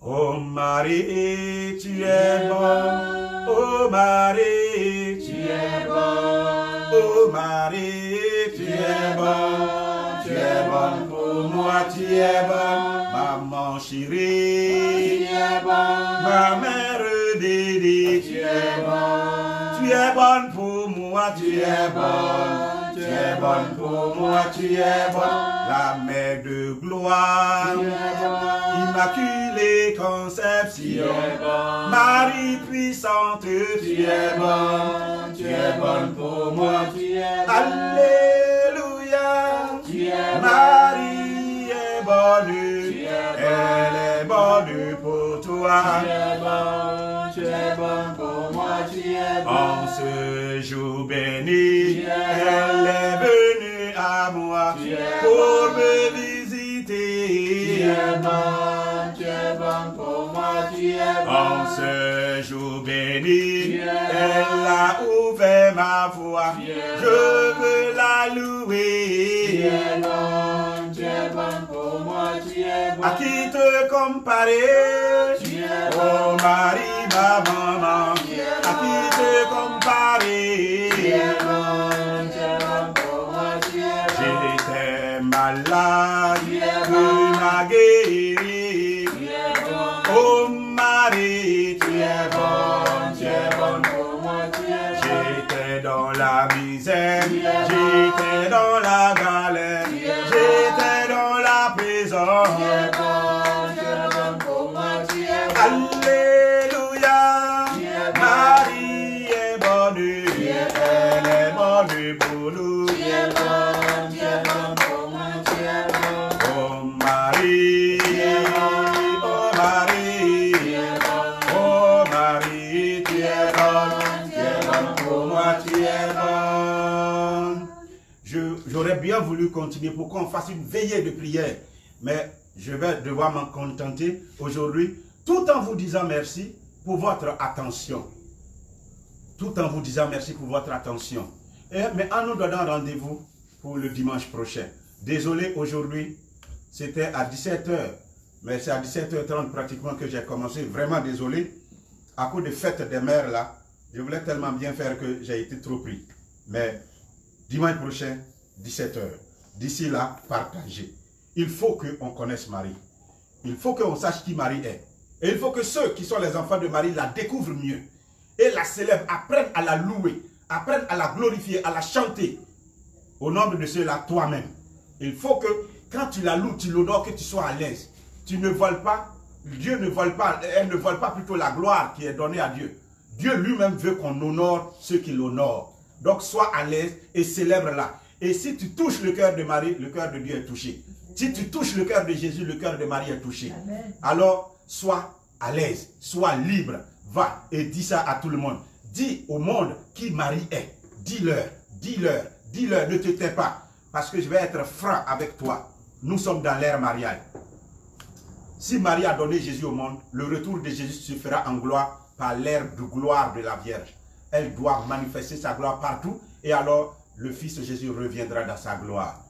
Oh Marie, tu es bonne. Oh Marie, tu es bonne. Oh Marie, tu es bonne. Tu es bonne pour moi, tu es bonne. Maman chérie, tu es bonne. Ma mère Dédé, tu es bonne. Tu es bonne pour moi, tu es bonne. Tu es bonne pour moi, tu es bonne. La mère de gloire, Immaculée Conception, Marie puissante, tu es bonne pour moi, tu es bonne. Alléluia, Marie est bonne, elle est bonne pour toi. Tu es bonne pour moi, tu es bonne. En ce jour béni, elle est venue à moi pour me visiter. Tu es bonne pour moi, tu es bonne. En ce jour béni, elle a ouvert ma voix. Je veux la louer. Tu es bonne pour moi, tu es bonne. À qui te comparer? Oh Marie, ma maman. À qui te comparer? J'étais malade, tu m'as guéri. Oh Marie, tu es bonne pour moi, tu es bonne. J'étais dans la misère, j'étais dans la galère, j'étais dans la prison. Tu es bonne pour moi, tu es bonne. Alléluia, Marie est bonne, elle est bonne pour nous. Tu es bonne pour moi, tu es bonne. Oh Marie, oh Marie, oh Marie, tu es bonne pour moi, tu es bonne. J'aurais voulu continuer pour qu'on fasse une veillée de prière. Mais je vais devoir m'en contenter aujourd'hui, tout en vous disant merci pour votre attention. Tout en vous disant merci pour votre attention. Mais en nous donnant rendez-vous pour le dimanche prochain. Désolé, aujourd'hui, c'était à 17 h. Mais c'est à 17h30 pratiquement que j'ai commencé. Vraiment désolé. À cause de fête des mères là, je voulais tellement bien faire que j'ai été trop pris. Mais dimanche prochain, 17 h. D'ici là, partagez. Il faut qu'on connaisse Marie. Il faut qu'on sache qui Marie est. Et il faut que ceux qui sont les enfants de Marie la découvrent mieux. Et la célèbrent, apprennent à la louer, apprennent à la glorifier, à la chanter. Au nombre de ceux-là, toi-même. Il faut que quand tu la loues, tu l'honores, que tu sois à l'aise. Tu ne voles pas, Dieu ne vole pas, elle ne vole pas plutôt la gloire qui est donnée à Dieu. Dieu lui-même veut qu'on honore ceux qui l'honorent. Donc sois à l'aise et célèbre-la. Et si tu touches le cœur de Marie, le cœur de Dieu est touché. Si tu touches le cœur de Jésus, le cœur de Marie est touché. Amen. Alors sois à l'aise, sois libre. Va et dis ça à tout le monde. Dis au monde qui Marie est. Dis-leur, dis-leur, dis-leur, ne te tais pas. Parce que je vais être franc avec toi. Nous sommes dans l'ère mariale. Si Marie a donné Jésus au monde, le retour de Jésus se fera en gloire par l'ère de gloire de la Vierge. Elle doit manifester sa gloire partout et alors le Fils Jésus reviendra dans sa gloire.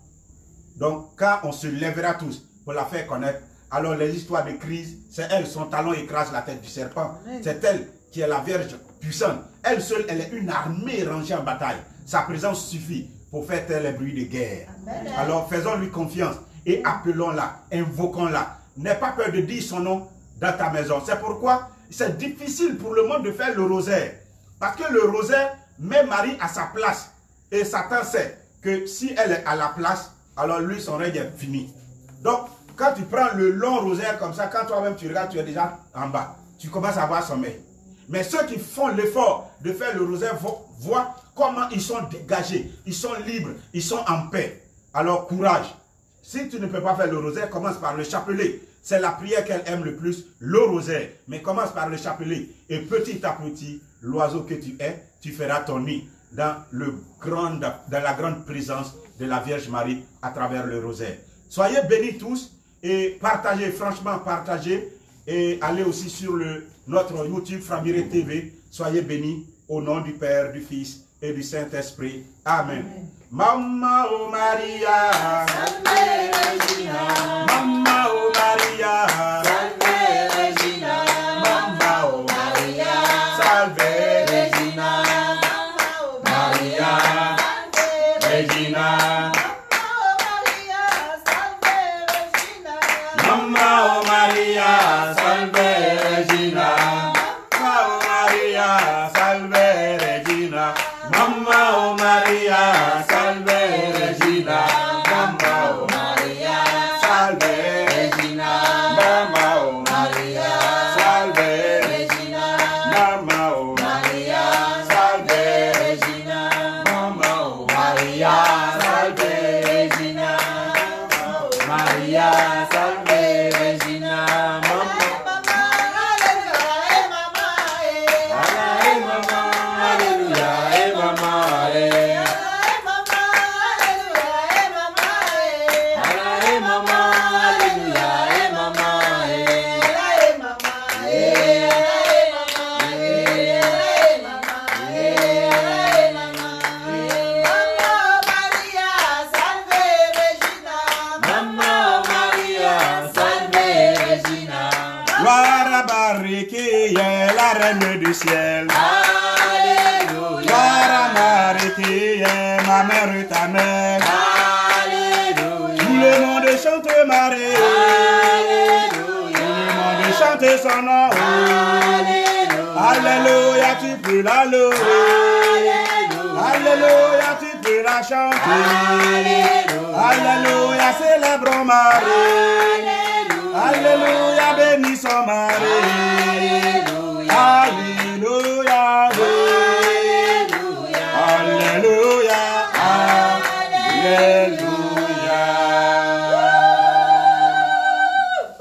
Donc quand on se lèvera tous pour la faire connaître, alors les histoires de crise, c'est elle, son talon écrase la tête du serpent. C'est elle qui est la Vierge puissante. Elle seule, elle est une armée rangée en bataille. Sa présence suffit pour faire taire les bruits de guerre. Amen. Alors faisons-lui confiance et appelons-la, invoquons-la. N'aie pas peur de dire son nom dans ta maison. C'est pourquoi c'est difficile pour le monde de faire le rosaire. Parce que le rosaire met Marie à sa place. Et Satan sait que si elle est à la place, alors lui, son règne est fini. Donc, quand tu prends le long rosaire comme ça, quand toi-même tu regardes, tu es déjà en bas. Tu commences à avoir sommeil. Mais ceux qui font l'effort de faire le rosaire voient comment ils sont dégagés, ils sont libres, ils sont en paix. Alors, courage. Si tu ne peux pas faire le rosaire, commence par le chapelet. C'est la prière qu'elle aime le plus, le rosaire. Mais commence par le chapelet. Et petit à petit, l'oiseau que tu es, tu feras ton nid dans la grande présence de la Vierge Marie à travers le rosaire. Soyez bénis tous et partagez, franchement partagez. Et allez aussi sur notre YouTube Frabiré TV. Soyez bénis au nom du Père, du Fils et du Saint-Esprit. Amen. Mamma oh Maria, salve Regina. Mamma oh Maria, salve Regina. Mamma oh Maria, salve Regina. Maria, Regina. Mamma oh Maria, salve Regina. Mamma oh Maria, salve Regina. Mamma oh Maria, salve Regina. Mamma oh Maria, salve Regina. Mamma oh Maria, salve Regina. Mamma oh Maria, salve Regina. Mamma oh Maria, salve Regina. Maria, salve Regina. La reine du ciel. Alléluia. Gloire à Marie qui est ma mère et ta mère. Alléluia. Tout le monde chante Marie. Alléluia. Tout le monde chante son nom. Alléluia. Alléluia, tu peux la louer. Alléluia. Alléluia, tu peux la chanter. Alléluia. Alléluia, célébrons Marie. Alléluia. Alléluia, bénissons Marie.